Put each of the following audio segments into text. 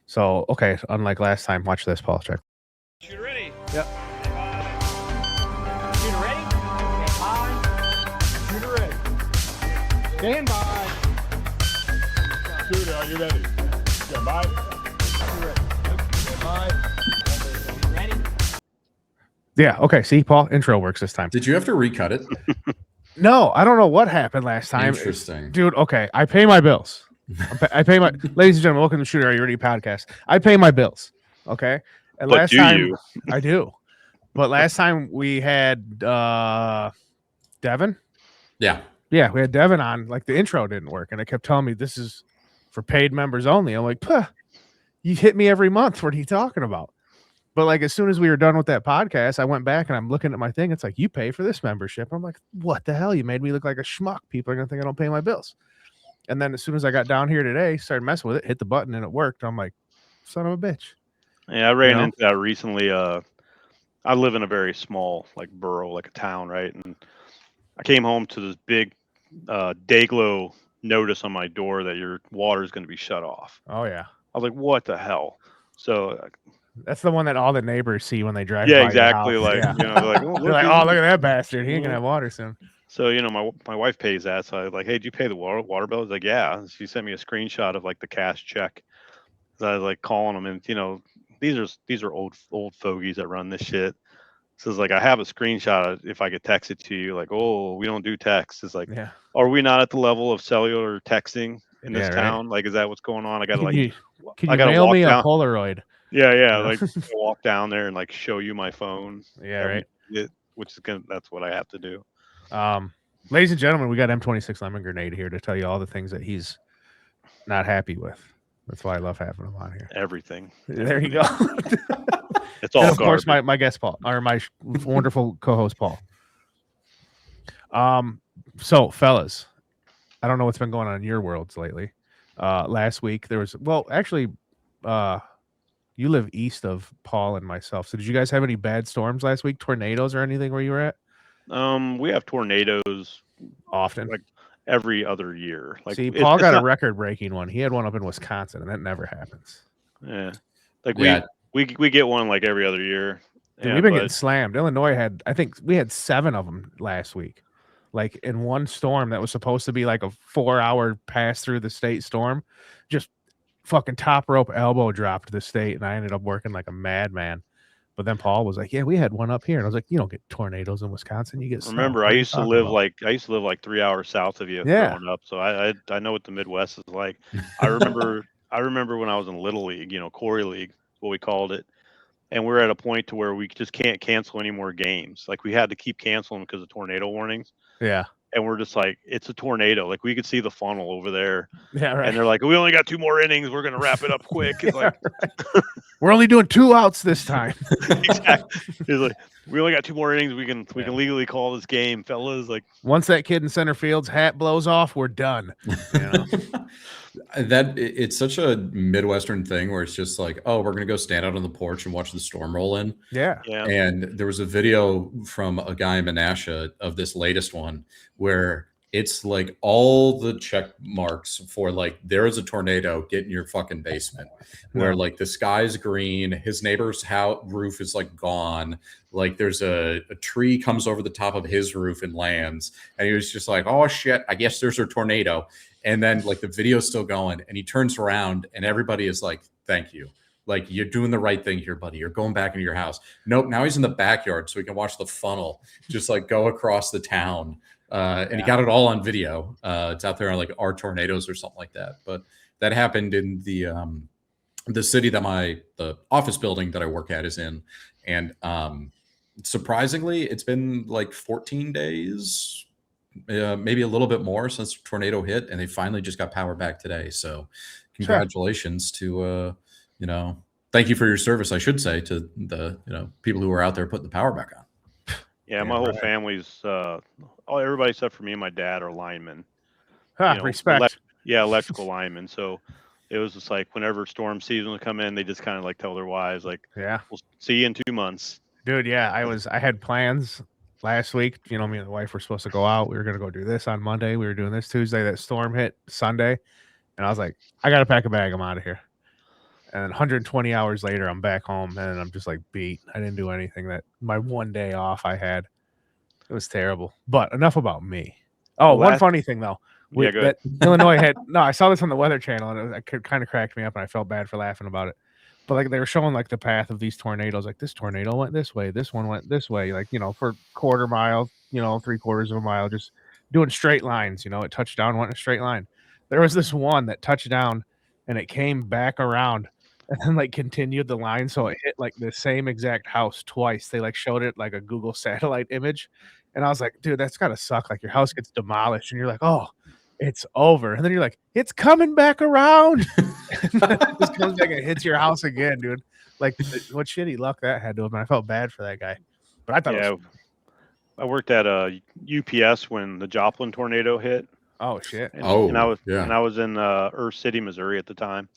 So, okay, unlike last time, watch this, Paul. Check. Shooter ready. Yep. Shooter ready. Stand by. Shooter ready. Stand by. Shooter, are you ready? Stand by. Shooter ready. Stand by. Ready. Yeah. Okay. See, Paul, intro works this time. Did you have to recut it? No, I don't know what happened last time. Interesting. Dude, okay. I pay my bills. I pay my ladies and gentlemen, welcome to the Shooter Are You Ready podcast. I pay my bills. Okay. And But last do time you? I do. But last time we had Devin. Yeah. Yeah, we had Devin on. Like the intro didn't work, and it kept telling me this is for paid members only. I'm like, puh, you hit me every month. What are you talking about? But like as soon as we were done with that podcast, I went back and I'm looking at my thing. It's like, you pay for this membership. I'm like, what the hell? You made me look like a schmuck. People are gonna think I don't pay my bills. And then as soon as I got down here today, started messing with it, hit the button and it worked. I'm like, son of a bitch. Yeah, I ran You know? into that recently. I live in a very small like borough, like a town, right? And I came home to this big Dayglow notice on my door that your water is going to be shut off. Oh yeah. I was like, what the hell? So That's the one that all the neighbors see when they drive yeah, by exactly. your house. Like, Yeah. you know, they're like, oh, They're like, oh, look at that bastard. He ain't gonna have water soon. So, you know, my wife pays that. So I was like, hey, did you pay the water bill? I was like, yeah. And she sent me a screenshot of like the cash check. So I was like calling them, and you know, these are old fogies that run this shit. So it's like I have a screenshot if I could text it to you, like, oh, we don't do text. It's like, Yeah. are we not at the level of cellular texting in this Yeah, right. town? Like, is that what's going on? I gotta Can I you gotta mail walk me down. a Polaroid? Yeah, like walk down there and like show you my phone. Yeah, right. Which is that's what I have to do. Ladies and gentlemen, we got M26 Lemon Grenade here to tell you all the things that he's not happy with. That's why I love having him on here. Everything. There you go. It's all and of course, garbage. my guest Paul, or my wonderful co-host Paul. So fellas, I don't know what's been going on in your worlds lately. Last week there was, well, actually, you live east of Paul and myself. So did you guys have any bad storms last week? Tornadoes or anything where you were at? We have tornadoes Often. like every other year. Like, see, Paul got a record-breaking one. He had one up in Wisconsin, and that never happens. Yeah, like Yeah. we get one like every other year. Dude, Yeah, we've been but getting slammed. Illinois had, I think we had 7 of them last week. Like in one storm that was supposed to be like a 4-hour pass through the state storm, just fucking top rope elbow dropped the state, and I ended up working like a madman. But then Paul was like, "Yeah, we had one up here," and I was like, "You don't get tornadoes in Wisconsin. You get snow." remember, What I are you used to talking live about? like 3 hours south of you Yeah. growing up, so I know what the Midwest is like. I remember when I was in Little League, you know, Corey League, what we called it, and we're at a point to where we just can't cancel any more games. Like we had to keep canceling because of tornado warnings. Yeah. And we're just like, it's a tornado. Like we could see the funnel over there. Yeah, right. And they're like, we only got 2 more innings. We're gonna wrap it up quick. It's like, we're only doing 2 outs this time. exactly. It's like, we only got 2 more innings. We can legally call this game, fellas. Like once that kid in center field's hat blows off, we're done. You know? It's such a Midwestern thing where it's just like, oh, we're gonna go stand out on the porch and watch the storm roll in. Yeah. And there was a video from a guy in Menasha of this latest one where it's like all the check marks for like, there is a tornado, get in your fucking basement, where like the sky's green, his neighbor's roof is like gone, like there's a tree comes over the top of his roof and lands, and he was just like, oh shit, I guess there's a tornado. And then like the video's still going, and he turns around and everybody is like, thank you. Like, you're doing the right thing here, buddy. You're going back into your house. Nope. Now he's in the backyard so he can watch the funnel just like go across the town. And he got it all on video. It's out there on like Our Tornadoes or something like that. But that happened in the city that the office building that I work at is in. And surprisingly, it's been like 14 days, maybe a little bit more since the tornado hit, and they finally just got power back today. So congratulations to thank you for your service, I should say, to the people who are out there putting the power back on. Yeah, my whole family's everybody except for me and my dad are linemen. Respect. Electrical linemen. So it was just like whenever storm season would come in, they just kind of like tell their wives, like, yeah, we'll see you in 2 months. Dude, yeah, I had plans last week. You know, me and the wife were supposed to go out. We were gonna go do this on Monday. We were doing this Tuesday. That storm hit Sunday, And I was like, I got to pack a bag. I'm out of here. And 120 hours later, I'm back home and I'm just like beat. I didn't do anything. That my one day off I had. It was terrible. But enough about me. Oh, one funny thing though. Yeah, go ahead. Illinois had I saw this on the Weather Channel and it kind of cracked me up and I felt bad for laughing about it. But like they were showing like the path of these tornadoes. Like this tornado went this way, this one went this way. Like for quarter mile, 3/4 of a mile, just doing straight lines. It touched down, went in a straight line. There was this one that touched down and it came back around and then like continued the line, so it hit like the same exact house twice. They like showed it like a Google satellite image, and I was like, dude, that's gotta suck. Like your house gets demolished, and you're like, oh, it's over, and then you're like, it's coming back around. It just comes back and hits your house again, dude. Like what shitty luck that had to have been. I felt bad for that guy, but I thought, it was... I worked at UPS when the Joplin tornado hit. Oh shit! And I was in Earth City, Missouri at the time.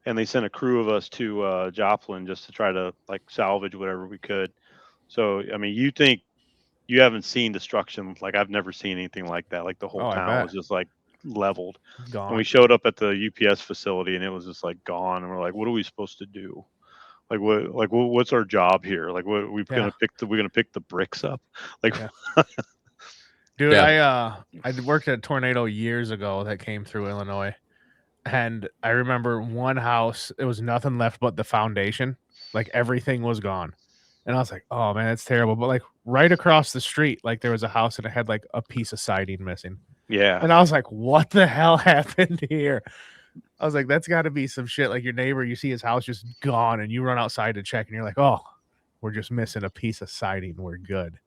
And they sent a crew of us to Joplin just to try to like salvage whatever we could. So, I mean, you think you haven't seen destruction. Like I've never seen anything like that. Like the whole town was just like leveled. Gone. And we showed up at the UPS facility and it was just like gone. And we're like, what are we supposed to do? What's our job here? Like what we're going to pick the bricks up. Like, dude, I worked at a tornado years ago that came through Illinois. And I remember one house, it was nothing left but the foundation. Like everything was gone. And I was like, oh man, that's terrible. But like right across the street, like there was a house and it had like a piece of siding missing. Yeah. And I was like, what the hell happened here? I was like, that's got to be some shit. Like your neighbor, you see his house just gone and you run outside to check and you're like, oh, we're just missing a piece of siding. We're good.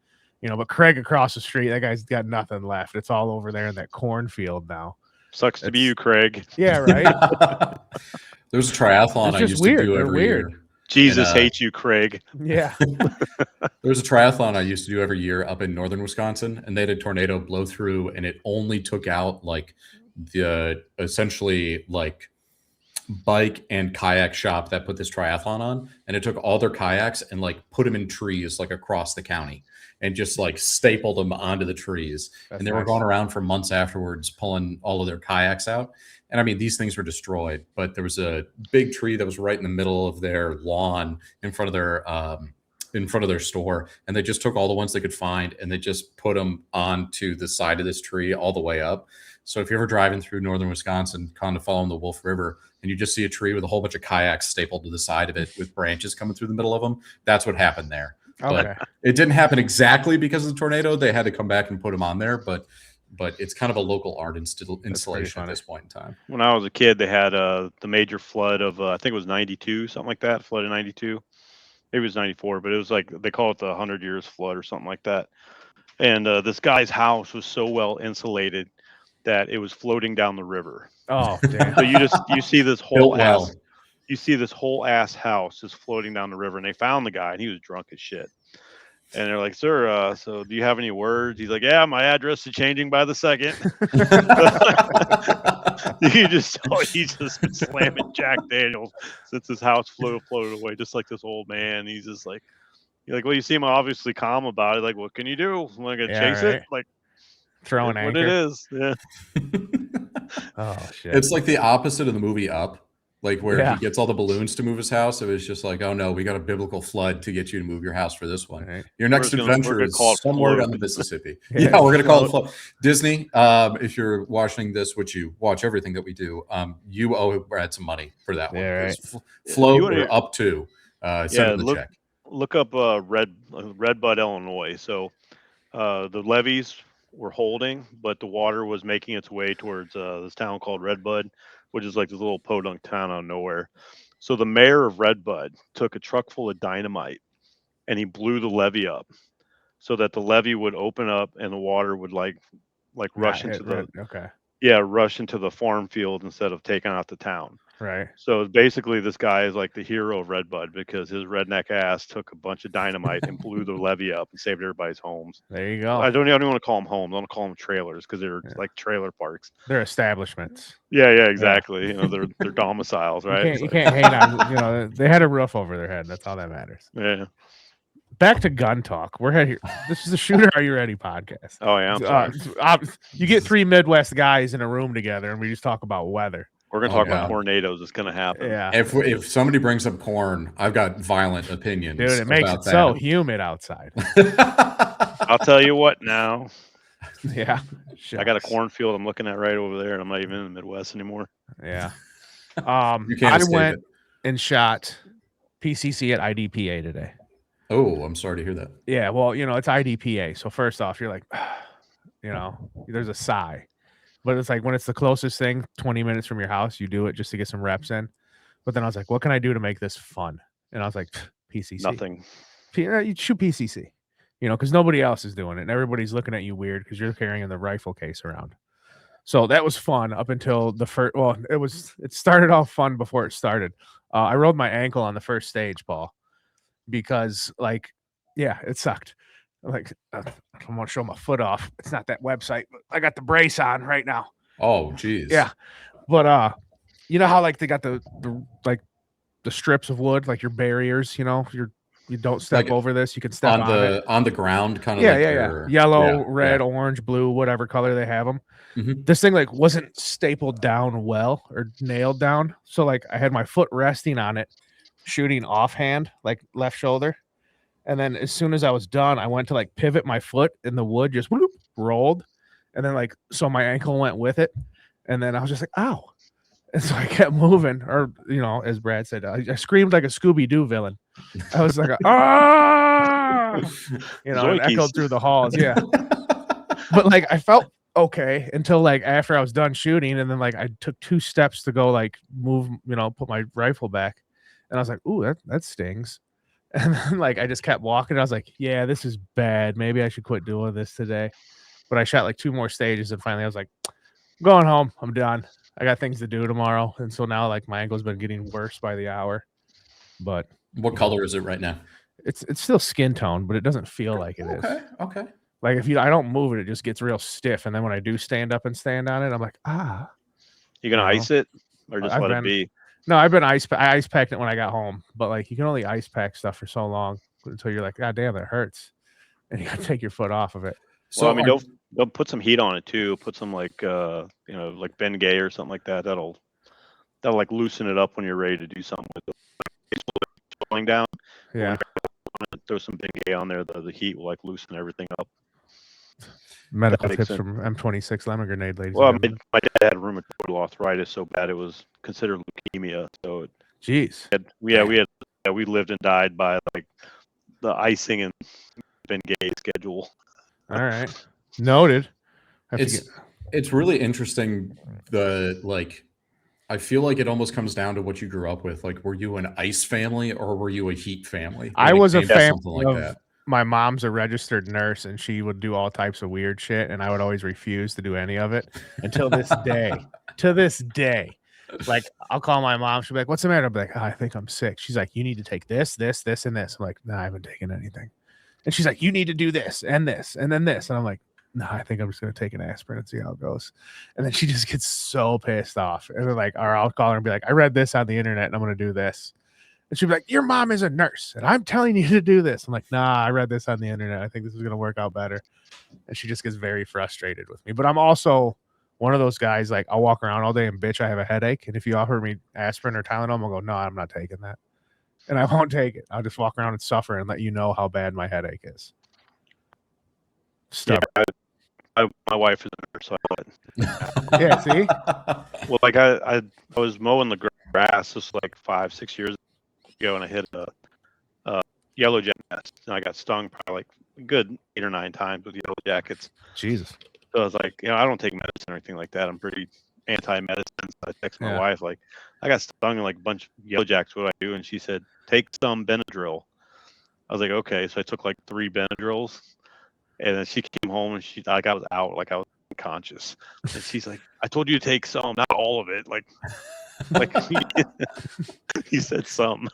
But Craig across the street, that guy's got nothing left. It's all over there in that cornfield now. Sucks to be you, Craig. Yeah, right. There's a triathlon I used to do every year. Jesus hates you, Craig. Yeah. There's a triathlon I used to do every year up in northern Wisconsin, and they had a tornado blow through, and it only took out like the essentially like bike and kayak shop that put this triathlon on, and it took all their kayaks and like put them in trees like across the county. And just like stapled them onto the trees. And they were going around for months afterwards, pulling all of their kayaks out. And I mean, these things were destroyed, but there was a big tree that was right in the middle of their lawn in front of their store. And they just took all the ones they could find and they just put them onto the side of this tree all the way up. So if you're ever driving through northern Wisconsin, kind of following the Wolf River, and you just see a tree with a whole bunch of kayaks stapled to the side of it with branches coming through the middle of them, that's what happened there. Okay. But it didn't happen exactly because of the tornado. They had to come back and put them on there, but it's kind of a local art installation at this point in time. When I was a kid, they had the major flood of I think it was 92, something like that. Flood in 92. Maybe it was 94, but it was like they call it the 100 years flood or something like that. And this guy's house was so well insulated that it was floating down the river. Oh, damn. So you see this whole ass. You see this whole ass house is floating down the river, and they found the guy, and he was drunk as shit. And they're like, "Sir, so do you have any words?" He's like, "Yeah, my address is changing by the second." You just he's just been slamming Jack Daniels since his house floated away, just like this old man. He's just like, well, you seem obviously calm about it. Like, what can you do? Am I gonna chase it? Like, throwing anchor. What it is, yeah. Oh shit! It's like the opposite of the movie Up. Like where he gets all the balloons to move his house. It was just like, oh no, we got a biblical flood to get you to move your house for this one. Right. Your next adventure is somewhere down the Mississippi. We're going to call it flood. Disney, if you're watching this, which you watch everything that we do, you owe Brad some money for that one. Yeah, right. Float or up to send the check. Look up Redbud, Illinois. So the levees were holding, but the water was making its way towards this town called Redbud, which is like this little podunk town out of nowhere. So the mayor of Redbud took a truck full of dynamite and he blew the levee up so that the levee would open up and the water would like rush into the farm field instead of taking out the town. Right. So basically this guy is like the hero of Redbud because his redneck ass took a bunch of dynamite and blew the levee up and saved everybody's homes. There you go. I don't even want to call them homes. I want to call them trailers because they're like trailer parks. They're establishments. Yeah, exactly. Yeah. They're domiciles, right? You can't hate on, they had a roof over their head. That's all that matters. Yeah. Back to gun talk. We're here. This is the Shooter Are You Ready podcast. Oh yeah. You get three Midwest guys in a room together and we just talk about weather. We're gonna Oh, talk yeah. about tornadoes. It's gonna happen. Yeah, If somebody brings up corn, I've got violent opinions. dude, it makes about it so humid outside. I'll tell you what now. Yeah, I got a shucks. cornfield I'm looking at right over there, and I'm not even in the Midwest anymore. Yeah. You can't I escape went it. and shot PCC at IDPA today. Oh, I'm sorry to hear that. Yeah, well, you know, it's IDPA. So first off, you're like, you know, there's a sigh. But it's like when it's the closest thing, 20 minutes from your house, you do it just to get some reps in. But then I was like, what can I do to make this fun? And I was like, PCC. Nothing. You shoot PCC, you know, because nobody else is doing it. And everybody's looking at you weird because you're carrying the rifle case around. So that was fun up until the first. Well, it started off fun before it started. I rolled my ankle on the first stage, Paul, because like, yeah, it sucked. Like, I don't want to show my foot off. It's not that website, but I got the brace on right now. Oh, geez. Yeah, but you know how like they got the strips of wood, like your barriers. You know, you don't step Like over this. You can step on the ground, kind of. Yeah, like yeah. Yellow, yeah, red, yeah. orange, blue, whatever color they have them. Mhm. This thing like wasn't stapled down well or nailed down, so like I had my foot resting on it, shooting offhand, like left shoulder. And then as soon as I was done, I went to like pivot my foot and the wood just whoop, rolled. And then like, so my ankle went with it. And then I was just like, ow. And so I kept moving, or, you know, as Brad said, I screamed like a Scooby-Doo villain. I was like, ah, you know, it echoed through the halls. Yeah. But like, I felt okay until like after I was done shooting. And then like, I took 2 steps to go like move, you know, put my rifle back. And I was like, ooh, that stings. And then like I just kept walking. I was like, yeah, this is bad. Maybe I should quit doing this today. But I shot like 2 more stages and finally I was like, I'm going home. I'm done. I got things to do tomorrow. And so now like my ankle's been getting worse by the hour. But what color is it right now? It's still skin tone, but it doesn't feel like it is. Okay. Like if I don't move it, it just gets real stiff. And then when I do stand up and stand on it, I'm like, ah. You gonna ice it or just let it be? No, I ice packed it when I got home, but like you can only ice pack stuff for so long until you're like, God damn, that hurts, and you gotta take your foot off of it. So well, I mean, they'll put some heat on it too. Put some like you know, like Bengay or something like that. That'll like loosen it up when you're ready to do something with it. It's going down. Yeah. Throw some Bengay on there. The heat will like loosen everything up. Medical tips from M26 Lemon grenade, ladies. Well, my dad had rheumatoid arthritis so bad it was considered leukemia. So, jeez. We lived and died by like the icing and Bengay schedule. All right, noted. It's really interesting. I feel like it almost comes down to what you grew up with. Like, were you an ice family or were you a heat family? I was a family like that. My mom's a registered nurse and she would do all types of weird shit and I would always refuse to do any of it until this day. To this day. Like I'll call my mom, she'll be like, what's the matter? I'll be like, oh, I think I'm sick. She's like, you need to take this, this, this, and this. I'm like, no, I haven't taken anything. And she's like, you need to do this and this and then this. And I'm like, no, I think I'm just gonna take an aspirin and see how it goes. And then she just gets so pissed off. And then like, or I'll call her and be like, I read this on the internet and I'm gonna do this. And she'd be like, your mom is a nurse and I'm telling you to do this. I'm like, nah, I read this on the internet. I think this is going to work out better. And she just gets very frustrated with me. But I'm also one of those guys, like I'll walk around all day and bitch, I have a headache. And if you offer me aspirin or Tylenol, I'll go, no, I'm not taking that. And I won't take it. I'll just walk around and suffer and let you know how bad my headache is. Stubborn. Yeah, my wife is a nurse. So yeah, see? Well, like I was mowing the grass just like 5-6 years ago and I hit a yellow jacket nest and I got stung probably like a good 8 or 9 times with yellow jackets. Jesus. So I was like, you know, I don't take medicine or anything like that. I'm pretty anti-medicine. So I text my wife like, I got stung in like a bunch of yellow jackets. What do I do? And she said, take some Benadryl. I was like, okay. So I took like 3 Benadryls, and then she came home and I was out, like I was unconscious. And she's like, I told you to take some, not all of it. Like he said some.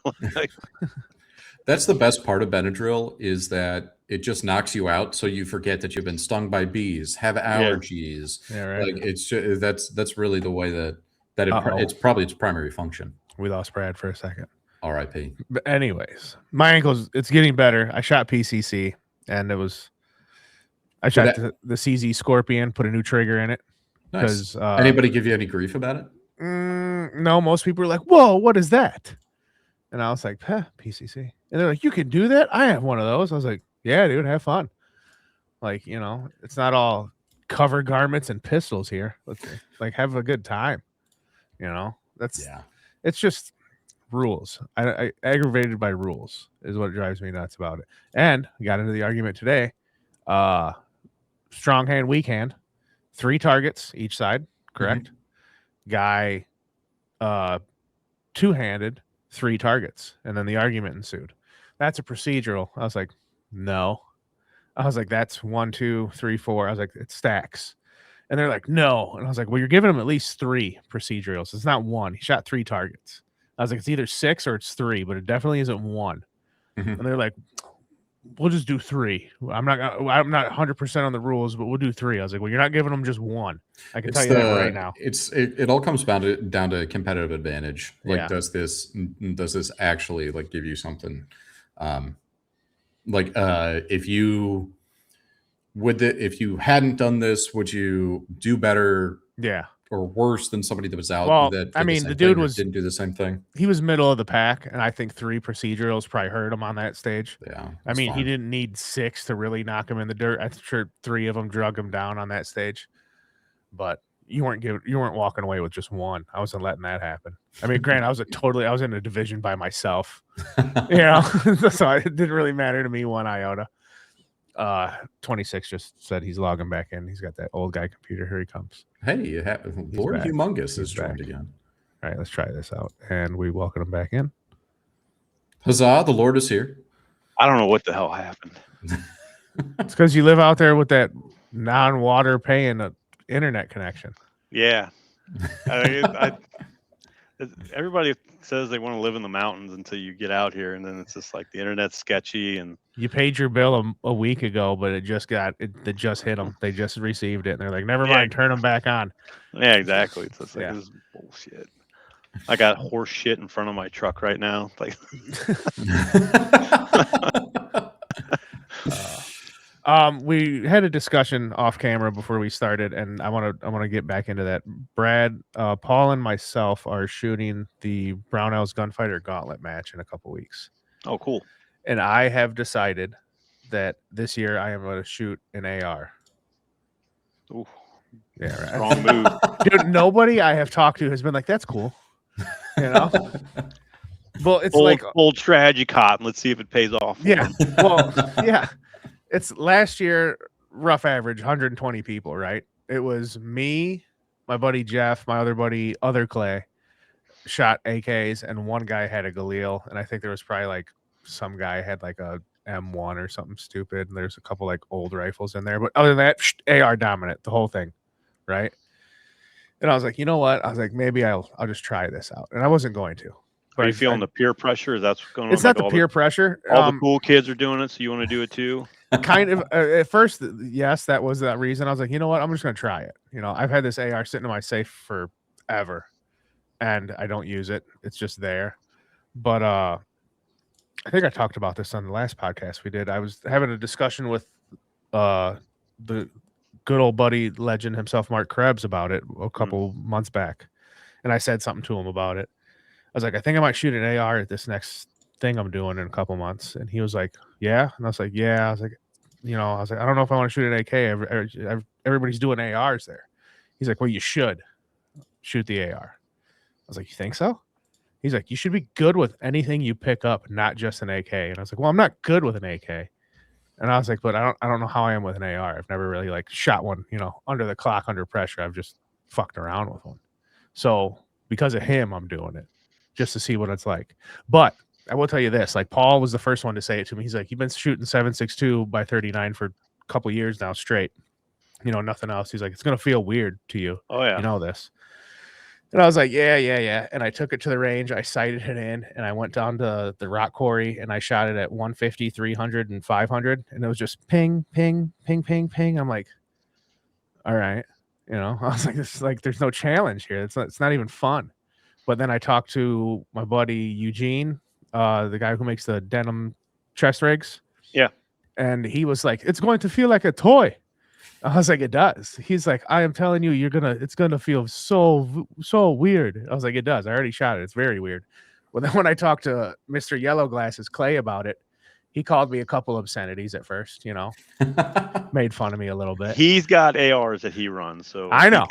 That's the best part of Benadryl is that it just knocks you out, so you forget that you've been stung by bees, have allergies. Yeah, right. Like it's just, that's really the way that it's probably its primary function. We lost Brad for a second. R.I.P. But anyways, my ankle's it's getting better. I shot PCC and I shot the CZ Scorpion, put a new trigger in it. Nice. Anybody give you any grief about it? No, most people are like, whoa, what is that? And I was like, PCC. And they're like, you can do that? I have one of those. I was like, yeah, dude, have fun. Like, you know, it's not all cover garments and pistols here. Let's like have a good time. You know, it's just rules. I aggravated by rules is what drives me nuts about it. And I got into the argument today. Strong hand, weak hand, 3 targets each side, correct? Guy, two-handed, 3 targets, and then the argument ensued. That's a procedural. I was like, no. I was like, that's 1, 2, 3, 4. I was like, it stacks. And they're like, no. And I was like, well, you're giving him at least 3 procedurals. It's not 1. He shot 3 targets. I was like, it's either 6 or it's 3, but it definitely isn't 1. And they're like, we'll just do 3. I'm not 100% on the rules, but we'll do 3. I was like, well, you're not giving them just 1. I can tell you that right now. It all comes down to competitive advantage. Like, does this actually like give you something? If you hadn't done this, would you do better? Yeah. Or worse than somebody that was out? Well, that I mean, the dude didn't do the same thing. He was middle of the pack, and I think 3 procedurals probably hurt him on that stage. Yeah, I mean, he didn't need 6 to really knock him in the dirt. I'm sure 3 of them drug him down on that stage, but you weren't walking away with just 1. I wasn't letting that happen. I mean, granted, I was in a division by myself, you know, so it didn't really matter to me one iota. 26 just said he's logging back in. He's got that old guy computer. Here he comes. Hey, Lord back. Humongous is joined again. All right, let's try this out. And we welcome him back in. Huzzah, the Lord is here. I don't know what the hell happened. It's because you live out there with that non-water paying internet connection. Yeah. Everybody says they want to live in the mountains until you get out here, and then it's just like the internet's sketchy. And you paid your bill a week ago, but it just hit them. They just received it, and they're like, "Never mind, turn them back on." Yeah, exactly. It's just like, this is bullshit. I got horse shit in front of my truck right now. Like, we had a discussion off camera before we started, and I want to get back into that. Brad, Paul, and myself are shooting the Brownells Gunfighter Gauntlet match in a couple weeks. Oh, cool! And I have decided that this year I am going to shoot an AR. Ooh, yeah, right. Strong move, dude. Nobody I have talked to has been like, "That's cool," you know. Well, it's like old strategy, Cotton. Let's see if it pays off. Yeah. Well, yeah. It's last year, rough average, 120 people, right? It was me, my buddy Jeff, my other buddy, Other Clay, shot AKs, and one guy had a Galil, and I think there was probably like some guy had like a M1 or something stupid, and there's a couple like old rifles in there. But other than that, AR dominant, the whole thing, right? And I was like, you know what? I was like, maybe I'll just try this out. And I wasn't going to. Are you feeling the peer pressure? Is that what's going on? It's not the peer pressure. All the cool kids are doing it, so you want to do it too? Kind of. At first, yes, that was that reason. I was like, you know what? I'm just going to try it. You know, I've had this AR sitting in my safe forever, and I don't use it. It's just there. But I think I talked about this on the last podcast we did. I was having a discussion with the good old buddy legend himself, Mark Krebs, about it a couple months back, and I said something to him about it. I was like, I think I might shoot an AR at this next thing I'm doing in a couple months. And he was like, yeah. And I was like, yeah. I was like, I don't know if I want to shoot an AK. Everybody's doing ARs there. He's like, well, you should shoot the AR. I was like, you think so? He's like, you should be good with anything you pick up, not just an AK. And I was like, well, I'm not good with an AK. And I was like, but I don't know how I am with an AR. I've never really like shot one, under the clock, under pressure. I've just fucked around with one. So because of him, I'm doing it just to see what it's like. But I will tell you this, like Paul was the first one to say it to me. He's like, you've been shooting 7.62 by 39 for a couple years now straight. Nothing else. He's like, it's going to feel weird to you. Oh, yeah. You know this. And I was like, yeah. And I took it to the range. I sighted it in, and I went down to the rock quarry, and I shot it at 150, 300, and 500. And it was just ping, ping, ping, ping, ping. I'm like, all right. I was like, this is like, there's no challenge here. It's not even fun. But then I talked to my buddy Eugene, the guy who makes the denim chest rigs. Yeah. And he was like, it's going to feel like a toy. I was like, it does. He's like, I am telling you, it's gonna feel so weird. I was like, it does. I already shot it. It's very weird. Well, then when I talked to Mr. Yellow Glasses Clay about it, he called me a couple obscenities at first, made fun of me a little bit. He's got ARs that he runs, so I know.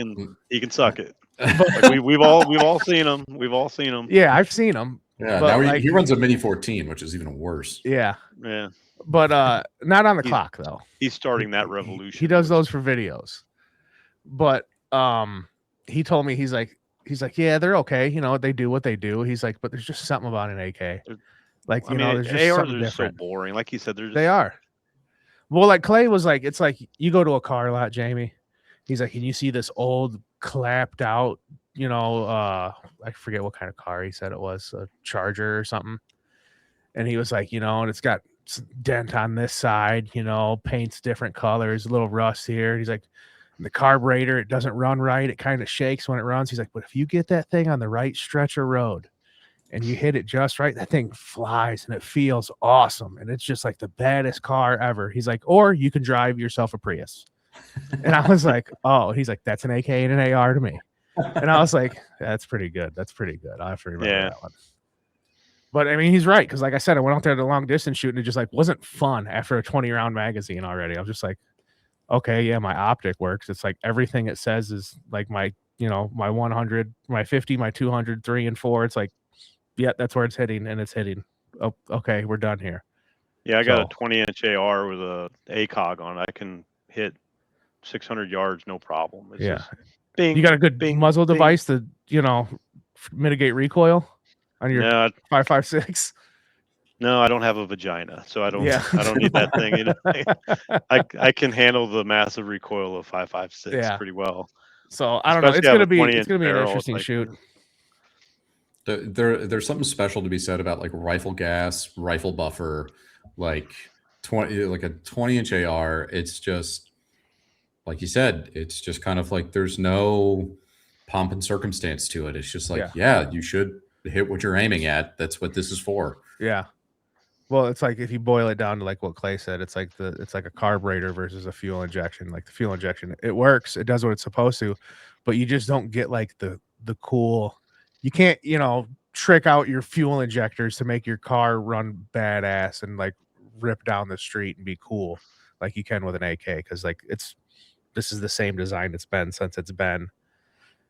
he can suck it. But Like we've all seen him. We've all seen him. yeah, I've seen him. Yeah, But, now like, he runs a Mini 14, which is even worse. Yeah, Yeah, but not on the He's- clock though. he's starting that revolution. He does those for videos. But he told me he's like, yeah, they're okay. They do what they do. He's like, but there's just something about an AK. Like, I mean, there's just ARs something are just so different. boring. Like you said, they're just, They are. Well, like Clay was like, it's like you go to a car lot, Jamie. He's like, can you see this old clapped out, I forget what kind of car he said it was, a Charger or something. And he was like, and it's got dent on this side, paint's different colors, a little rust here. He's like, the carburetor, it doesn't run right. It kind of shakes when it runs. He's like, but if you get that thing on the right stretch of road and you hit it just right, that thing flies and it feels awesome. And it's just like the baddest car ever. He's like, or you can drive yourself a Prius. And I was like, oh, he's like, that's an AK and an AR to me. And I was like, that's pretty good. That's pretty good. I have to remember that one. But I mean, he's right. Because like I said, I went out there to long distance shoot and it just like wasn't fun after a 20-round magazine already. I was just like, okay, yeah, my optic works. It's like everything it says is like my 100, my 50, my 200, 3 and 4. It's like, yeah, that's where it's hitting and it's hitting. Oh, okay, we're done here. Yeah, I got a 20-inch AR with a ACOG on it. I can hit 600 yards, no problem. It's just bing, you got a good muzzle bing. device to, mitigate recoil on your No, 5.56. no, I don't have a vagina, so I don't. Yeah. I don't need that thing. I can handle the massive recoil of 5.56 pretty well. So I don't know. Especially It's gonna be an barrel, interesting like, shoot. There's something special to be said about like rifle gas, rifle buffer, like a 20-inch AR. It's just like you said, it's just kind of like there's no pomp and circumstance to it. It's just like, yeah, you should hit what you're aiming at. That's what this is for. Yeah. Well, it's like if you boil it down to like what Clay said, it's like a carburetor versus a fuel injection. Like the fuel injection, it works, it does what it's supposed to, but you just don't get like the cool. You can't, trick out your fuel injectors to make your car run badass and like rip down the street and be cool like you can with an AK, because like this is the same design it's been since it's been,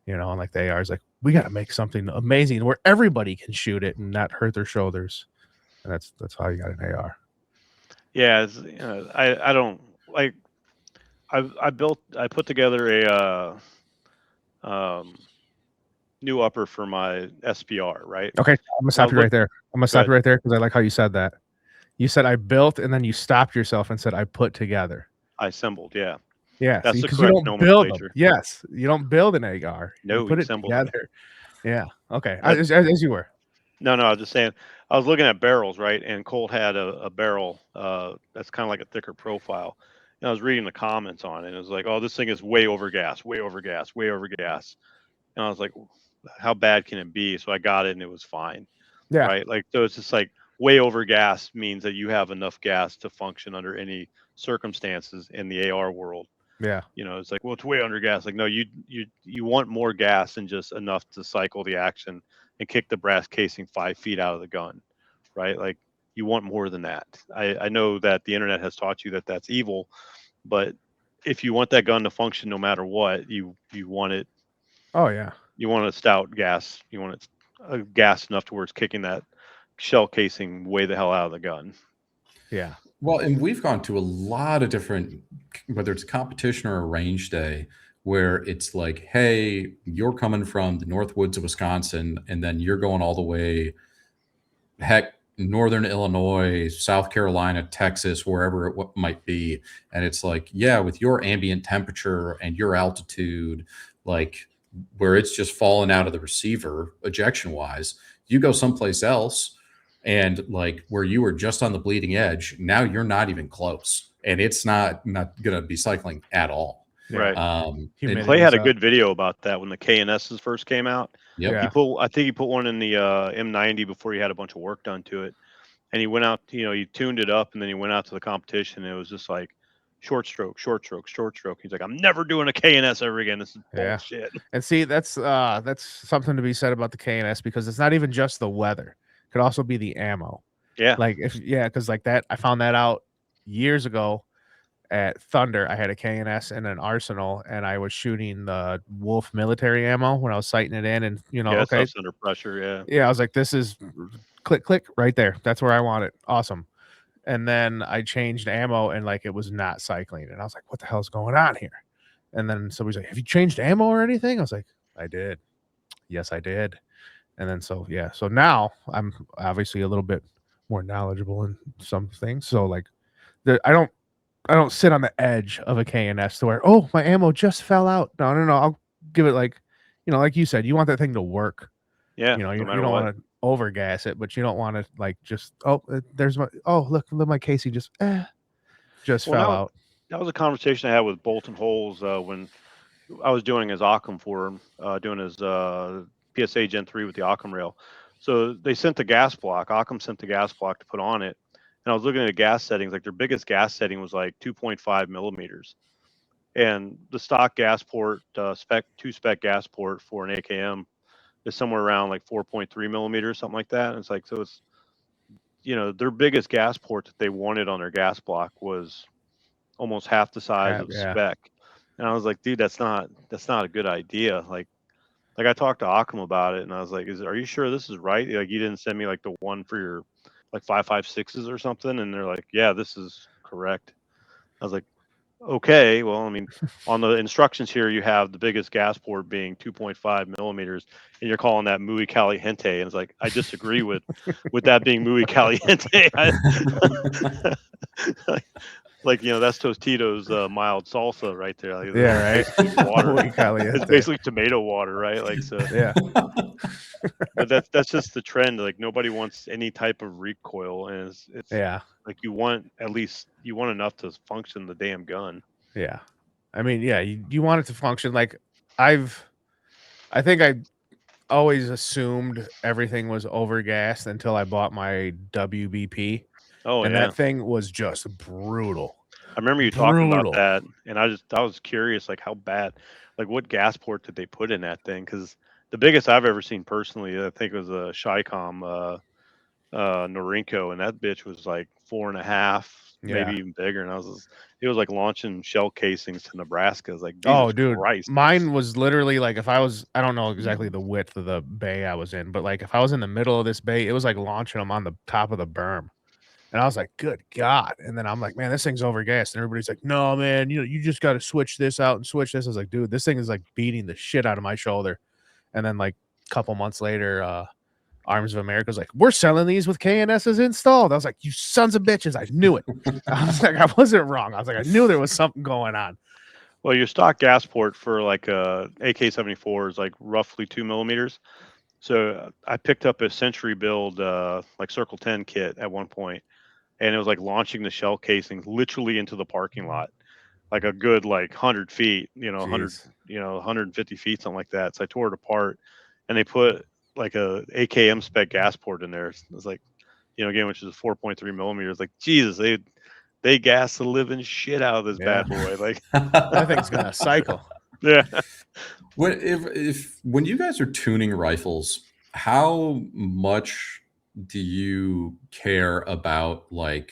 and like the AR is like, we got to make something amazing where everybody can shoot it and not hurt their shoulders. And that's how you got an AR. Yeah, I don't like. I put together a new upper for my SPR, right? Okay, I'm gonna stop you right there. I'm gonna stop you right there because I like how you said that. You said I built, and then you stopped yourself and said I put together. I assembled, yeah. Yeah, that's the because correct you don't build them. nomenclature. Yes, you don't build an AR. No, you put it assembled together. Yeah. Okay. As you were. No, I was just saying. I was looking at barrels, right? And Colt had a barrel that's kind of like a thicker profile. And I was reading the comments on it. And it was like, oh, this thing is way over gas, way over gas, way over gas. And I was like, how bad can it be? So I got it and it was fine. Yeah. Right. Like, so it's just like way over gas means that you have enough gas to function under any circumstances in the AR world. Yeah. It's like, well, it's way under gas. Like, no, you want more gas than just enough to cycle the action and kick the brass casing 5 feet out of the gun, right? Like, you want more than that. I know that the internet has taught you that that's evil, but if you want that gun to function no matter what, you want it. Oh yeah. You want a stout gas. You want it a gas enough to where it's kicking that shell casing way the hell out of the gun. Yeah. Well, and we've gone to a lot of different, whether it's a competition or a range day, where it's like, hey, you're coming from the North Woods of Wisconsin, and then you're going all the way, heck, Northern Illinois, South Carolina, Texas, wherever it might be. And it's like, yeah, with your ambient temperature and your altitude, like where it's just falling out of the receiver ejection wise, you go someplace else and like where you were just on the bleeding edge, now you're not even close, and it's not going to be cycling at all. Right. And Clay had a good video about that when the KNSs first came out. Yep. Yeah. I think he put one in the M90 before he had a bunch of work done to it, and he went out. He tuned it up, and then he went out to the competition. And it was just like short stroke, short stroke, short stroke. He's like, I'm never doing a KNS ever again. This is Yeah. bullshit. And see, that's something to be said about the KNS, because it's not even just the weather. It could also be the ammo. Yeah. Like because like that, I found that out years ago at Thunder. I had a KNS and an Arsenal, and I was shooting the Wolf military ammo when I was sighting it in, and Yeah, okay, stuff's under pressure. Yeah. yeah, I was like, this is click click right there. That's where I want it. Awesome. And then I changed ammo, and like it was not cycling, and I was like, what the hell's going on here? And then somebody's like, have you changed ammo or anything? I was like, I did. Yes, I did. And then so now I'm obviously a little bit more knowledgeable in some things. So like I don't sit on the edge of a KNS to where, oh, my ammo just fell out. No. I'll give it like, like you said, you want that thing to work. Yeah. You no don't matter what. want to overgas it, but you don't want to like just, there's look my casing just fell out. That was a conversation I had with Bolton Holes when I was doing his Occam for him, doing his PSA Gen 3 with the Occam rail. So they sent the gas block. Occam sent the gas block to put on it. And I was looking at the gas settings. Like their biggest gas setting was like 2.5 millimeters. And the stock gas port, two spec gas port for an AKM is somewhere around like 4.3 millimeters, something like that. And it's like, so it's, their biggest gas port that they wanted on their gas block was almost half the size of spec. And I was like, dude, that's not a good idea. Like I talked to Occam about it, and I was like, are you sure this is right? Like you didn't send me like the one for your like 5.56s or something? And they're like, yeah, this is correct. I was like, okay, well, I mean, on the instructions here, you have the biggest gas port being 2.5 millimeters, and you're calling that muy caliente. And it's like, I disagree with that being muy caliente. Like, that's Tostito's mild salsa right there. Like, Yeah, right. Water. Muy caliente. It's basically tomato water, right? Like, so. Yeah. But that's just the trend. Like nobody wants any type of recoil, and it's like you want enough to function the damn gun. Yeah. I mean, yeah, you want it to function. Like I think I always assumed everything was overgassed until I bought my WBP. Oh, and yeah. that thing was just brutal. I remember you talking about that, and I was curious, like how bad, like what gas port did they put in that thing? Because the biggest I've ever seen personally, I think, was a Shycom Norinco, and that bitch was like 4.5, maybe even bigger. And it was like launching shell casings to Nebraska. It's like, Jesus dude, Christ. Mine was literally like, if I don't know exactly the width of the bay I was in, but like if I was in the middle of this bay, it was like launching them on the top of the berm. And I was like, good God. And then I'm like, man, this thing's overgassed. And everybody's like, no, man, you just got to switch this out and switch this. I was like, dude, this thing is like beating the shit out of my shoulder. And then like a couple months later, Arms of America was like, we're selling these with KNSs installed. I was like, you sons of bitches. I knew it. I was like, I wasn't wrong. I was like, I knew there was something going on. Well, your stock gas port for like a AK-74 is like roughly 2 millimeters. So I picked up a Century build, like Circle 10 kit at one point. And it was like launching the shell casings literally into the parking lot, like a good like 100 feet, 150 feet, something like that. So I tore it apart, and they put like a AKM spec gas port in there. It was like, again, which is 4.3 millimeters. Like Jesus, they gas the living shit out of this bad boy. Like that thing's gonna cycle. Yeah. When you guys are tuning rifles, how much do you care about like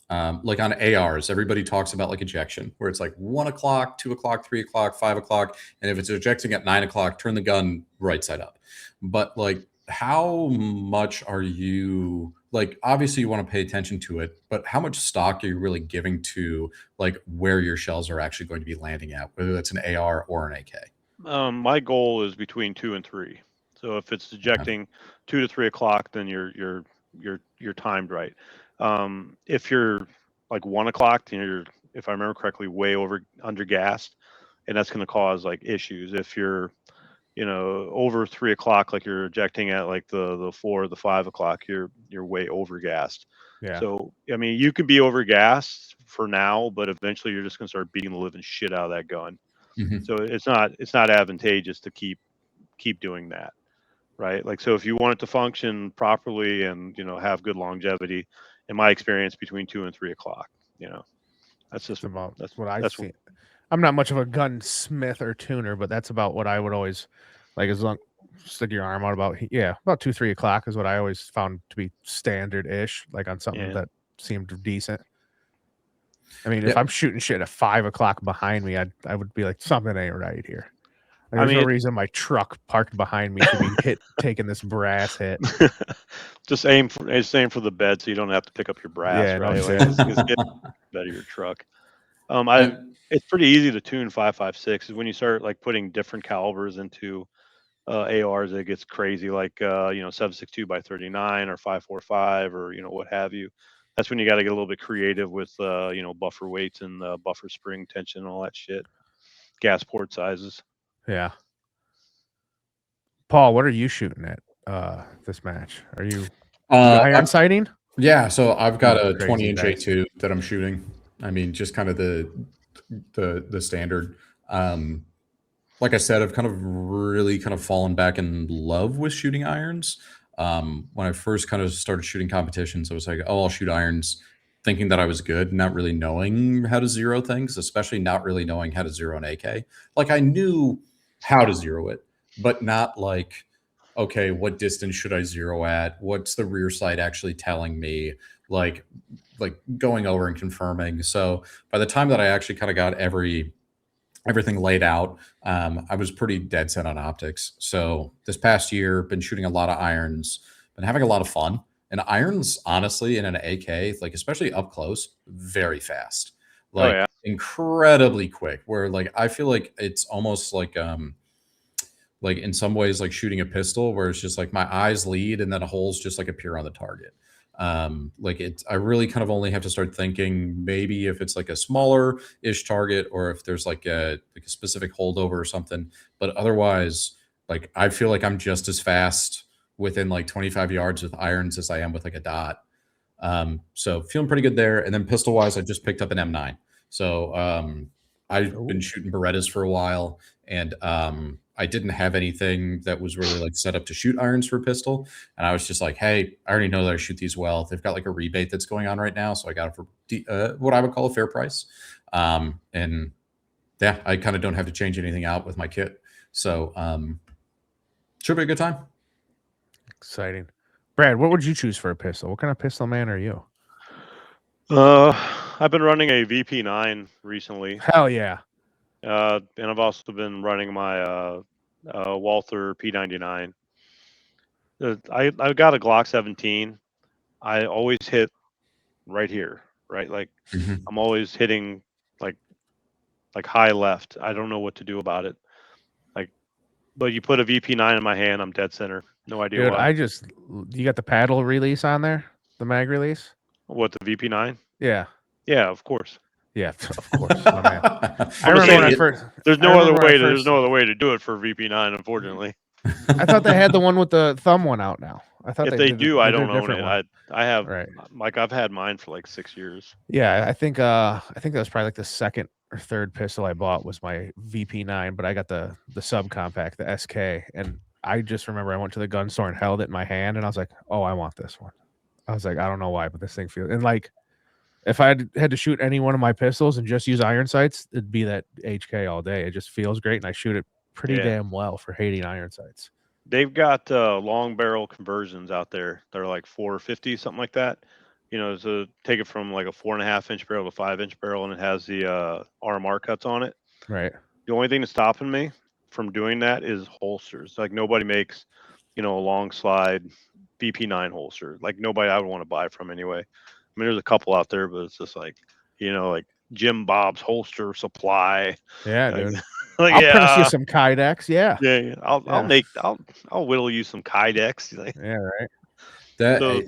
on ARs? Everybody talks about like ejection, where it's like 1 o'clock, 2 o'clock, 3 o'clock, 5 o'clock, and if it's ejecting at 9 o'clock, turn the gun right side up. But like, how much are you like? Obviously, you want to pay attention to it, but how much stock are you really giving to like where your shells are actually going to be landing at, whether that's an AR or an AK? My goal is between 2 and 3. So if it's ejecting 2 to 3 o'clock, then you're timed right. If you're like 1 o'clock, then you're, if I remember correctly, way under gassed, and that's going to cause like issues. If you're, over 3 o'clock, like you're ejecting at like the 4 or the 5 o'clock, you're way over gassed. Yeah. So I mean, you can be over gassed for now, but eventually you're just going to start beating the living shit out of that gun. Mm-hmm. So it's not advantageous to keep doing that. Right. Like, so if you want it to function properly and, have good longevity, in my experience, between 2 and 3 o'clock, That's just That's about that's what I've that's seen. I'm not much of a gunsmith or tuner, but that's about what I would always like. As long stick your arm out about 2-3 o'clock is what I always found to be standard ish. Like on something Yeah. that seemed decent. I mean, if Yep. I'm shooting shit at 5 o'clock behind me, I would be like, something ain't right here. Like, I there's no mean, reason my truck parked behind me should be taking this brass hit. just aim for the bed so you don't have to pick up your brass, Yeah, no right? shit. Just get the bed of your truck. And- It's pretty easy to tune 5.56. Is when you start like putting different calibers into ARs, it gets crazy. Like 7.62 by 39 or 5.45 or what have you. That's when you got to get a little bit creative with buffer weights and buffer spring tension and all that shit. Gas port sizes. Yeah. Paul, what are you shooting at this match? Are you iron sighting? Yeah, so I've got a Crazy 20-inch dice. A2 that I'm shooting. I mean, just kind of the standard. Like I said, I've kind of really kind of fallen back in love with shooting irons. When I first kind of started shooting competitions, I was like, oh, I'll shoot irons, thinking that I was good, not really knowing how to zero things, especially not really knowing how to zero an AK. Like I knew how to zero it, but not like, okay, what distance should I zero at? What's the rear sight actually telling me? Like going over and confirming. So by the time that I actually kind of got everything laid out, I was pretty dead set on optics. So this past year, been shooting a lot of irons, been having a lot of fun. And irons, honestly, in an AK, like especially up close, very fast, like incredibly quick. Where like I feel like it's almost like in some ways like shooting a pistol, where it's just like my eyes lead and then holes just like appear on the target. I really kind of only have to start thinking maybe if it's like a smaller ish target or if there's like a specific holdover or something, but otherwise like I feel like I'm just as fast within like 25 yards with irons as I am with like a dot. So feeling pretty good there. And then pistol wise, I just picked up an M9. So I've been shooting Berettas for a while, and I didn't have anything that was really like set up to shoot irons for a pistol. And I was just like, hey, I already know that I shoot these well. They've got like a rebate that's going on right now. So I got it for what I would call a fair price. And yeah, I kind of don't have to change anything out with my kit. So should be a good time. Exciting. Brad, what would you choose for a pistol? What kind of pistol man are you? I've been running a VP9 recently. Hell yeah. And I've also been running my Walther P99. I got a Glock 17. I always hit right here, right? Like I'm always hitting like high left. I don't know what to do about it. But you put a VP9 in my hand, I'm dead center. No idea Dude, why. you got the paddle release on there? The mag release? What, the VP9? Yeah. Yeah, of course. Yeah, of course. My man. I I'm remember saying when I first. There's I no remember other when I way. first- There's no other way to do it for VP9, unfortunately. I thought they had the one with the thumb one out now. I thought If they did do, they I did a don't own different it. one. I have Right. like I've had mine for like 6 years. Yeah, I think that was probably like the second or third pistol I bought was my VP9, but I got the subcompact, the SK, and I just remember I went to the gun store and held it in my hand, and I was like, "Oh, I want this one." I was like, "I don't know why, but this thing feels." And like, if I had to shoot any one of my pistols and just use iron sights, it'd be that HK all day. It just feels great, and I shoot it pretty damn well for hating iron sights. They've got long barrel conversions out there. They're like 450, something like that. So take it from like a 4.5-inch barrel to 5-inch barrel, and it has the RMR cuts on it. Right. The only thing that's stopping me from doing that is holsters. Like nobody makes, a long slide VP9 holster. Like nobody I would want to buy from anyway. I mean, there's a couple out there, but it's just like, like Jim Bob's holster supply. Yeah, dude. Like, I'll press you some Kydex. Yeah. Yeah. I'll whittle you some Kydex. Like, yeah, right. So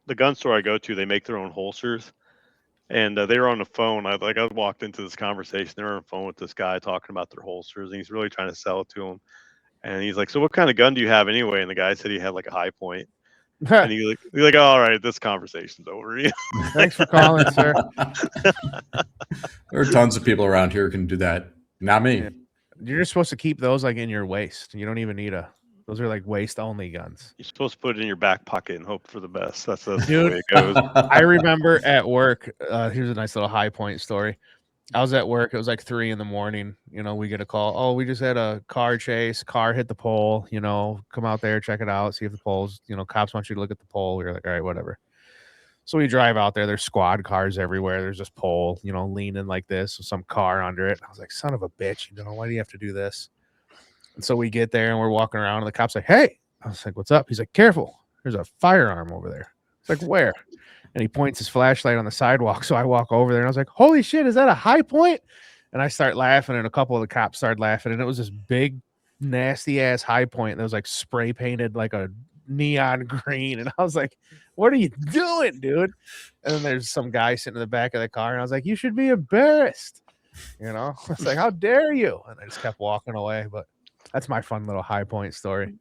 the gun store I go to, they make their own holsters, and they were on the phone. I walked into this conversation. They were on the phone with this guy talking about their holsters, and he's really trying to sell it to him. And he's like, "So what kind of gun do you have anyway?" And the guy said he had like a high point. And he's like, "Oh, all right, this conversation's over." Thanks for calling, sir. There are tons of people around here who can do that. Not me. Yeah. You're just supposed to keep those like in your waist. You don't even need a Those are like waist only guns. You're supposed to put it in your back pocket and hope for the best. That's the Dude. way it goes. I remember at work, here's a nice little high point story. I was at work. It was like 3 a.m. You know, we get a call. Oh, we just had a car chase. Car hit the pole. You know, come out there, check it out, see if the pole's, you know, cops want you to look at the pole. We were like, all right, whatever. So we drive out there. There's squad cars everywhere. There's this pole, you know, leaning like this with some car under it. I was like, son of a bitch, you know, why do you have to do this? And so we get there and we're walking around and the cop's like, hey. I was like, what's up? He's like, careful. There's a firearm over there. It's like, where? And he points his flashlight on the sidewalk. So I walk over there and I was like, holy shit, is that a high point? And I start laughing and a couple of the cops started laughing. And it was this big, nasty ass high point that was like spray painted like a neon green. And I was like, what are you doing, dude? And then there's some guy sitting in the back of the car. And I was like, you should be embarrassed. You know, I was like, how dare you? And I just kept walking away. But that's my fun little high point story.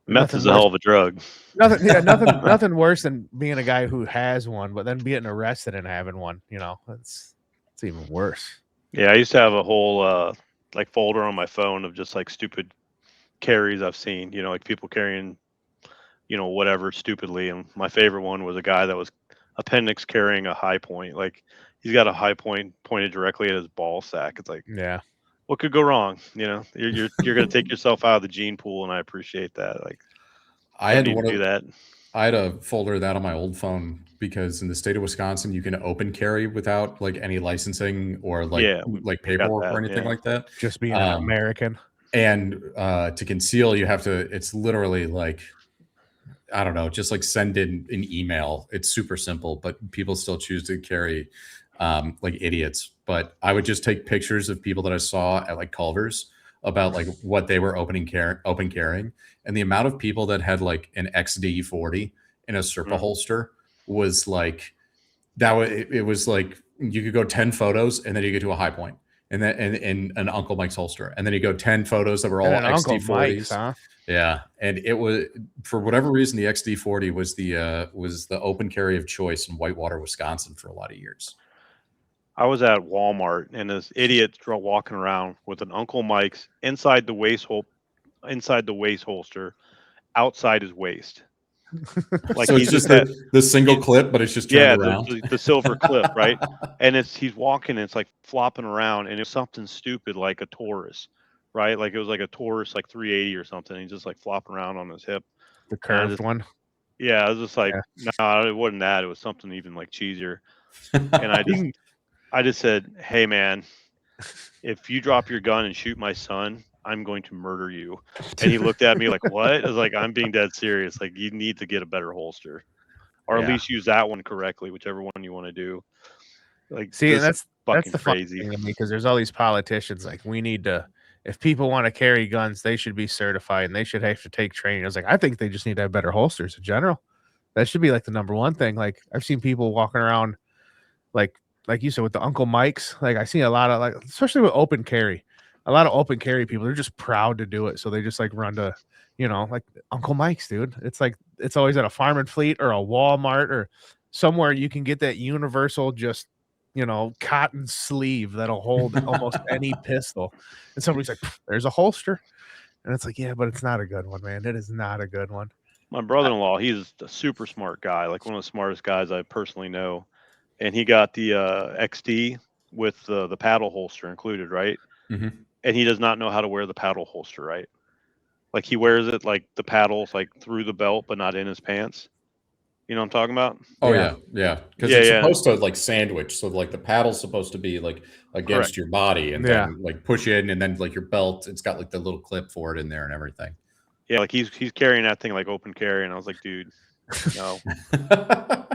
Meth is a hell of a drug. Nothing worse than being a guy who has one, but then being arrested and having one. You know, it's even worse. Yeah, I used to have a whole like folder on my phone of just like stupid carries I've seen. You know, like people carrying, you know, whatever stupidly. And my favorite one was a guy that was appendix carrying a high point. Like he's got a high point pointed directly at his ball sack. It's like, yeah. What could go wrong? You know, you're going to take yourself out of the gene pool, and I appreciate that. Like, I had to do that. I had a folder of that on my old phone because in the state of Wisconsin, you can open carry without like any licensing or like paperwork or anything like that. Just being an American. And to conceal, you have to. It's literally like, I don't know, just like send in an email. It's super simple, but people still choose to carry like idiots. But I would just take pictures of people that I saw at like Culver's about like what they were open carrying, and the amount of people that had like an XD40 in a Serpa holster was like that. It was like you could go 10 photos and then you get to a high point, and then and an Uncle Mike's holster, and then you go 10 photos that were all XD40s. Huh? Yeah, and it was for whatever reason the XD40 was the open carry of choice in Whitewater, Wisconsin for a lot of years. I was at Walmart and this idiot walking around with an Uncle Mike's inside the waist holster, outside his waist. Like so it's just the single clip, but it's just turned around. The silver clip, right? And he's walking and it's like flopping around, and it's something stupid like a Taurus, right? Like it was like a Taurus like 380 or something. He's just like flopping around on his hip. The curved one. Yeah, I was just like, no, it wasn't that. It was something even like cheesier. And I just said, hey, man, if you drop your gun and shoot my son, I'm going to murder you. And he looked at me like, what? I was like, I'm being dead serious. Like, you need to get a better holster, or at least use that one correctly, whichever one you want to do. Like, see, that's the crazy thing to me, because there's all these politicians like, we need to, if people want to carry guns, they should be certified and they should have to take training. I was like, I think they just need to have better holsters in general. That should be like the number one thing. Like, I've seen people walking around like you said, with the Uncle Mike's. Like, I see a lot of, like, especially with open carry, a lot of open carry people, they're just proud to do it. So they just like run to, you know, like Uncle Mike's, dude. It's like, it's always at a Farm and Fleet or a Walmart or somewhere you can get that universal, just, you know, cotton sleeve that'll hold almost any pistol. And somebody's like, there's a holster. And it's like, yeah, but it's not a good one, man. It is not a good one. My brother-in-law, he's a super smart guy, like one of the smartest guys I personally know. And he got the XD with the paddle holster included, right? Mm-hmm. And he does not know how to wear the paddle holster, right? Like, he wears it like the paddles like through the belt, but not in his pants. You know what I'm talking about? Oh yeah. Because it's supposed to like sandwich, so like the paddle's supposed to be like against your body, and then like push in, and then like your belt, it's got like the little clip for it in there and everything. Yeah, like he's carrying that thing like open carry, and I was like, dude, no,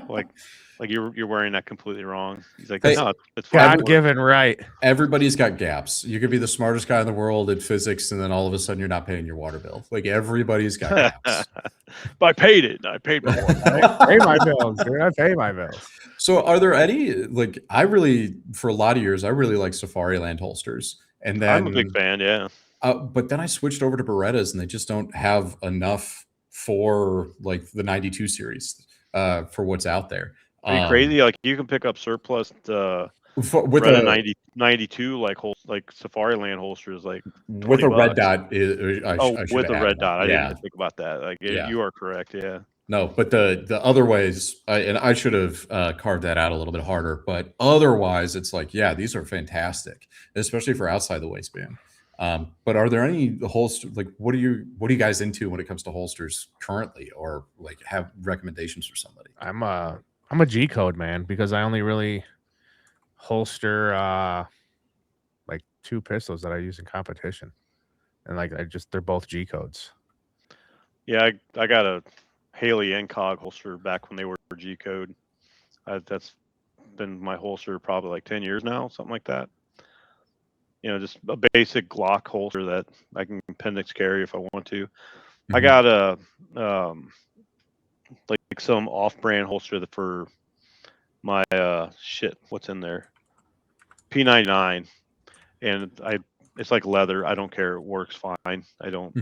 like you're wearing that completely wrong. He's like, no, it's God-given right. Everybody's got gaps. You could be the smartest guy in the world at physics, and then all of a sudden you're not paying your water bill. Like, everybody's got gaps. But I paid it. I paid my bills. I pay my bills, dude. I pay my bills. So are there any, like, for a lot of years, I really like Safariland holsters. And then I'm a big fan, yeah. But then I switched over to Berettas, and they just don't have enough for like the 92 series for what's out there. Are you crazy? Like, you can pick up surplus with Red a 92 like Safari Land holsters like with 20 a red bucks. dot. I should With have a red added that. dot. I didn't Yeah, even think about that. Like yeah. you are correct. Yeah. No, but the other ways, and I should have carved that out a little bit harder. But otherwise, it's like, yeah, these are fantastic, especially for outside the waistband. But are there any holster, like what are you guys into when it comes to holsters currently, or like have recommendations for somebody? I'm a G code man because I only really holster like 2 pistols that I use in competition, and like they're both G codes. Yeah, I got a Haley Incog holster back when they were G code. That's been my holster probably like 10 years now, something like that. You know, just a basic Glock holster that I can appendix carry if I want to. I got a like some off-brand holster for my what's in there? P99, and it's like leather. I don't care. It works fine. I don't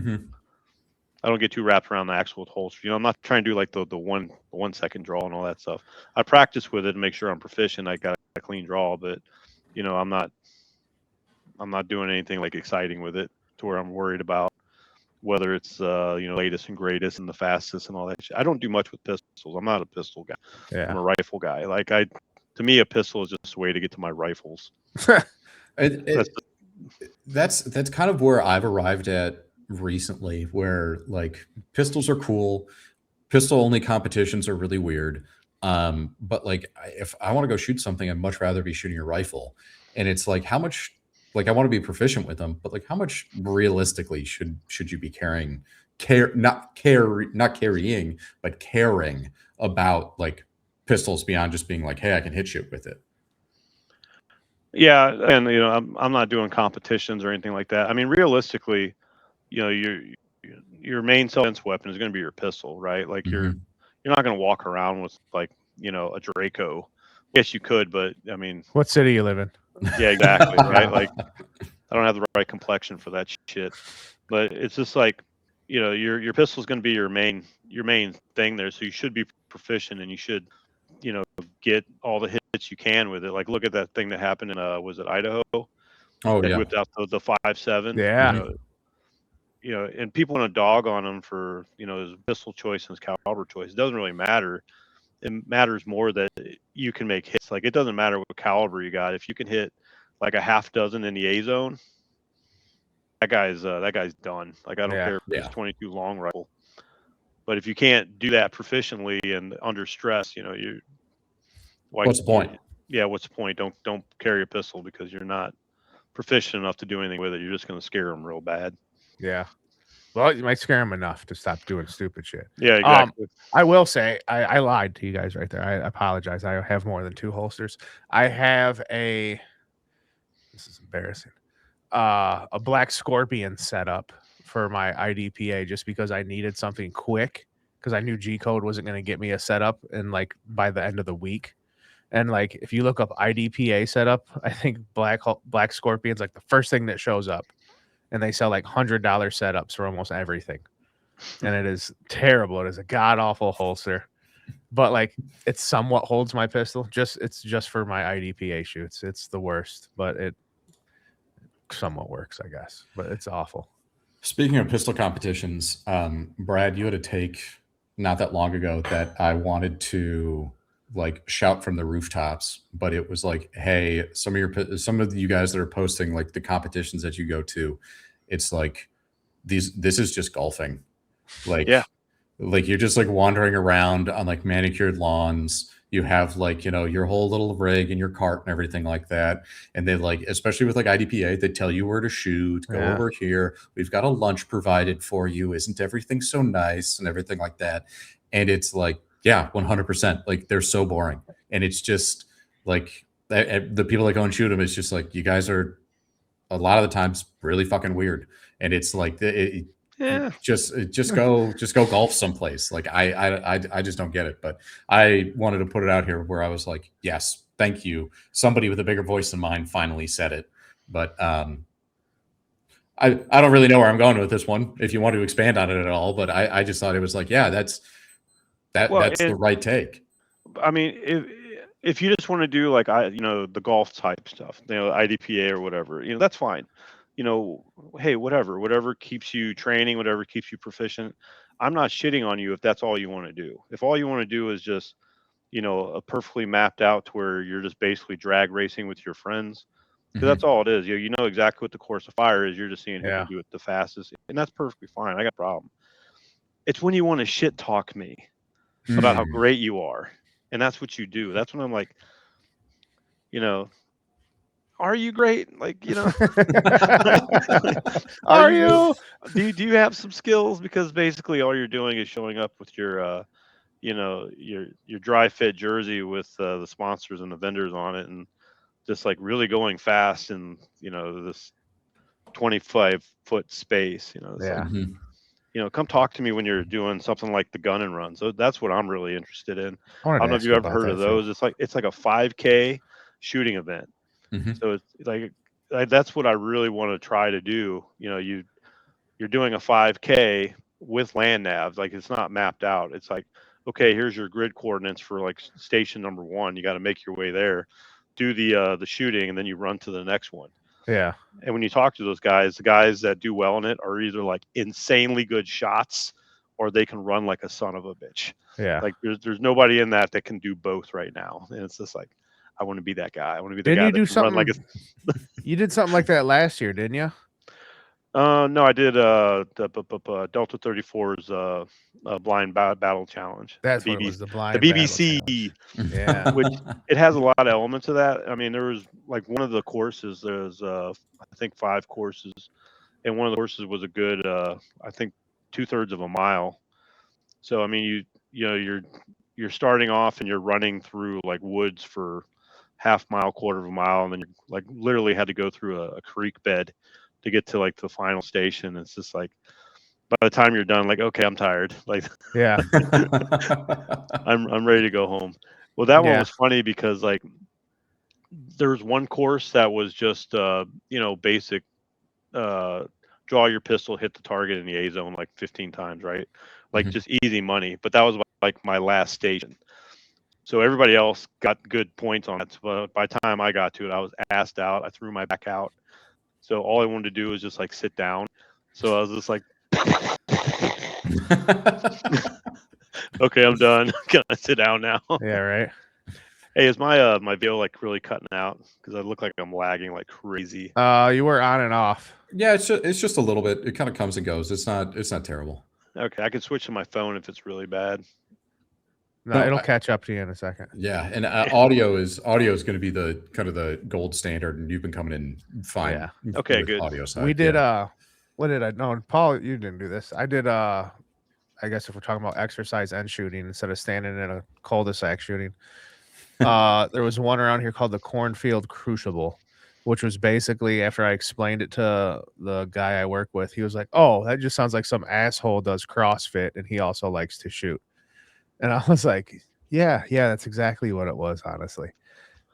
get too wrapped around the actual holster. You know, I'm not trying to do like the 1 second draw and all that stuff. I practice with it to make sure I'm proficient. I got a clean draw, but you know, I'm not doing anything like exciting with it to where I'm worried about whether it's you know, latest and greatest and the fastest and all that shit. I don't do much with pistols. I'm not a pistol guy. Yeah. I'm a rifle guy. Like to me, a pistol is just a way to get to my rifles. That's kind of where I've arrived at recently, where like pistols are cool. Pistol only competitions are really weird. But like if I want to go shoot something, I'd much rather be shooting a rifle. And it's like, how much, like I want to be proficient with them, but like how much realistically should you be carrying, not carrying, but caring about like pistols beyond just being like, hey, I can hit shit with it. Yeah, and you know, I'm not doing competitions or anything like that. I mean, realistically, you know, your main self-defense weapon is going to be your pistol, right? Like you're not going to walk around with like, you know, a Draco. Yes, you could, but I mean, What city you live in? yeah, exactly, right? Like I don't have the right complexion for that shit. But it's just like, you know, your pistol is going to be your main thing there, so you should be proficient and you should, you know, get all the hits you can with it. Like look at that thing that happened in was it Idaho? Oh They yeah. whipped out the 5.7. Yeah. You know, and people want to dog on him for, you know, his pistol choice and his caliber choice. It doesn't really matter. It matters more that you can make hits. Like it doesn't matter what caliber you got. If you can hit like a half dozen in the A zone, that guy's done. Like I don't care if it's 22 long rifle. But if you can't do that proficiently and under stress, you know, what's the point? Yeah, what's the point? Don't carry a pistol because you're not proficient enough to do anything with it. You're just going to scare them real bad. Yeah. Well, you might scare them enough to stop doing stupid shit. Yeah, exactly. I will say I lied to you guys right there. I apologize. I have more than 2 holsters. I have this is embarrassing. A Black Scorpion setup for my IDPA just because I needed something quick because I knew G code wasn't going to get me a setup in like by the end of the week. And like if you look up IDPA setup, I think Black Scorpion's like the first thing that shows up. And they sell like $100 setups for almost everything. And it is terrible. It is a god-awful holster. But like it somewhat holds my pistol. It's just for my IDPA shoots. It's the worst, but it somewhat works, I guess. But it's awful. Speaking of pistol competitions, Brad, you had a take not that long ago that I wanted to like shout from the rooftops, but it was like, hey, some of you guys that are posting like the competitions that you go to, it's like this is just golfing. Like, like you're just like wandering around on like manicured lawns. You have like, you know, your whole little rig and your cart and everything like that. And they like, especially with like IDPA, they tell you where to shoot, go over here. We've got a lunch provided for you. Isn't everything so nice and everything like that? And it's like, yeah, 100%. Like they're so boring. And it's just like the people that go and shoot them, it's just like, you guys are a lot of the times really fucking weird. And it's like, just go golf someplace. Like I just don't get it. But I wanted to put it out here where I was like, yes, thank you. Somebody with a bigger voice than mine finally said it. But I don't really know where I'm going with this one, if you want to expand on it at all. But I just thought it was like, yeah, that's the right take. I mean, if you just want to do like the golf type stuff, IDPA or whatever, that's fine. Hey, whatever keeps you training, whatever keeps you proficient. I'm not shitting on you if that's all you want to do. If all you want to do is just, a perfectly mapped out to where you're just basically drag racing with your friends, because that's all it is. You know exactly what the course of fire is. You're just seeing who Yeah. can do it the fastest, and that's perfectly fine. I got a problem. It's when you want to shit talk me about how great you are, and that's what you do. That's when I'm like, you know, are you great? Like, Are you? do you have some skills? Because basically all you're doing is showing up with your your dry fit jersey with the sponsors and the vendors on it, and just like really going fast in this 25-foot space. It's like, Yeah. come talk to me when you're doing something like the gun and run. So that's what I'm really interested in. I wanted I don't to know if ask you've you ever about heard that of too. those. It's like a 5K shooting event. So it's like that's what I really want to try to do. You're doing a 5K with land navs. Like, it's not mapped out. It's like, okay, here's your grid coordinates for like station number 1. You got to make your way there, do the shooting, and then you run to the next one. Yeah. And when you talk to those guys, the guys that do well in it are either like insanely good shots, or they can run like a son of a bitch. Yeah. Like, there's nobody in that can do both right now. And it's just like, I want to be that guy. I want to be the Didn't guy you that do can run like something? You did something like that last year, didn't you? no, I did the Delta 34's blind battle challenge. That's The what it was, BBC, the the blind battle challenge. BBC, Yeah. which it has a lot of elements of that. I mean, there was like one of the courses. There's I think 5 courses, and one of the courses was a good I think 2/3 of a mile. So I mean, you're starting off and you're running through like woods for half mile, quarter of a mile, and then you like literally had to go through a creek bed to get to like the final station. It's just like, by the time you're done, like, okay, I'm tired. Like, Yeah. I'm ready to go home. Well, that one Yeah. was funny because like there was one course that was just basic draw your pistol, hit the target in the A zone like 15 times, right? Like, just easy money. But that was like my last station. So everybody else got good points on it. But by the time I got to it, I was assed out. I threw my back out. So all I wanted to do was just like sit down. So I was just like, okay, I'm done. Can I sit down now? Yeah. Right. Hey, is my my video like really cutting out? Because I look like I'm lagging like crazy. You were on and off. Yeah, it's just a little bit. It kind of comes and goes. It's not terrible. Okay, I can switch to my phone if it's really bad. No, No, it'll catch up to you in a second. Yeah, and audio is going to be the kind of the gold standard, and you've been coming in fine. Yeah. Okay, with good. Audio side. We did yeah. what did I no Paul, you didn't do this. I did I guess if we're talking about exercise and shooting instead of standing in a cul-de-sac shooting. There was one around here called the Cornfield Crucible, which was basically, after I explained it to the guy I work with, he was like, "Oh, that just sounds like some asshole does CrossFit and he also likes to shoot." And I was like, yeah, that's exactly what it was, honestly.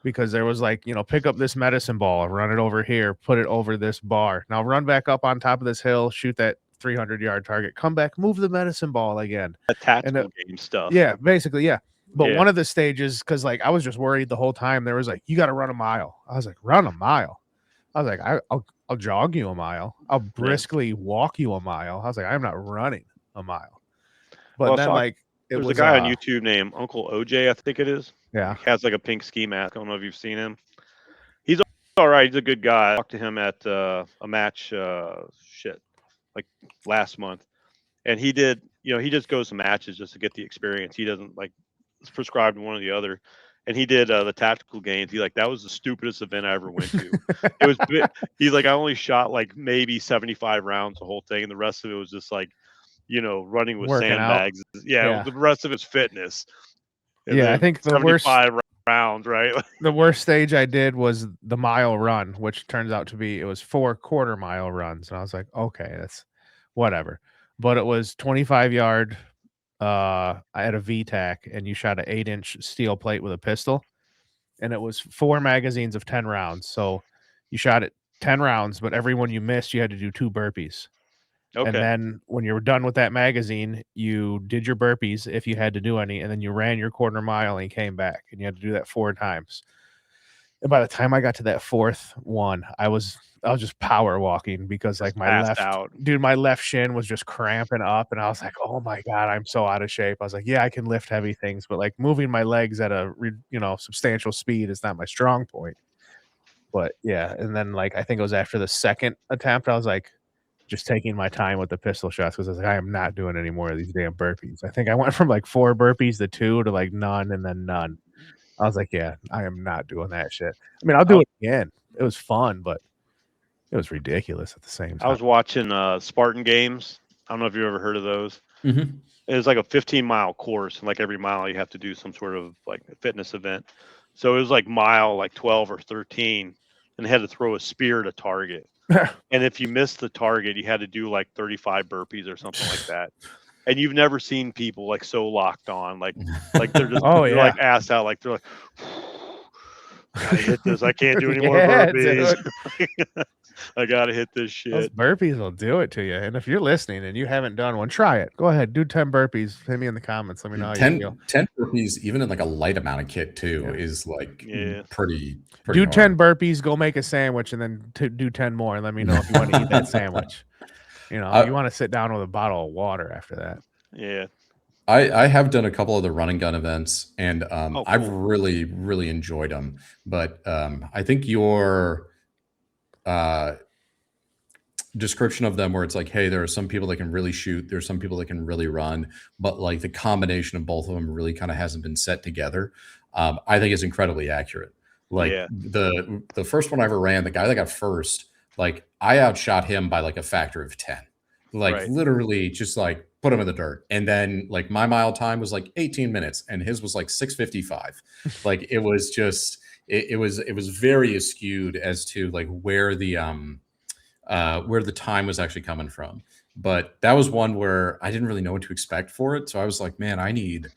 Because there was like, pick up this medicine ball, run it over here, put it over this bar. Now run back up on top of this hill, shoot that 300-yard target, come back, move the medicine ball again. The tactical game stuff. Yeah, basically, yeah. But Yeah. one of the stages, because like I was just worried the whole time, there was like, you got to run a mile. I was like, run a mile. I was like, I'll jog you a mile. I'll briskly walk you a mile. I was like, I'm not running a mile. But Well, then like it there's was a guy on YouTube named Uncle OJ, I think it is. Yeah. He has like a pink ski mask. I don't know if you've seen him. He's all right. He's a good guy. I talked to him at a match like last month. And he did, he just goes to matches just to get the experience. He doesn't like prescribe to one or the other. And he did the tactical games. He like, that was the stupidest event I ever went to. It was he's like, I only shot like maybe 75 rounds the whole thing, and the rest of it was just like, running with Working out. sandbags. Yeah, the rest of it's fitness. And I think the worst 75 rounds, right? the worst stage I did was the mile run, which turns out to be, it was 4 quarter-mile runs. And I was like, okay, that's whatever. But it was 25-yard. I had a VTAC, and you shot an 8-inch steel plate with a pistol, and it was 4 magazines of 10 rounds. So you shot it 10 rounds, but every one you missed, you had to do 2 burpees. Okay. And then when you were done with that magazine, you did your burpees if you had to do any, and then you ran your quarter mile and you came back, and you had to do that 4 times. And by the time I got to that 4th one, I was just power walking because like my passed left out. dude, my left shin was just cramping up, and I was like, "Oh my god, I'm so out of shape." I was like, "Yeah, I can lift heavy things, but like moving my legs at a substantial speed is not my strong point." But yeah, and then like I think it was after the 2nd attempt, I was like just taking my time with the pistol shots because I was like, I am not doing any more of these damn burpees. I think I went from like 4 burpees to 2 to like none and then none. I was like, yeah, I am not doing that shit. I mean, I'll do it again. It was fun, but it was ridiculous at the same I time. was watching Spartan Games. I don't know if you ever heard of those. Mhm. It was like a 15-mile course, and like every mile you have to do some sort of like fitness event. So it was like mile like 12 or 13, and they had to throw a spear at a target. And if you missed the target, you had to do like 35 burpees or something like that. And you've never seen people like so locked on, like they're just Oh, they're yeah. like ass out, like they're like, gotta hit this. I can't do any more Yeah, burpees. I gotta hit this Those shit. burpees will do it to you. And if you're listening and you haven't done one, try it. Go ahead, do 10 burpees. Hit me in the comments. Let me know how you 10, feel. 10 burpees, even in like a light amount of kit too, Yeah. is like Yeah. pretty Do hard. 10 burpees, go make a sandwich, and then do 10 more, and let me know if you want to eat that sandwich. You know, you want to sit down with a bottle of water after that. Yeah. I have done a couple of the run and gun events, and I've cool. really enjoyed them. But I think your description of them, where it's like, hey, there are some people that can really shoot, there's some people that can really run, but like the combination of both of them really kind of hasn't been set together. I think is incredibly accurate. Like Yeah. the first one I ever ran, the guy that got first, like I outshot him by like a factor of 10. Like Right. literally just like put him in the dirt. And then like my mile time was like 18 minutes and his was like 6:55. Like it was just it was very skewed as to like where the time was actually coming from. But that was one where I didn't really know what to expect for it. So I was like, man, I need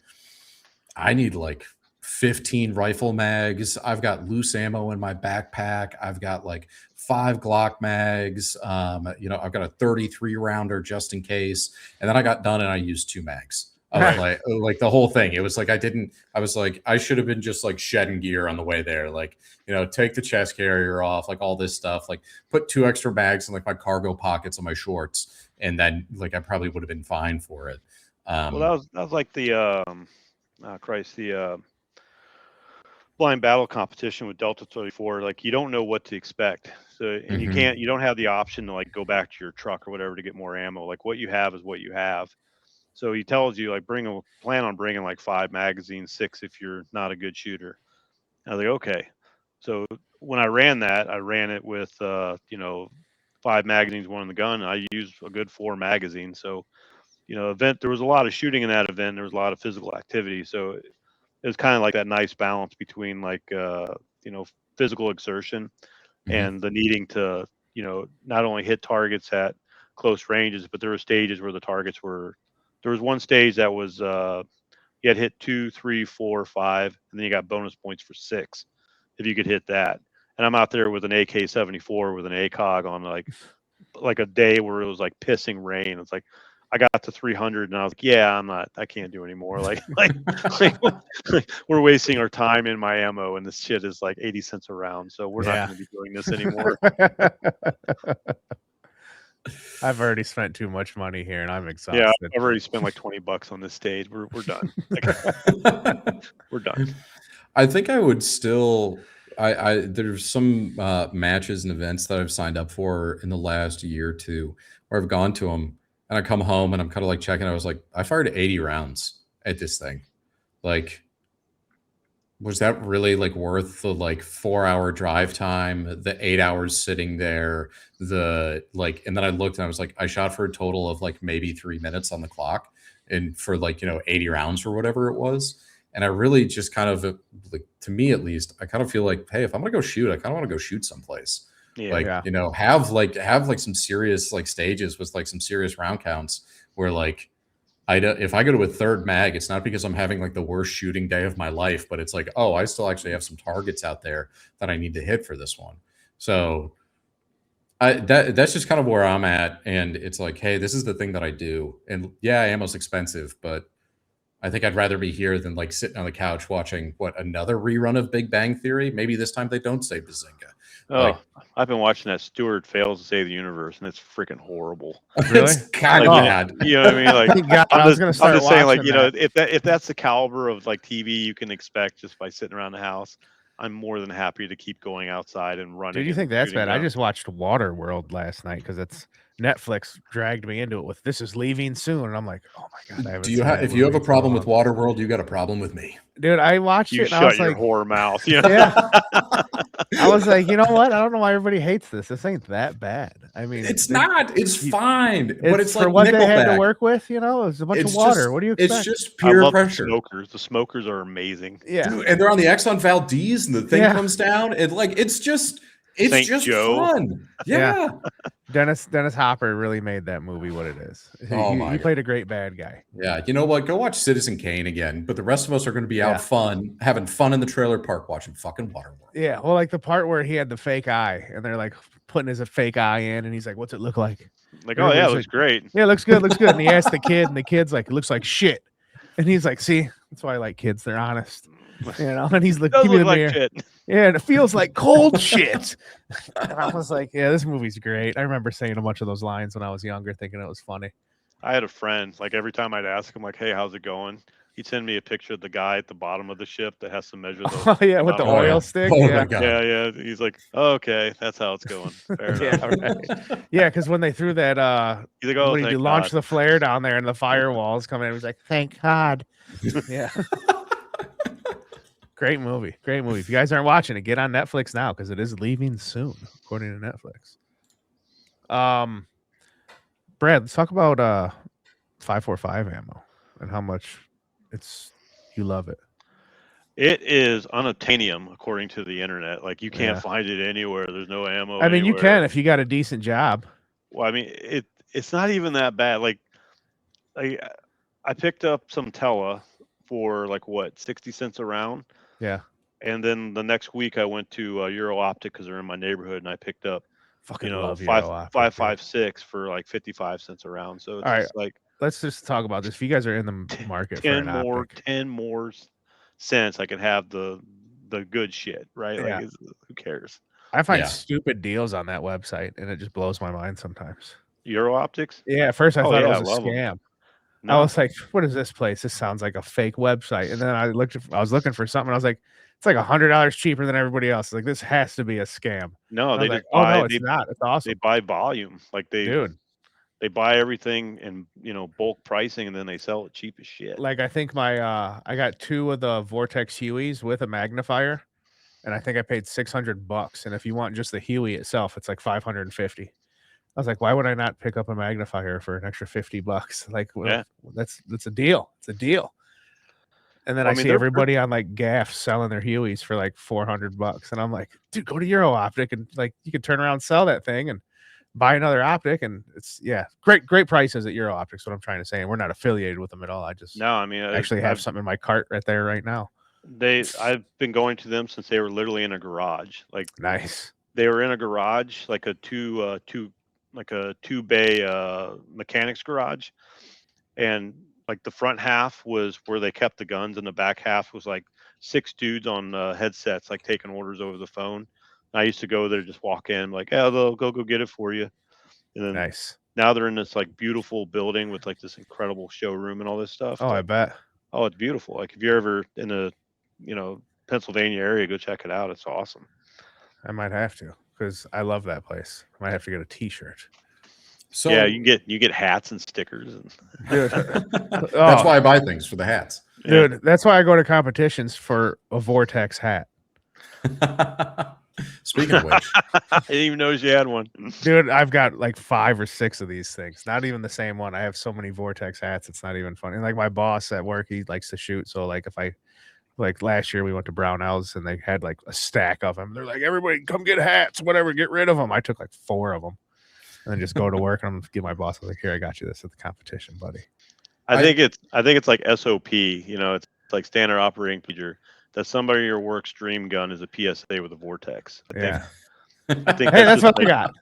like 15 rifle mags. I've got loose ammo in my backpack. I've got like 5 Glock mags. I've got a 33 rounder just in case. And then I got done and I used 2 mags. Like the whole thing. It was like I was like, I should have been just like shedding gear on the way there. Like, take the chest carrier off, like all this stuff, like put 2 extra bags in like my cargo pockets on my shorts. And then like, I probably would have been fine for it. Well, that was like the the blind battle competition with Delta 34. Like you don't know what to expect. So, and you don't have the option to like go back to your truck or whatever to get more ammo. Like what you have is what you have. So he tells you like plan on bringing like 5 magazines, 6 if you're not a good shooter. I was like, okay. So when I ran it with 5 magazines, 1 in the gun. I used a good 4 magazines. So there was a lot of shooting in that event. There was a lot of physical activity. So it was kind of like that nice balance between like physical exertion and the needing to not only hit targets at close ranges, but there were stages where the targets were. There was one stage that was you had hit 2, 3, 4, 5, and then you got bonus points for 6 if you could hit that. And I'm out there with an AK-74 with an ACOG on like a day where it was like pissing rain. It's like I got to 300 and I was like, yeah, I can't do anymore. Like we're wasting our time in my ammo, and this shit is like 80 cents a round. So we're not going to be doing this anymore. I've already spent too much money here, and I'm exhausted. Yeah, I've already spent like $20 on this stage. We're done. We're done. I think I would still. There's some matches and events that I've signed up for in the last year or two where I've gone to them and I come home and I'm kind of like checking. I was like, I fired 80 rounds at this thing. Like, was that really like worth the like 4-hour drive time, the 8 hours sitting there, and then I looked and I was like, I shot for a total of like maybe 3 minutes on the clock and for like, 80 rounds or whatever it was. And I really just kind of, like, to me at least, I kind of feel like, hey, if I'm gonna go shoot, I kind of want to go shoot someplace. Yeah. Have some serious like stages with like some serious round counts where like if I go to a 3rd mag, it's not because I'm having like the worst shooting day of my life, but it's like, oh, I still actually have some targets out there that I need to hit for this one. So That's just kind of where I'm at, and it's like, hey, this is the thing that I do, and yeah, ammo's expensive, but I think I'd rather be here than like sitting on the couch watching another rerun of Big Bang Theory. Maybe this time they don't say Bazinga. Oh, I've been watching that Stewart Fails to Save the Universe, and it's freaking horrible. Really? It's kind Like, of you bad. know what I mean? Like, Thank God, I was gonna I'm start just saying, like, watching you know, that. if that's the caliber of like TV you can expect just by sitting around the house, I'm more than happy to keep going outside and running. Dude, you and think that's shooting bad? I guns. just watched Waterworld last night because it's Netflix dragged me into it with "This is leaving soon," and I'm like, "Oh my God!" I haven't Do you seen have that if you have movie a in so problem with long. Waterworld, you got a problem with me. Dude, I watched You it and I shut was your like, whore mouth. You know? yeah, I was like, you know what? I don't know why everybody hates this. This ain't that bad. I mean, It's not. It's you- fine, but it's for like what they had to Nickelback. work with. You know, it was a bunch of It's water. just What do you it's expect? just I pure love pressure. the smokers. The smokers are amazing. Yeah, Dude, and they're on the Exxon Valdez, and the thing Yeah. comes down, and like it's just Saint Joe. fun. Yeah. Yeah. Dennis Hopper really made that movie what it is. Oh He my God. played a great bad guy. Yeah. You know what? Go watch Citizen Kane again. But the rest of us are going to be out Yeah. having fun in the trailer park watching fucking Waterworld. Yeah, well, like the part where he had the fake eye, and they're like putting his fake eye in, and he's like, "What's it look like?" Like, oh yeah, it Everybody's looks like, great. "Yeah, it looks good, looks good." And he asked the kid, and the kid's like, "It looks like shit." And he's like, "See, that's why I like kids. They're honest." You know, and he's like, Does "Give me look the like mirror." shit. Yeah, and it feels like cold shit. And I was like, "Yeah, this movie's great." I remember saying a bunch of those lines when I was younger, thinking it was funny. I had a friend, like every time I'd ask him, like, hey, how's it going? He'd send me a picture of the guy at the bottom of the ship that has to measure the Oh yeah, with the amount of oil oil. stick. Oh Yeah. my God. Yeah. He's like, oh, okay, that's how it's going. Fair Yeah, enough. right. Yeah, because when they threw that He's like, oh, what did he do? thank Launch God. the flare down there and the firewalls coming in. He's like, "Thank God." Yeah. Great movie. Great movie. If you guys aren't watching it, get on Netflix now because it is leaving soon, according to Netflix. Brad, let's talk about 545 ammo and how much you love it. It is unobtainium, according to the internet. Like, you can't Yeah. find it anywhere. There's no ammo. I mean, you anywhere. can if you got a decent job. Well, I mean, it's not even that bad. Like I picked up some Tella for like what 60 cents a round. Yeah. And then the next week I went to Euro Optic because they're in my neighborhood, and I picked up Fucking you know love Euro Optic, dude. 5.56 for like 55 cents a round. So it's All right. just like Let's just talk about this. If you guys are in the market for 10 an more optic, 10 more cents, I could have the good shit, right? Yeah. Like, who cares? I find Yeah. stupid deals on that website, and it just blows my mind sometimes. Euro Optics? Yeah, at first I Oh, thought yeah, it I was a love 'em. scam. I No, was like, "What is this place? This sounds like a fake website." And then I was looking for something. And I was like, "It's like $100 cheaper than everybody else." Like, this has to be a scam. no, And I they was like, just "Oh buy no, it's not. It's they awesome, buy volume. Like dude." they buy everything in bulk pricing, and then they sell it cheap as shit. Like, I think I got 2 of the Vortex Hueys with a magnifier, and I think I paid $600. And if you want just the Huey itself, it's like 550. I was like, "Why would I not pick up a magnifier for an extra $50?" Like, well, Yeah. that's a deal. It's a deal. And then Well, I I mean, see they're everybody on like Gaff selling their Hueys for like $400, and I'm like, "Dude, go to Euro Optic and like you can turn around and sell that thing and buy another optic." And it's great prices at Euro Optics. What I'm trying to say, and we're not affiliated with them at all. I just No, I mean, actually have something in my cart right there right now. I've been going to them since they were literally in a garage. Like, Nice. they were in a garage, like a two bay mechanics garage, and like the front half was where they kept the guns, and the back half was like 6 dudes on headsets, like taking orders over the phone. I used to go there, just walk in, like, yeah, they'll go get it for you. And then Nice. now they're in this like beautiful building with like this incredible showroom and all this stuff. Oh, I bet. Oh, it's beautiful. Like, if you're ever in the Pennsylvania area, go check it out. It's awesome. I might have to because I love that place. I might have to get a T-shirt. So Yeah, you get hats and stickers, and Dude, that's why I buy things for the hats. dude, that's why I go to competitions for a Vortex hat. Speaking of which, I didn't even notice you had one. Dude, I've got like 5 or 6 of these things. Not even the same one. I have so many Vortex hats. It's not even funny. And like my boss at work, he likes to shoot. So like if I like last year we went to Brownells and they had like a stack of them. They're like, "Everybody come get hats, whatever, get rid of them." I took like 4 of them and then just go to work and I'm give my boss, I was like, "Here, I got you this at the competition, buddy." I think it's like SOP. It's like standard operating procedure that somebody in your work's dream gun is a PSA with a Vortex. I think Hey, that's just what I like, got.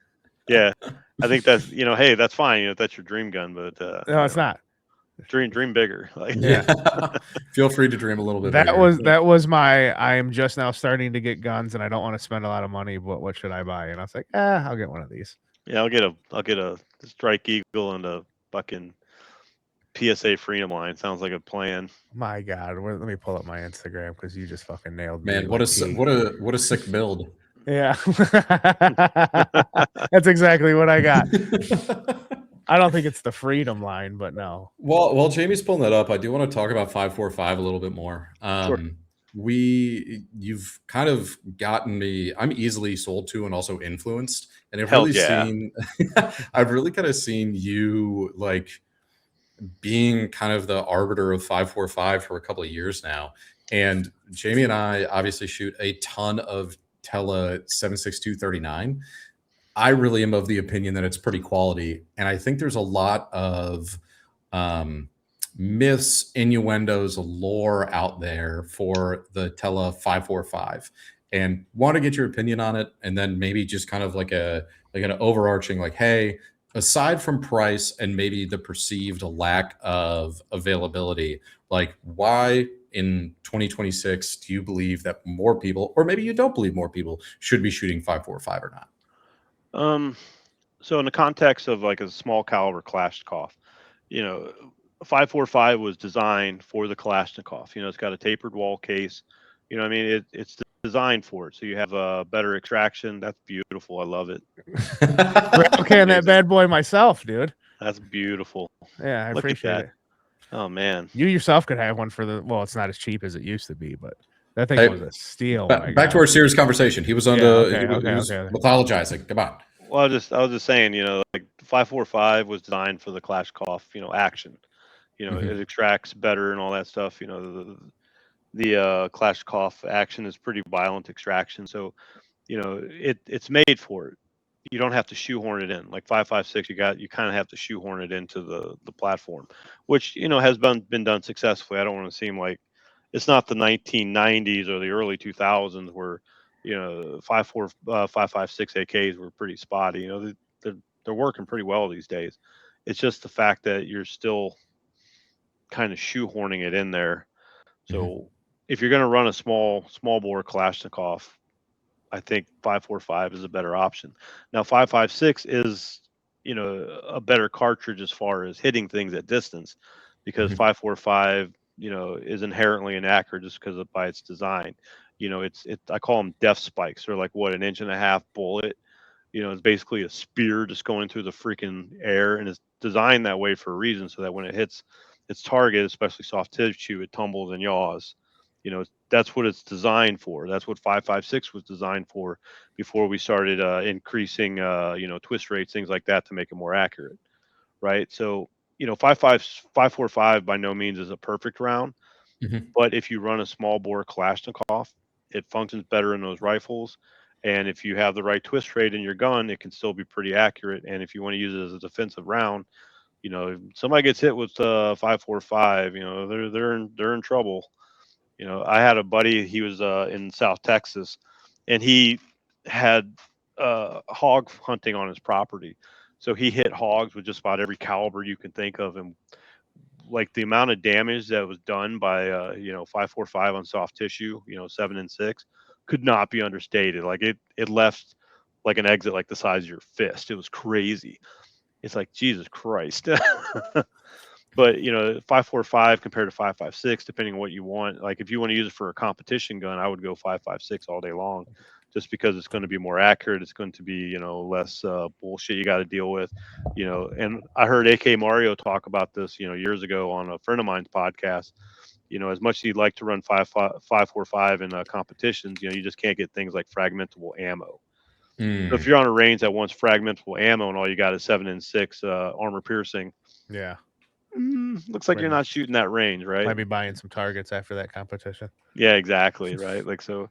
Yeah, I think that's hey, that's fine. That's your dream gun, but No, it's not. dream bigger. Like Yeah. Feel free to dream a little bit That bigger. was my. I am just now starting to get guns, and I don't want to spend a lot of money. But what should I buy? And I was like, I'll get one of these. yeah, I'll get a Strike Eagle and a fucking PSA Freedom line. Sounds like a plan. My God, let me pull up my Instagram because you just fucking nailed me. Man, like what a sick build. Yeah, that's exactly what I got. I don't think it's the Freedom line, but no. While Jamie's pulling that up, I do want to talk about 545 a little bit more. Sure. You've kind of gotten me. I'm easily sold to and also influenced, and I've Hell really yeah. seen. I've really kind of seen you like being kind of the arbiter of 545 for a couple of years now. And Jamie and I obviously shoot a ton of Tele 76239. I really am of the opinion that it's pretty quality. And I think there's a lot of myths, innuendos, lore out there for the Tele 545. And want to get your opinion on it. And then maybe just kind of like an overarching, like, hey, aside from price and maybe the perceived lack of availability, like why in 2026 do you believe that more people, or maybe you don't believe more people, should be shooting 545 or not? So in the context of like a small caliber Kalashnikov, 545 was designed for the Kalashnikov. It's got a tapered wall case. I mean, it's designed for it. So you have a better extraction. That's beautiful. I love it. Okay, and that bad boy myself, dude. That's beautiful. Yeah, I Look at appreciate that. it. Oh man, You yourself could have one for the. Well, it's not as cheap as it used to be, but that thing Hey, was a steal. Back to our serious conversation. He was on Yeah, he was okay. mythologizing. Come on. well, I was just saying, like 545 was designed for the Kalashnikov, action. It extracts better and all that stuff. The Kalashnikov action is pretty violent extraction, so it's made for it. You don't have to shoehorn it in like 556. You kind of have to shoehorn it into the platform, which has been done successfully. I don't want to seem like it's not the 1990s or the early 2000s where 556 AKs were pretty spotty. They're working pretty well these days. It's just the fact that you're still kind of shoehorning it in there. So if you're going to run a small bore Kalashnikov, I think 545 is a better option. Now 556 is a better cartridge as far as hitting things at distance, because 545 is inherently inaccurate just because by its design. I call them death spikes. They're like an 1.5-inch bullet. It's basically a spear just going through the freaking air, and it's designed that way for a reason, so that when it hits its target, especially soft tissue, it tumbles and yaws. That's what it's designed for. That's what 556 was designed for before we started increasing twist rates, things like that, to make it more accurate, right? So 545 by no means is a perfect round, but if you run a small bore Kalashnikov, it functions better in those rifles. And if you have the right twist rate in your gun, it can still be pretty accurate. And if you want to use it as a defensive round, if somebody gets hit with 545, they're in trouble. I had a buddy, he was in South Texas, and he had hog hunting on his property. So he hit hogs with just about every caliber you can think of. And like the amount of damage that was done by 545 on soft tissue, 7 and 6, could not be understated. Like it left like an exit like the size of your fist. It was crazy. It's like, Jesus Christ. But 545 compared to 556, depending on what you want. Like if you want to use it for a competition gun, I would go 556 all day long, just because it's going to be more accurate. It's going to be less bullshit you got to deal with. And I heard AK Mario talk about this years ago on a friend of mine's podcast. As much as he'd like to run 545 in competitions, you just can't get things like fragmentable ammo. So if you're on a range that wants fragmentable ammo and all you got is 7 and 6 armor piercing, Yeah. Looks like you're not shooting that range, right? Might be buying some targets after that competition. Yeah, exactly, right. Like, so,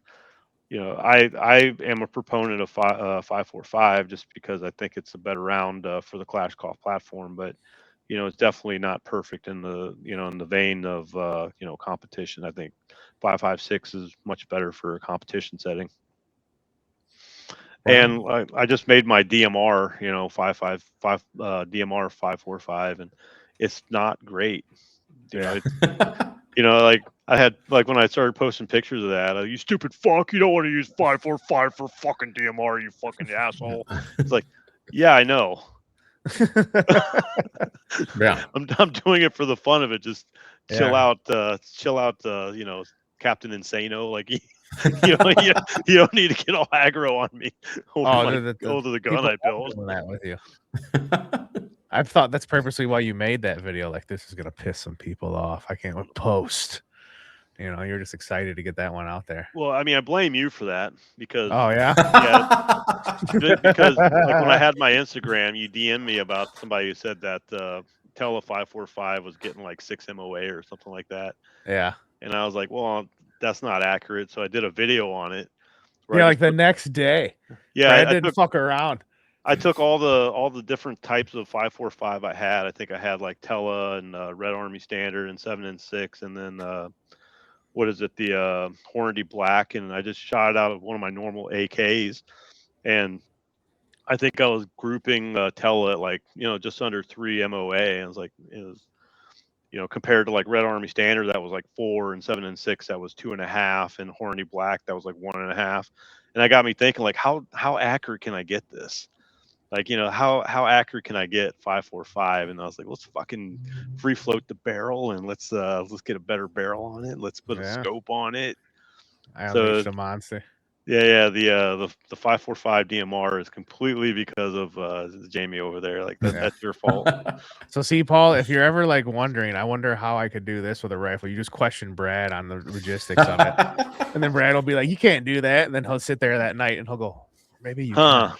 I am a proponent of 545 just because I think it's a better round for the Kalashnikov platform, but it's definitely not perfect in the in the vein of competition. I think 556 is much better for a competition setting. And I just made my DMR, 555 DMR 545, and it's not great. Yeah. Like I had like when I started posting pictures of that, you stupid fuck, you don't want to use 545 for fucking DMR, you fucking asshole. It's like, yeah, I know. Yeah. I'm doing it for the fun of it. Just chill Yeah. out, Captain Insano. Like you don't need to get all aggro on me over the gun I built. That with you. I've thought that's purposely why you made that video. Like, this is gonna piss some people off. I can't post. You're just excited to get that one out there. Well, I mean, I blame you for that because yeah, because like when I had my Instagram, you DM'd me about somebody who said that Tele 545 was getting like 6 MOA or something like that. Yeah. And I was like, well, that's not accurate. So I did a video on it. Yeah, like the next day. Yeah, Brad didn't fuck around. I took all the different types of 545 I had. I think I had like Tele and Red Army Standard and 7 and 6, and then what is it, the Hornady Black, and I just shot it out of one of my normal AKs, and I think I was grouping Tele at like just under 3 MOA, and I was like, it was compared to like Red Army Standard that was like 4, and 7 and 6 that was 2.5, and Hornady Black that was like 1.5, and that got me thinking like how accurate can I get this? Like, how accurate can I get 545? And I was like, let's fucking free float the barrel and let's get a better barrel on it. Let's put a scope on it. I unleashed a monster. Yeah. The 545 DMR is completely because of Jamie over there. Like that's your fault. So see, Paul, if you're ever like wondering, I wonder how I could do this with a rifle. You just question Brad on the logistics of it, and then Brad will be like, "You can't do that," and then he'll sit there that night and he'll go, "Maybe you can."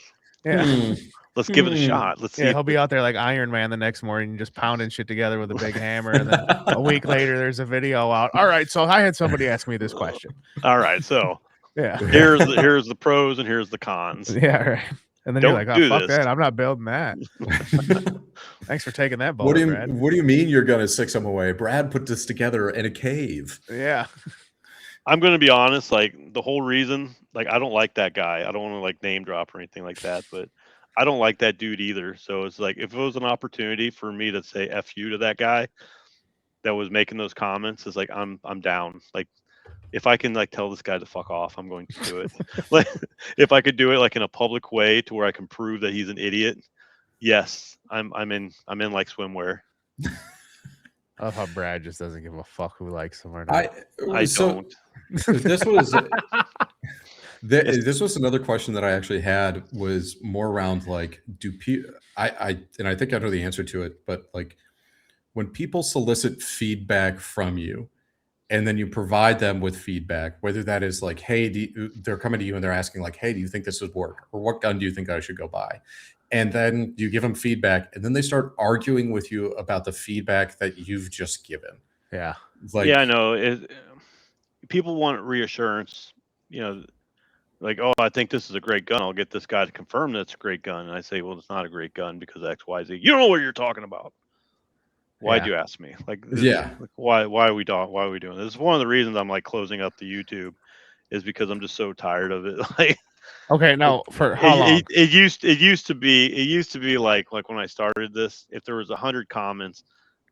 Yeah. Let's give it a shot. Let's see. He'll be out there like Iron Man the next morning, just pounding shit together with a big hammer. And then a week later, there's a video out. All right, so I had somebody ask me this question. All right, so yeah, here's the pros and here's the cons. Yeah, right. And then you're like, oh, fuck that. I'm not building that. Thanks for taking that bullet, Brad. What do you mean you're gonna 6 them away? Brad put this together in a cave. Yeah. I'm gonna be honest. Like the whole reason, like I don't like that guy. I don't want to like name drop or anything like that, but I don't like that dude either. So it's like if it was an opportunity for me to say F you to that guy that was making those comments, it's like I'm down. Like if I can like tell this guy to fuck off, I'm going to do it. Like if I could do it like in a public way to where I can prove that he's an idiot, yes, I'm in like swimwear. I love how Brad just doesn't give a fuck who likes him or not. I don't. This was another question that I actually had, was more around like, I think I know the answer to it, but like when people solicit feedback from you and then you provide them with feedback, whether that is like, hey, they're coming to you and they're asking like, hey, do you think this would work? Or what gun do you think I should go buy? And then you give them feedback and then they start arguing with you about the feedback that you've just given. Yeah. Like, yeah, I know. People want reassurance, like, oh, I think this is a great gun. I'll get this guy to confirm that it's a great gun. And I say, well, it's not a great gun because X, Y, Z. You don't know what you're talking about. Why'd you ask me? Like, why are we doing this? It's one of the reasons I'm like closing up the YouTube is because I'm just so tired of it. Like, okay, now for how long? It used to be like when I started this, if there was 100 comments,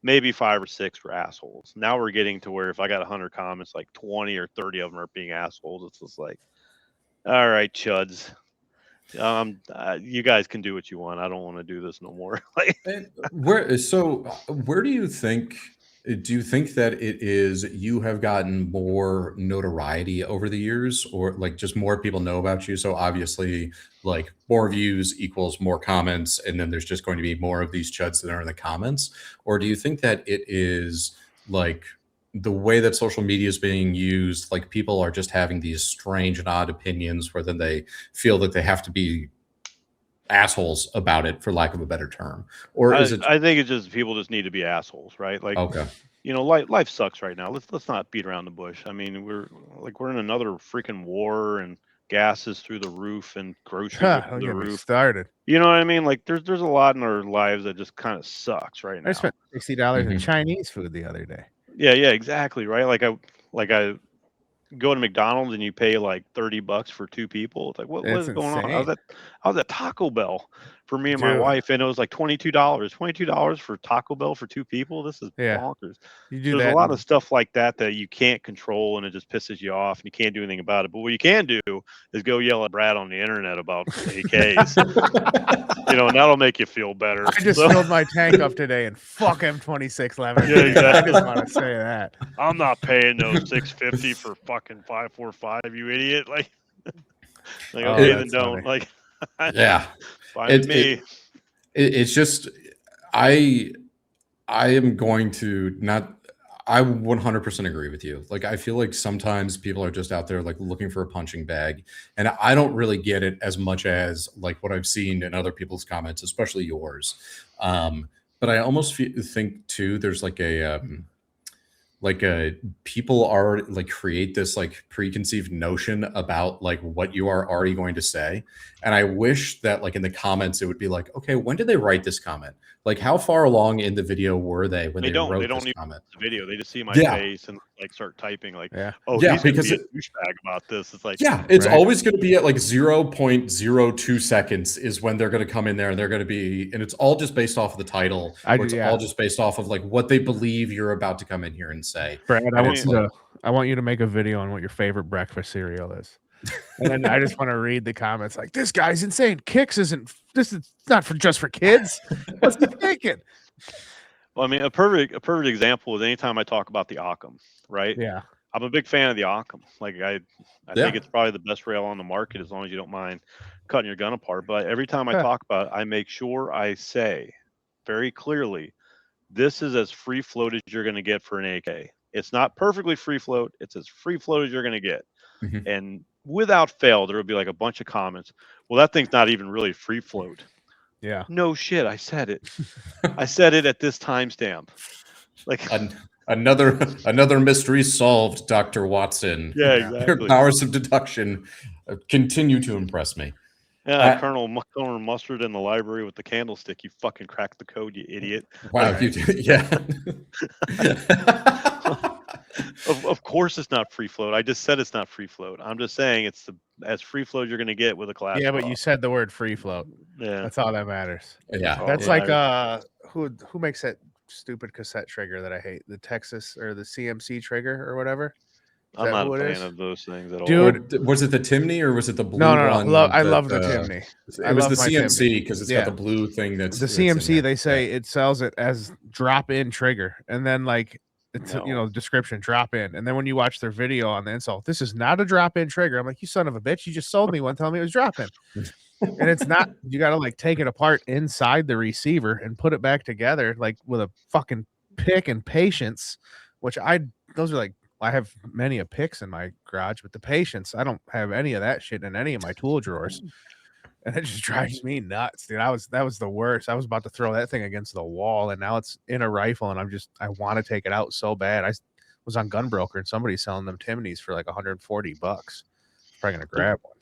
maybe 5 or 6 were assholes. Now we're getting to where if I got 100 comments, like 20 or 30 of them are being assholes. It's just like, all right, chuds. You guys can do what you want. I don't want to do this no more. Where do you think? Do you think that it is you have gotten more notoriety over the years, or like just more people know about you? So obviously, like more views equals more comments, and then there's just going to be more of these chuds that are in the comments. Or do you think that it is like the way that social media is being used, like people are just having these strange and odd opinions where then they feel that they have to be assholes about it, for lack of a better term? Or is it? I think it's just people just need to be assholes, right? Like, okay, life sucks right now. Let's not beat around the bush. I mean, we're in another freaking war, and gas is through the roof, and groceries are through the roof. Started. You know what I mean? Like, there's a lot in our lives that just kind of sucks right now. I spent $60 in Chinese food the other day. Yeah, exactly, right. Like I go to McDonald's and you pay like $30 for 2 people. It's like, what It's is going on? insane. I was at Taco Bell for me and my Dude. wife, and it was like $22. $22 for Taco Bell for 2 people. This is Yeah. bonkers. You do There's that. a lot of stuff like that that you can't control, and it just pisses you off, and you can't do anything about it. But what you can do is go yell at Brad on the internet about AKs. You know, and that'll make you feel better. I just So, filled my tank up today and fuck M26 Lemon. Yeah, exactly. I just want to say that. I'm not paying those $6.50 for fucking 545, you idiot. Like Oh, okay, then that's don't. funny. Like, Yeah. fine with me. It's just I am going to not. I 100% agree with you. Like, I feel like sometimes people are just out there like looking for a punching bag, and I don't really get it as much as like what I've seen in other people's comments, especially yours. But I almost think too, there's like a people are like create this like preconceived notion about like what you are already going to say, and I wish that like in the comments it would be like, okay, when did they write this comment? Like, how far along in the video were they when they wrote this even comment? the video. They just see my Yeah. face and like start typing like, Yeah. oh, Yeah, he's gonna because be a douchebag about this. It's like, Yeah, it's Right. always going to be at like 0.02 seconds is when they're going to come in there, and they're going to be, and it's all just based off of the title, or it's all just based off of like what they believe you're about to come in here and say. Brad, And I want it's you like- to I want you to make a video on what your favorite breakfast cereal is. And then I just want to read the comments like, this guy's insane. Kix isn't this is not for just for kids. What's he thinking? well, I mean, a perfect example is anytime I talk about the Occam, right? Yeah. I'm a big fan of the Occam. Like I Yeah. think it's probably the best rail on the market as long as you don't mind cutting your gun apart. But every time I Huh. talk about it, I make sure I say very clearly, this is as free float as you're going to get for an AK. It's not perfectly free float. It's as free float as you're going to get. Mhm. And without fail, there will be like a bunch of comments. Well, that thing's not even really free float. Yeah. No shit, I said it. I said it at this timestamp. Like, Another mystery solved, Dr. Watson. yeah, Yeah. Your exactly. powers of deduction continue to impress me. Yeah, Colonel Mustard in the library with the candlestick. You fucking cracked the code, you idiot. Wow, Right. you did, yeah. Of course, it's not free float. I just said it's not free float. I'm just saying it's as free float you're gonna get with a class. Yeah, but you said the word free float. Yeah. That's all that matters. Yeah. That's Yeah, like who makes that stupid cassette trigger that I hate? The Texas or the CMC trigger or whatever? I'm that not who a it fan is? of those things at all. Dude, Was it the Timney or was it the blue No. one? I love the that, Timney. It I was love the my CMC because it's Yeah. got the blue thing that's The that's in CMC, there. they say it sells it as drop-in trigger, and then like it's No. description drop in, and then when you watch their video on the insult, this is not a drop-in trigger. I'm like, you son of a bitch, you just sold me one telling me it was drop-in, and it's not. You got to like take it apart inside the receiver and put it back together like with a fucking pick and patience, which those are like. I have many a picks in my garage, but the patience, I don't have any of that shit in any of my tool drawers. And it just drives me nuts, dude. That was the worst. I was about to throw that thing against the wall, and now it's in a rifle, and I want to take it out so bad. I was on Gunbroker, and somebody's selling them Timneys for like $140. Probably gonna grab one.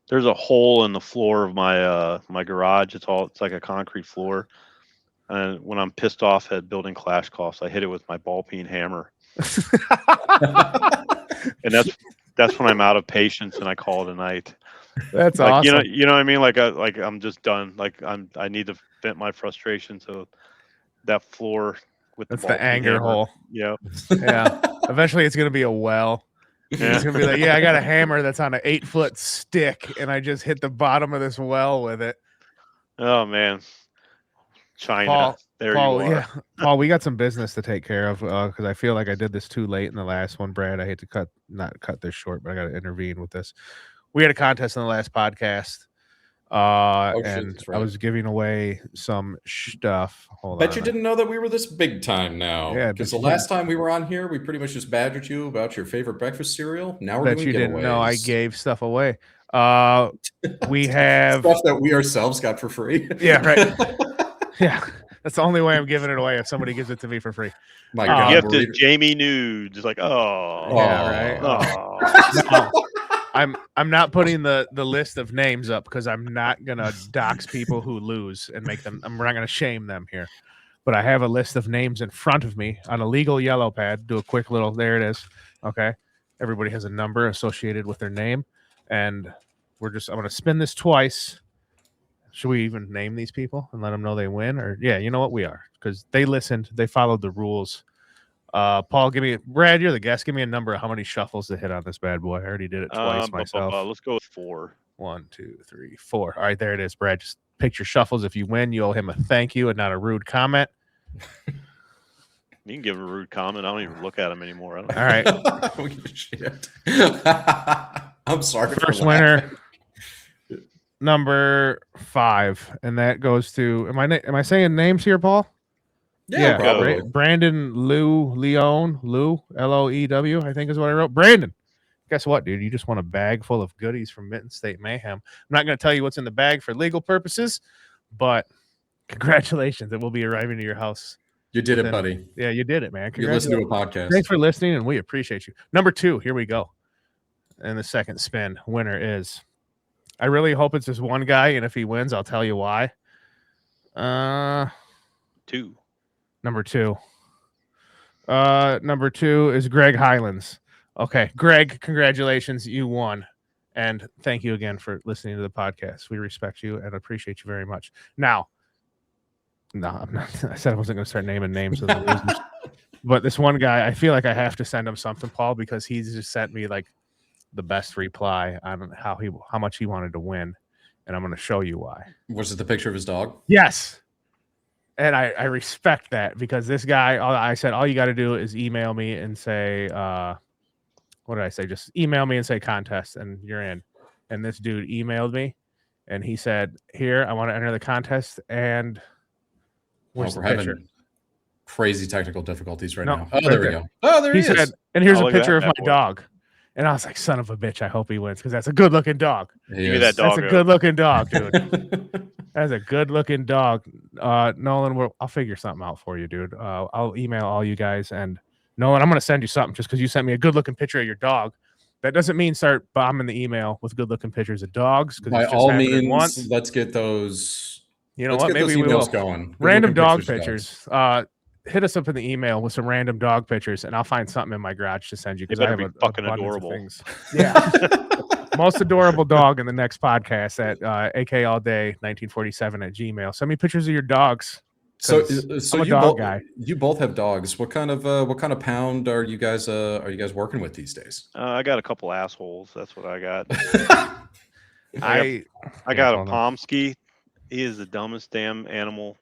There's a hole in the floor of my my garage. It's like a concrete floor. And when I'm pissed off at building clash costs, I hit it with my ball peen hammer. And that's when I'm out of patience and I call it a night. That's Like awesome. you know what I mean? Like I'm just done. Like I need to vent my frustration. So that floor with That's the ball the peen anger hammer, hole. Yeah. Yeah. Eventually, it's gonna be a well. Yeah. It's gonna be like, yeah, I got a hammer that's on an 8-foot stick, and I just hit the bottom of this well with it. Oh man. China. Paul, there Paul, you are. yeah, Paul, we got some business to take care of because I feel like I did this too late in the last one, Brad. I hate to not cut this short, but I got to intervene with this. We had a contest in the last podcast, shit, and that's I right. was giving away some stuff. Hold Bet on. you didn't know that we were this big time now. Yeah, because bet the you last time we were on here, we pretty much just badgered you about your favorite breakfast cereal. Now we're Bet doing you didn't know I giveaways. gave stuff away. We have stuff that we ourselves got for free. Yeah, right. Yeah, that's the only way I'm giving it away if somebody gives it to me for free. My Oh, God, Gift we're is even- Jamie Nudes. It's like, oh. Yeah, right. Oh. No, I'm not putting the list of names up because I'm not gonna dox people who lose and make them. I'm not gonna shame them here, but I have a list of names in front of me on a legal yellow pad. Do a quick little. There it is. Okay, Everybody has a number associated with their name, and I'm going to spin this twice. Should we even name these people and let them know they win? Or yeah, you know what, we are, because they listened, they followed the rules. Paul, Brad, you're the guest. Give me a number of how many shuffles to hit on this bad boy. I already did it twice myself. Let's go with 4. 1, 2, 3, 4. All right, there it is, Brad. Just pick your shuffles. If you win, you owe him a thank you and not a rude comment. You can give him a rude comment. I don't even look at him anymore. All right. I don't give a shit. I'm sorry. First winner, number 5, and that goes to. Am I saying names here, Paul? Yeah, probably. Brandon Leon Loew, I think is what I wrote. Brandon, guess what, dude? You just won a bag full of goodies from Mitten State Mayhem. I'm not going to tell you what's in the bag for legal purposes, but congratulations. It will be arriving to your house. You did it, buddy. Yeah, you did it, man. You listened to a podcast. Thanks for listening, and we appreciate you. Number 2, here we go. And the second spin winner is, I really hope it's just one guy, and if he wins, I'll tell you why. 2. Number 2. Number 2 is Greg Highlands. Okay, Greg, congratulations. You won. And thank you again for listening to the podcast. We respect you and appreciate you very much. Now, no, I'm not. I said I wasn't going to start naming names of the losers. But this one guy, I feel like I have to send him something, Paul, because he's just sent me like the best reply on how much he wanted to win. And I'm going to show you why. Was it the picture of his dog? Yes. And I respect that, because this guy, I said, all you got to do is email me and say, what did I say? Just email me and say contest, and you're in. And this dude emailed me, and he said, here, I want to enter the contest. And where's the picture? Having crazy technical difficulties right No, now. Oh, right there we there. go. Oh, there he is. Said, and here's Oh, a look at picture of that my bad boy. dog. And I was like, son of a bitch, I hope he wins, because that's a good-looking dog. He Look at is. that dog. That's a good-looking dog, dude. That's a good-looking dog. Nolan, I'll figure something out for you, dude. I'll email all you guys. And Nolan, I'm going to send you something just because you sent me a good-looking picture of your dog. That doesn't mean start bombing the email with good-looking pictures of dogs. By all means, let's get those. You know let's what? Get Maybe those we will. emails going. Random dog of dogs. pictures. Hit us up in the email with some random dog pictures, and I'll find something in my garage to send you, because I have be a fucking abundance of adorable. things. Yeah. Most adorable dog in the next podcast at akallday1947@gmail. Send me pictures of your dogs. So I'm a you dog both guy. You both have dogs. What kind of pound are you guys working with these days? I got a couple assholes. That's what I got. I got a Pomsky. He is the dumbest damn animal.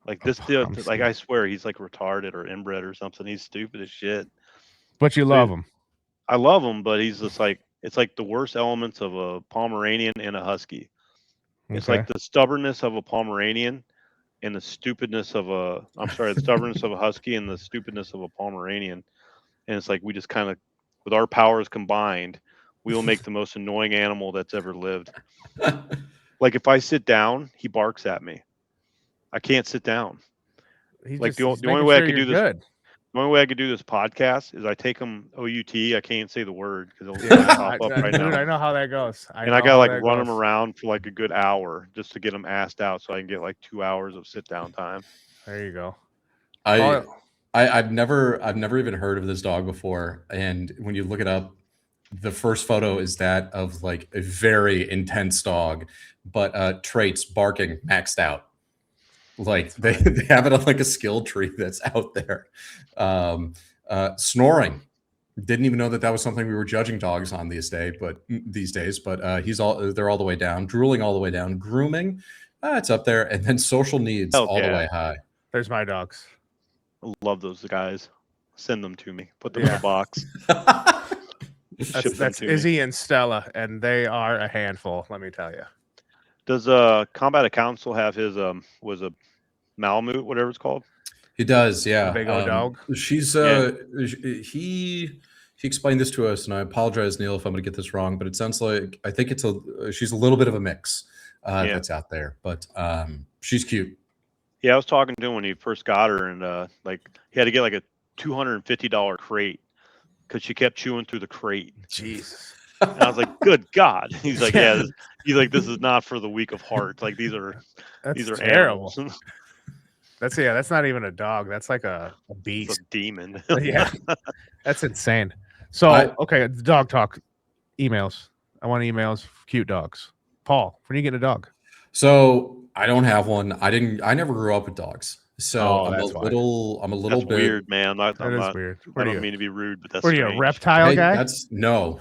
Like this dude, like I swear he's like retarded or inbred or something. He's stupid as shit. But you love him. I love him, but he's just like, it's like the worst elements of a Pomeranian and a Husky. It's like the stubbornness of a Pomeranian and the stupidness of the stubbornness of a Husky and the stupidness of a Pomeranian. And it's like, we just kind of, with our powers combined, we will make the most annoying animal that's ever lived. Like if I sit down, he barks at me. I can't sit down. Like the only way I could do this, the only way I could do this podcast is I take him OUT. I can't say the word because it'll pop up right now. I know how that goes. I gotta like run him around for like a good hour just to get him assed out, so I can get like 2 hours of sit down time. There you go. I've never even heard of this dog before, and when you look it up, the first photo is that of like a very intense dog, but traits barking maxed out. Like they have it on like a skill tree that's out there. Snoring. Didn't even know that was something we were judging dogs on these days, but they're all the way down. Drooling all the way down. Grooming, it's up there, and then social needs all the way high. There's my dogs. I love those guys. Send them to me. Put them in a box. That's Izzy and Stella, and they are a handful. Let me tell you. Does Combat Council have his was a Malamute, whatever it's called? He does, yeah. Big old dog. He explained this to us, and I apologize, Neil, if I'm going to get this wrong, but it sounds like I think she's a little bit of a mix that's out there, but she's cute. Yeah, I was talking to him when he first got her, and like he had to get like a $250 crate because she kept chewing through the crate. Jesus. And I was like, "Good God!" He's like, "Yeah." He's like, "This is not for the weak of heart. Like these are terrible." Animals. That's not even a dog. That's like a beast. It's a demon. Yeah, that's insane. So okay, the dog talk emails. I want emails. Cute dogs. Paul, when are you getting a dog? So I don't have one. I never grew up with dogs. So Oh, I'm a that's why. little That's bit weird, man. That is weird. I What are don't you? mean to be rude, but that's What are you, a strange. reptile Hey, guy? that's no.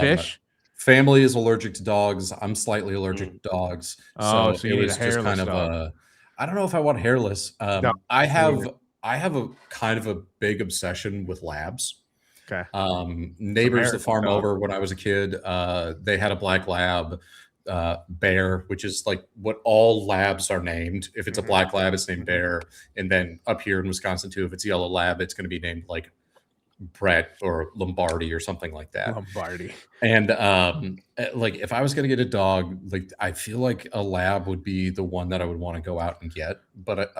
Fish? Family is allergic to dogs. I'm slightly allergic to dogs. Oh, So so it you need a was just kind hairless of dog. I don't know if I want hairless. No, I neither. have a kind of a big obsession with labs. Okay. Neighbors that American farm dog. over when I was a kid, they had a black lab, Bear, which is like what all labs are named. If it's a black lab, it's named Bear. And then up here in Wisconsin too, if it's a yellow lab, it's going to be named like Brett or Lombardi or something like that. Lombardi. And like if I was going to get a dog, like I feel like a lab would be the one that I would want to go out and get. But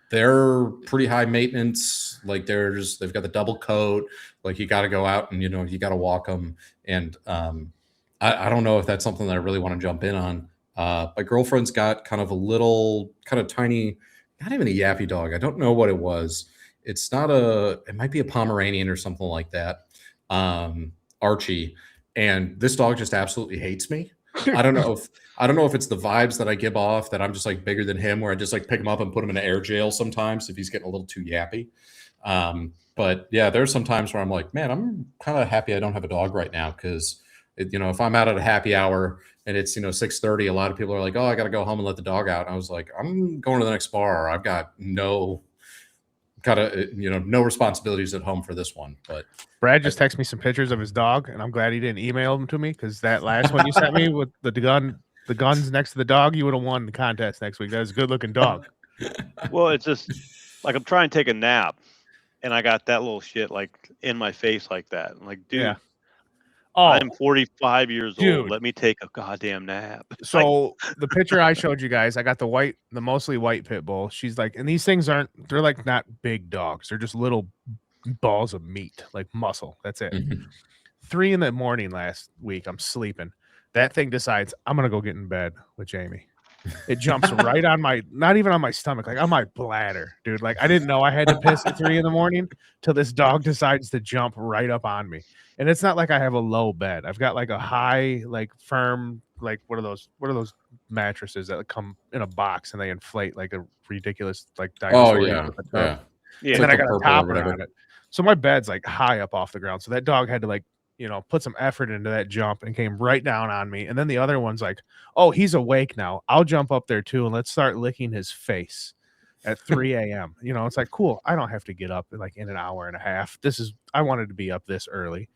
they're pretty high maintenance. Like they've got the double coat. Like you got to go out and you got to walk them. And I don't know if that's something that I really want to jump in on. My girlfriend's got kind of a little, kind of tiny, not even a yappy dog. I don't know what it was. It's not it might be a Pomeranian or something like that. Archie. And this dog just absolutely hates me. I don't know if it's the vibes that I give off that I'm just like bigger than him, where I just like pick him up and put him in an air jail sometimes if he's getting a little too yappy. But yeah, there's some times where I'm like, man, I'm kind of happy I don't have a dog right now because if I'm out at a happy hour and it's 6:30, a lot of people are like, oh, I got to go home and let the dog out. And I was like, I'm going to the next bar. I've got no responsibilities at home for this one. But Brad just texted me some pictures of his dog, and I'm glad he didn't email them to me because that last one you sent me with the guns next to the dog, you would have won the contest next week. That was a good looking dog. Well, it's just like I'm trying to take a nap, and I got that little shit like in my face like that. I'm like, dude, Yeah. Oh, I'm 45 years dude. old. Let me take a goddamn nap. So the picture I showed you guys, I got the mostly white pit bull. She's like, and these things they're like not big dogs. They're just little balls of meat, like muscle. That's it. 3 a.m. last week, I'm sleeping. That thing decides I'm gonna go get in bed with Jamie. It jumps right on not even on my stomach, like on my bladder, dude. Like I didn't know I had to piss at 3 a.m. till this dog decides to jump right up on me. And it's not like I have a low bed. I've got like a high, like firm, like what are those mattresses that come in a box and they inflate like a ridiculous like dinosaur. Oh yeah, yeah. And then I got a topper on it. So my bed's like high up off the ground. So that dog had to like put some effort into that jump and came right down on me. And then the other one's like, oh, he's awake now. I'll jump up there too. And let's start licking his face at 3 a.m. It's like, cool. I don't have to get up like in an hour and a half. I wanted to be up this early,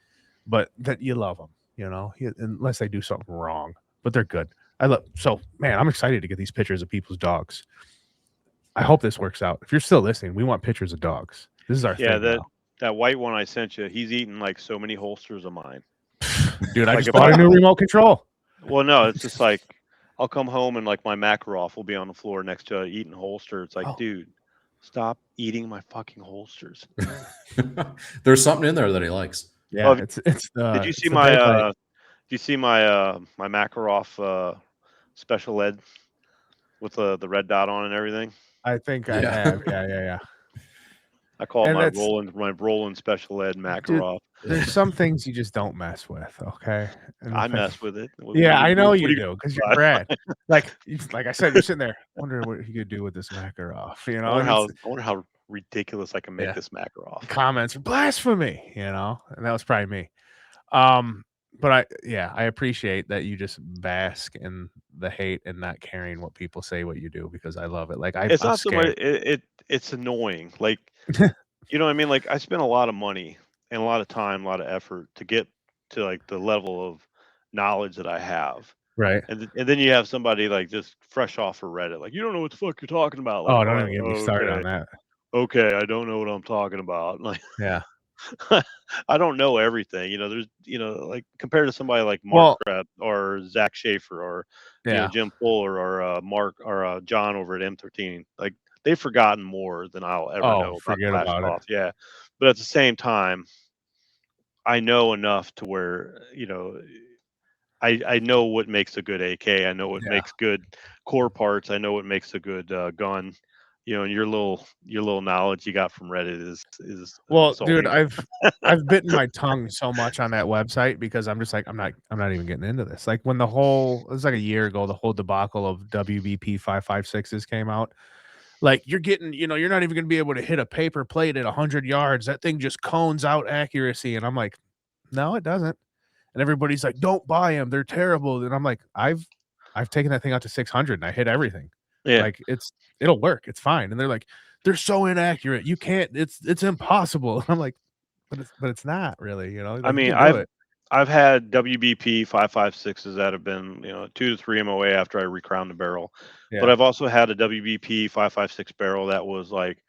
but that you love them, unless they do something wrong, but they're good. Man, I'm excited to get these pictures of people's dogs. I hope this works out. If you're still listening, we want pictures of dogs. This is our thing now. That white one I sent you, he's eaten like so many holsters of mine. Dude, I just bought a new remote control. Well, no, it's just like I'll come home and like my Makarov will be on the floor next to eating holster. It's like, dude, stop eating my fucking holsters. There's something in there that he likes. Yeah, did you see my my Makarov special ed with the red dot on and everything? I think I have. Yeah. I call it my Roland special ed Makarov. There's some things you just don't mess with, okay? I mess with it. Yeah, I know you do because you're Brad. Like I said, you're sitting there wondering what you could do with this Makarov. I wonder how ridiculous I can make this Makarov. Comments are blasphemy, and that was probably me. But I appreciate that you just bask in the hate and not caring what people say what you do because I love it. Like it's not so much it's annoying. Like you know what I mean? Like I spent a lot of money and a lot of time, a lot of effort to get to like the level of knowledge that I have. Right. And then you have somebody like just fresh off of Reddit, like you don't know what the fuck you're talking about. Like, don't even get me started on that. Okay, I don't know what I'm talking about. Like I don't know everything. There's like compared to somebody like Mark Krebs or Zach Schaefer or Jim Fuller or Mark or John over at M13. Like they've forgotten more than I'll ever know about it. Yeah. But at the same time, I know enough to where, I know what makes a good AK. I know what makes good core parts. I know what makes a good gun. you know, and your little knowledge you got from Reddit is Well, insulting. dude, I've bitten my tongue so much on that website because I'm just like I'm not even getting into this. Like when it was like a year ago, the whole debacle of WBP 5.56s came out. Like you're getting, you're not even gonna be able to hit a paper plate at 100 yards. That thing just cones out accuracy, and I'm like, no, it doesn't. And everybody's like, don't buy them, they're terrible. And I'm like, I've taken that thing out to 600 and I hit everything. Yeah. Like it'll work, it's fine. And they're like, they're so inaccurate, you can't, it's impossible. And I'm like, but it's not really, I like you mean, can do it. I've had WBP 5.56s that have been, 2 to 3 MOA after I recrowned the barrel. But Yeah. I've also had a WBP 5.56 barrel that was like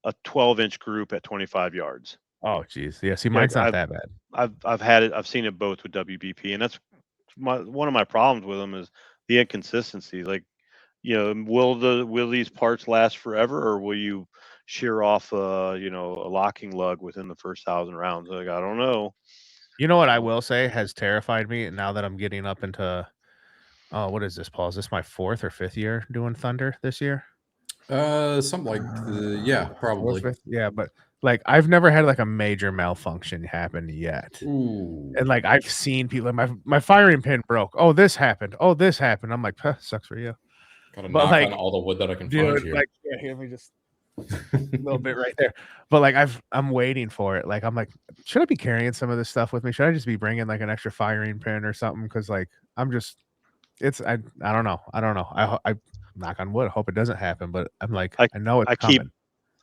a 12-inch group at 25 yards. Oh geez. Yeah, see, Yeah, mine's not that bad. I've had it. I've seen it both with WBP, and that's one of my problems with them is the inconsistency. Like, will these parts last forever, or will you shear off a locking lug within the first 1,000 rounds? Like, I don't know. You know what I will say has terrified me, and now that I'm getting up into, oh, what is this, Paul? Is this my 4th or 5th year doing Thunder this year? Something like yeah, probably. 4th, 5th? Yeah, but like I've never had like a major malfunction happen yet. Ooh. And like I've seen people, my firing pin broke. Oh, this happened. Oh, this happened. I'm like, huh, sucks for you. Gotta But knock like, on all the wood that I can dude, find here. like, yeah, here, let me just a little bit right there. But like I'm waiting for it. Like I'm like, should I be carrying some of this stuff with me? Should I just be bringing like an extra firing pin or something? Because like I'm just, I don't know. I knock on wood. Hope it doesn't happen. But I'm like, I know it's I keep coming.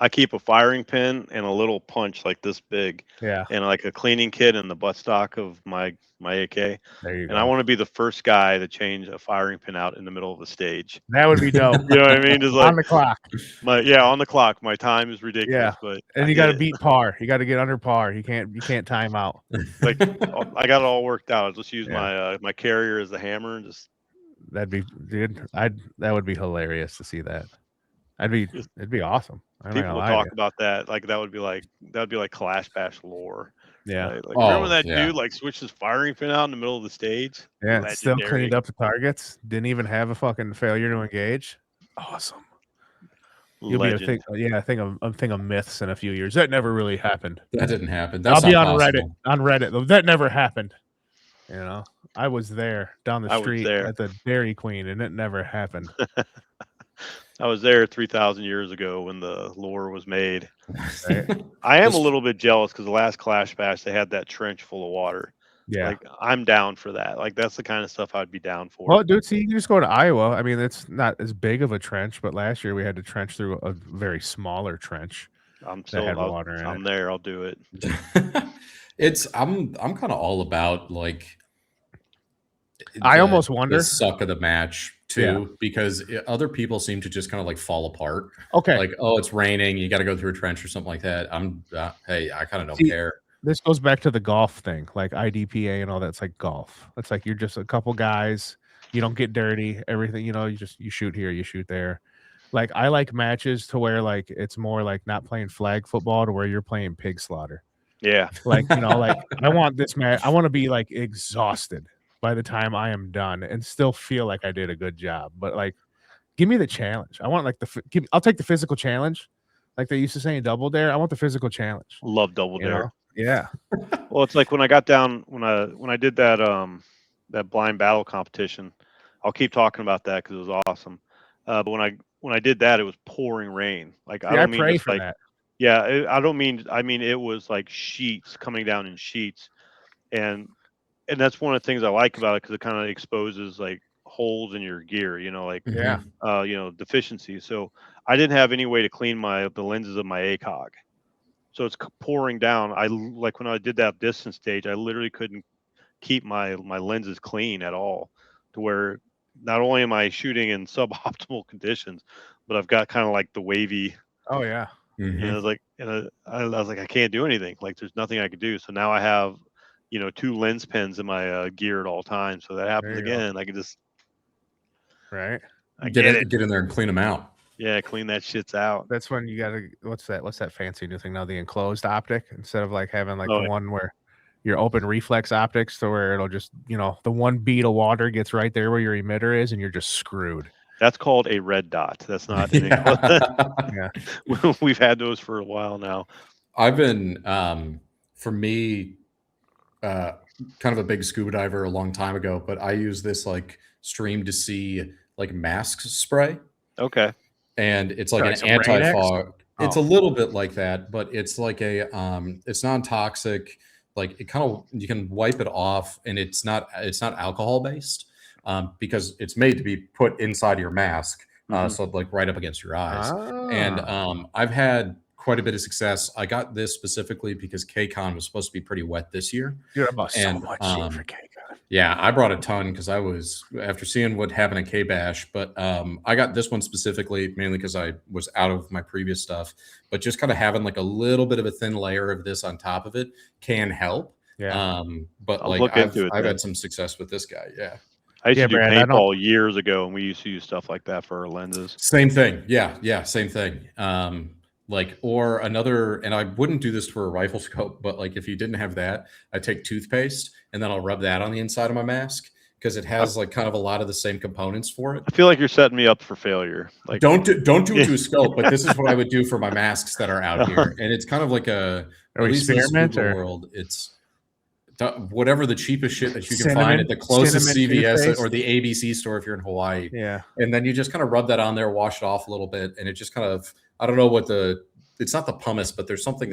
I keep a firing pin and a little punch like this big, Yeah, and like a cleaning kit in the buttstock of my AK. there you And I go. want to be the first guy to change a firing pin out in the middle of the stage. That would be dope. You know what I mean? Just On like the clock. on the clock. My time is Yeah, ridiculous, but and I you got get to it. beat par. You got to get under par. You can't time out. Like I got it all worked out. I just use Yeah. my carrier as the hammer and just That'd be, dude. That would be hilarious to see that. It'd be awesome. I'm not people gonna will lie to talk you. about that. Like that would be like Clash Bash lore. Yeah, Right? Like remember when Oh, that yeah. dude like switched his firing pin out in the middle of the stage? yeah. Still Legendary. cleaned up the targets. Didn't even have a fucking failure to engage. Awesome. You'll be a Legend. thing. A thing of myths in a few years. That never really happened. That didn't happen. That's I'll be not on possible. Reddit. On Reddit though, that never happened. I was there down the I was street there. at the Dairy Queen, and it never happened. I was there 3,000 years ago when the lore was made. Right? I am This- a little bit jealous because the last Clash Bash they had that trench full of water. Yeah. Like I'm down for that. Like that's the kind of stuff I'd be down for. Well, dude, see, you can just go to Iowa. I mean, it's not as big of a trench, but last year we had to trench through a very smaller trench I'm that still had water in I'm it. there. I'll do it. I'm kind of all about like I almost the wonder. suck of the match too, Yeah. because other people seem to just kind of like fall apart. Okay. Like, oh, it's raining, you got to go through a trench or something like that. Hey, I kind of don't See, care. This goes back to the golf thing, like IDPA and all that's like golf. It's like you're just a couple guys, you don't get dirty, everything, you shoot here, you shoot there. Like I like matches to where like it's more like not playing flag football to where you're playing pig slaughter. Yeah. Like, like I want this match, I want to be like exhausted by the time I am done and still feel like I did a good job. But like give me the challenge. I want like I'll take the physical challenge. Like they used to say in Double Dare, I want the physical challenge. Love Double Dare. Yeah. Well, it's like when I got down when I did that blind battle competition. I'll keep talking about that because it was awesome. But when I did that, it was pouring rain. Like I don't mean pray just for like that. yeah, I don't mean I mean it was like sheets coming down in sheets, and that's one of the things I like about it because it kind of exposes like holes in your gear. Like Yeah. deficiencies. So I didn't have any way to clean the lenses of my ACOG. So it's pouring down. Like when I did that distance stage, I literally couldn't keep my lenses clean at all, to where not only am I shooting in suboptimal conditions, but I've got kind of like the wavy. Oh yeah. Mhm. And I was like, I was like, I can't do anything. Like there's nothing I could do. So now I have, 2 lens pens in my gear at all times. So that happens There you go. again. I can just Right. I Get get it, it. get in there and clean them out. Yeah, clean that shits out. That's when you gotta what's that fancy new thing now? The enclosed optic instead of like having like Oh, the yeah. one where your open reflex optics to where it'll just, the one bead of water gets right there where your emitter is and you're just screwed. That's called a red dot. That's not an Yeah. We've had those for a while now. I've been, for me, kind of a big scuba diver a long time ago, but I use this like stream to see like mask spray, Okay. and it's like Like an some Rain-X? anti-fog. It's Oh. a little bit like that, but it's like a it's non-toxic. Like it kind of, you can wipe it off, and it's not alcohol based, because it's made to be put inside your mask, so like right up against your eyes. And I've had quite a bit of success. I got this specifically because KCON was supposed to be pretty wet this year. Dude, I bought so And, much shit for KCON. Yeah, I brought a ton because I was, after seeing what happened at K-Bash, but I got this one specifically mainly because I was out of my previous stuff, but just kind of having like a little bit of a thin layer of this on top of it can help. Yeah. But I'll like look into it I've then. had some success with this guy. Yeah. I used Yeah, to do Brad, I don't- paintball years ago, and we used to use stuff like that for our lenses. Same thing. Yeah, same thing. Like, or another, and I wouldn't do this for a rifle scope, but like if you didn't have that, I take toothpaste and then I'll rub that on the inside of my mask because it has like kind of a lot of the same components for it. I feel like you're setting me up for failure. Like, Don't do it to a scope, but this is what I would do for my masks that are out here, and it's kind of like a, Or at least in the experiment, scuba or world, it's whatever the cheapest shit that you can Cinnamon- find at the closest cinnamon CVS toothpaste? or the ABC store if you're in Hawaii. Yeah. And then you just kind of rub that on there, wash it off a little bit, and it just kind of, I don't know what it's not the pumice, but there's something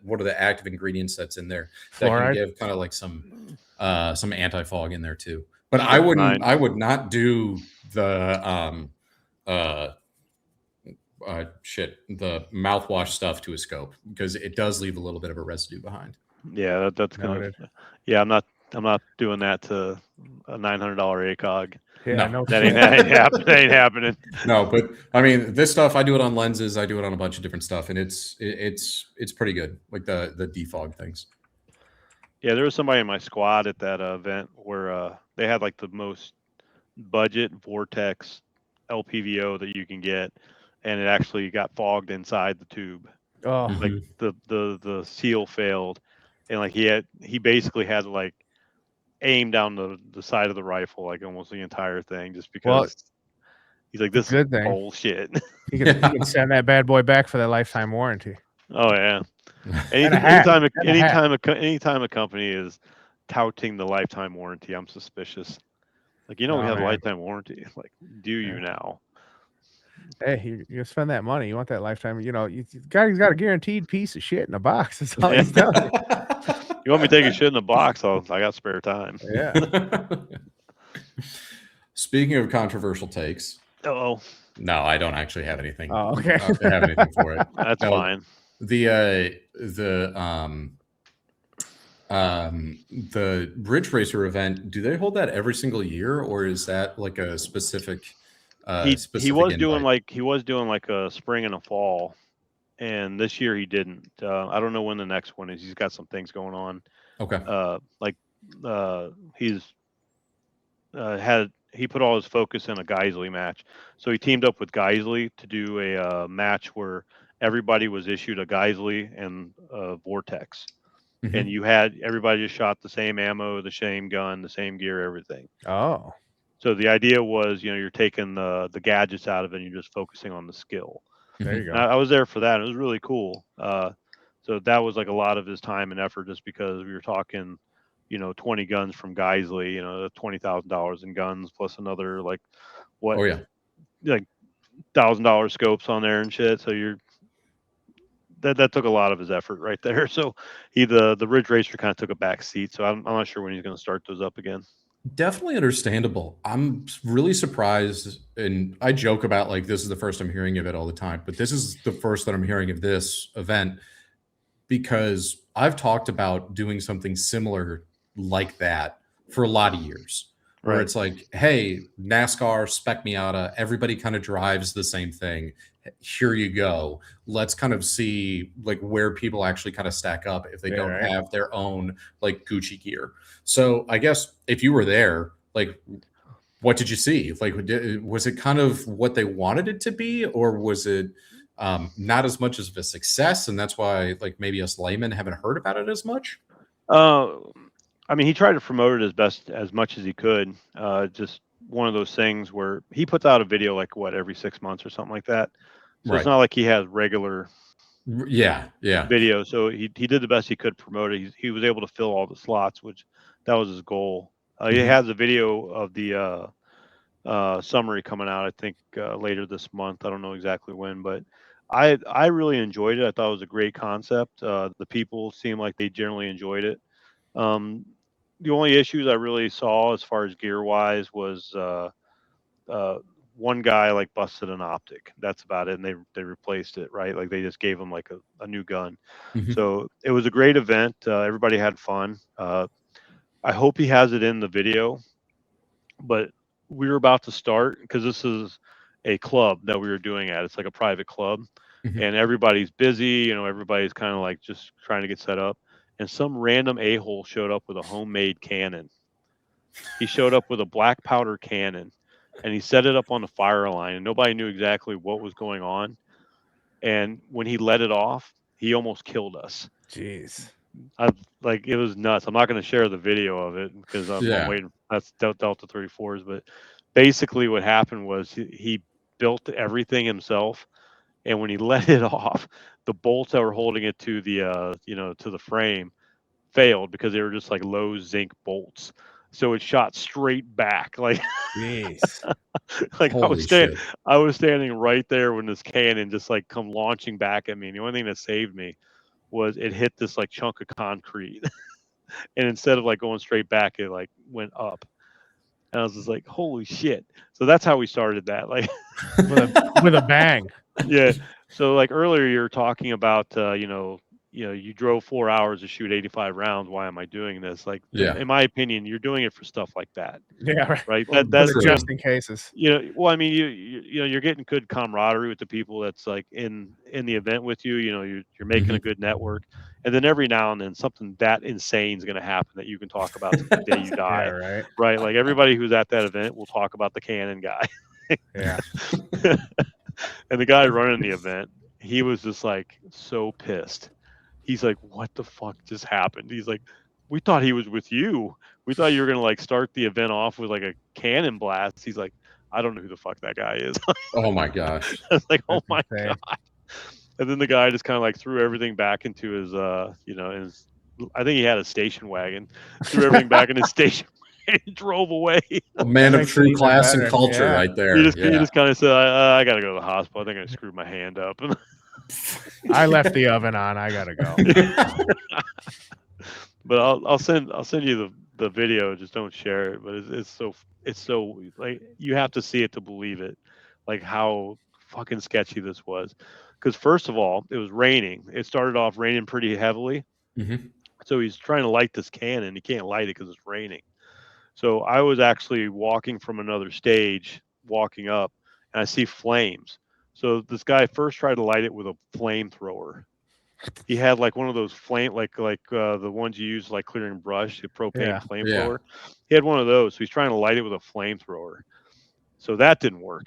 what are the active ingredients that's in there that Fluoride? can give kind of like some anti-fog in there too. But I would not do the the mouthwash stuff to a scope because it does leave a little bit of a residue behind. yeah, that's gonna. Noted. Yeah, I'm not doing that to a $900 ACOG. Yeah, No. That ain't happening. No, but I mean, this stuff, I do it on lenses. I do it on a bunch of different stuff, and it's pretty good. Like the defog things. Yeah, there was somebody in my squad at that event where they had like the most budget Vortex LPVO that you can get, and it actually got fogged inside the tube. Oh, Like the seal failed, and like he basically had to like aim down the side of the rifle like almost the entire thing just because Well, he's like, this good is thing. bullshit. you can send that bad boy back for that lifetime warranty. Oh yeah. And a hat. Anytime a company is touting the lifetime warranty, I'm suspicious. Like, we Oh, have a man. lifetime warranty. Like, do you now? Hey, you spend that money. You want that lifetime. You guy's got a guaranteed piece of shit in a box. That's all he's done. You want me to take a shit in the box? I got spare time. Yeah. Speaking of controversial takes, Oh, no, I don't actually have anything. Oh, okay. I don't have anything for it. that's No. fine. The Bridge Racer event, do they hold that every single year, or is that like a specific? He was doing like a spring and a fall, and this year he didn't. I don't know when the next one is. He's got some things going on. Okay. He put all his focus in a Geisley match, so he teamed up with Geisley to do a match where everybody was issued a Geisley and a Vortex, Mhm. and everybody just shot the same ammo, the same gun, the same gear, everything. Oh. So the idea was, you're taking the gadgets out of it and you're just focusing on the skill. There you go. And I was there for that. It was really cool. So that was like a lot of his time and effort, just because we were talking, 20 guns from Geisley, $20,000 in guns plus another like what? Oh yeah. Like $1,000 scopes on there and shit. So that took a lot of his effort right there. So the Ridge Racer kind of took a back seat. So I'm not sure when he's going to start those up again. Definitely understandable. I'm really surprised, and I joke about like this is the first I'm hearing of it all the time, but this is the first that I'm hearing of this event, because I've talked about doing something similar like that for a lot of years, where Right. it's like, hey, NASCAR, Spec Miata, everybody kind of drives the same thing. Here you go. Let's kind of see like where people actually kind of stack up if they Yeah, don't right. have their own like Gucci gear. So I guess if you were there, like, what did you see? Like, was it kind of what they wanted it to be, or was it not as much of a success, and that's why like maybe us laymen haven't heard about it as much? I mean, he tried to promote it as much as he could. Just one of those things where he puts out a video like what every 6 months or something like that. So Right. it's not like he has regular Yeah. video. So he did the best he could promote it. He was able to fill all the slots, which that was his goal. He Mhm. has a video of the summary coming out, I think later this month. I don't know exactly when, but I really enjoyed it. I thought it was a great concept. The people seemed like they generally enjoyed it. The only issues I really saw as far as gear wise was one guy like busted an optic. That's about it, and they replaced it, right? Like they just gave him like a new gun. Mhm. So it was a great event. Everybody had fun. I hope he has it in the video, but we were about to start because this is a club that we were doing at. It's like a private club, Mhm. and everybody's busy. You know, everybody's kind of like just trying to get set up. And some random a-hole showed up with a homemade cannon. He showed up with a black powder cannon, and he set it up on the fire line, and nobody knew exactly what was going on. And when he let it off, he almost killed us. Jeez. Like it was nuts. I'm not going to share the video of it because I'm Yeah. waiting. That's Delta 34s. But basically, what happened was he built everything himself, and when he let it off, the bolts that were holding it to the to the frame failed because they were just like low zinc bolts. So it shot straight back. Like Jeez. like Holy shit. I was standing right there when this cannon just like come launching back at me. And the only thing that saved me was it hit this like chunk of concrete. And instead of like going straight back, it like went up. And I was just like, holy shit. So that's how we started that. Like with a bang. yeah. So like earlier you were talking about you drove 4 hours to shoot 85 rounds. Why am I doing this? Like Yeah. in my opinion, you're doing it for stuff like that. Yeah, right. Right. Well, That's true. Just in cases. well, I mean, you're getting good camaraderie with the people that's like in the event with you. You know, you're making a good network, and then every now and then something that insane is going to happen that you can talk about to the day you die. Yeah, right. Right? Like everybody who's at that event will talk about the cannon guy. Yeah. And the guy running the event, he was just like so pissed. He's like, "What the fuck just happened?" He's like, "We thought he was with you. We thought you were gonna like start the event off with like a cannon blast." He's like, "I don't know who the fuck that guy is." Oh my gosh. I was like, "Oh That's my insane. god!" And then the guy just kind of like threw everything back into his, his. I think he had a station wagon. Threw everything back in his station wagon and drove away. A man of Makes it true even class and better. culture Yeah. right there. He Yeah. just kind of said, "I got to go to the hospital. I think I screwed my hand up." I left the oven on. I gotta go. But I'll send you the video. Just don't share it. But it's so like you have to see it to believe it. Like how fucking sketchy this was. Because first of all, it was raining. It started off raining pretty heavily. Mhm. So he's trying to light this cannon. He can't light it because it's raining. So I was actually walking from another stage, walking up, and I see flames. So this guy first tried to light it with a flamethrower. He had like one of those flame, like the ones you use like clearing brush, the propane Yeah. flamethrower. He had one of those, so he's trying to light it with a flamethrower. So that didn't work.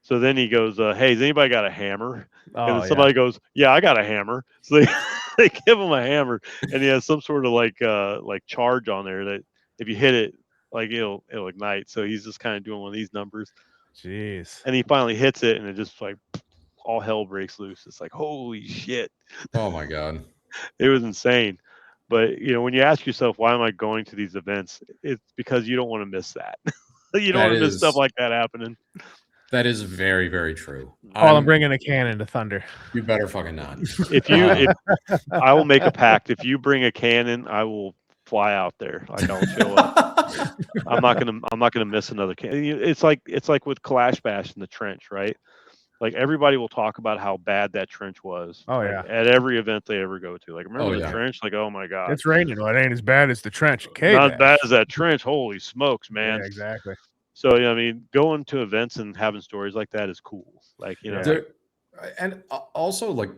So then he goes, "Hey, has anybody got a hammer?" And Oh, then somebody goes, "Yeah, I got a hammer." So they, they give him a hammer, and he has some sort of like charge on there that if you hit it, like it'll ignite. So he's just kind of doing one of these numbers, Jeez. and he finally hits it, and it just like all hell breaks loose. It's like holy shit. Oh my god. It was insane. But when you ask yourself, why am I going to these events? It's because you don't want to miss that. You don't That want to miss stuff is- like that happening. That is very, very true. Paul, I'm bringing a cannon to Thunder. You better fucking not. If I will make a pact, if you bring a cannon, I will fly out there. Like I'll show up. I'm not gonna miss another cannon. It's like with Clash Bash in the trench, right? Like everybody will talk about how bad that trench was. Oh, like, yeah. At every event they ever go to. Like remember Oh, the yeah. trench? Like oh my god. It's raining. Well, it ain't as bad as the trench. Okay. Not as bad as that trench. Holy smokes, man. Yeah, exactly. So I mean, going to events and having stories like that is cool. Like Yeah. And also like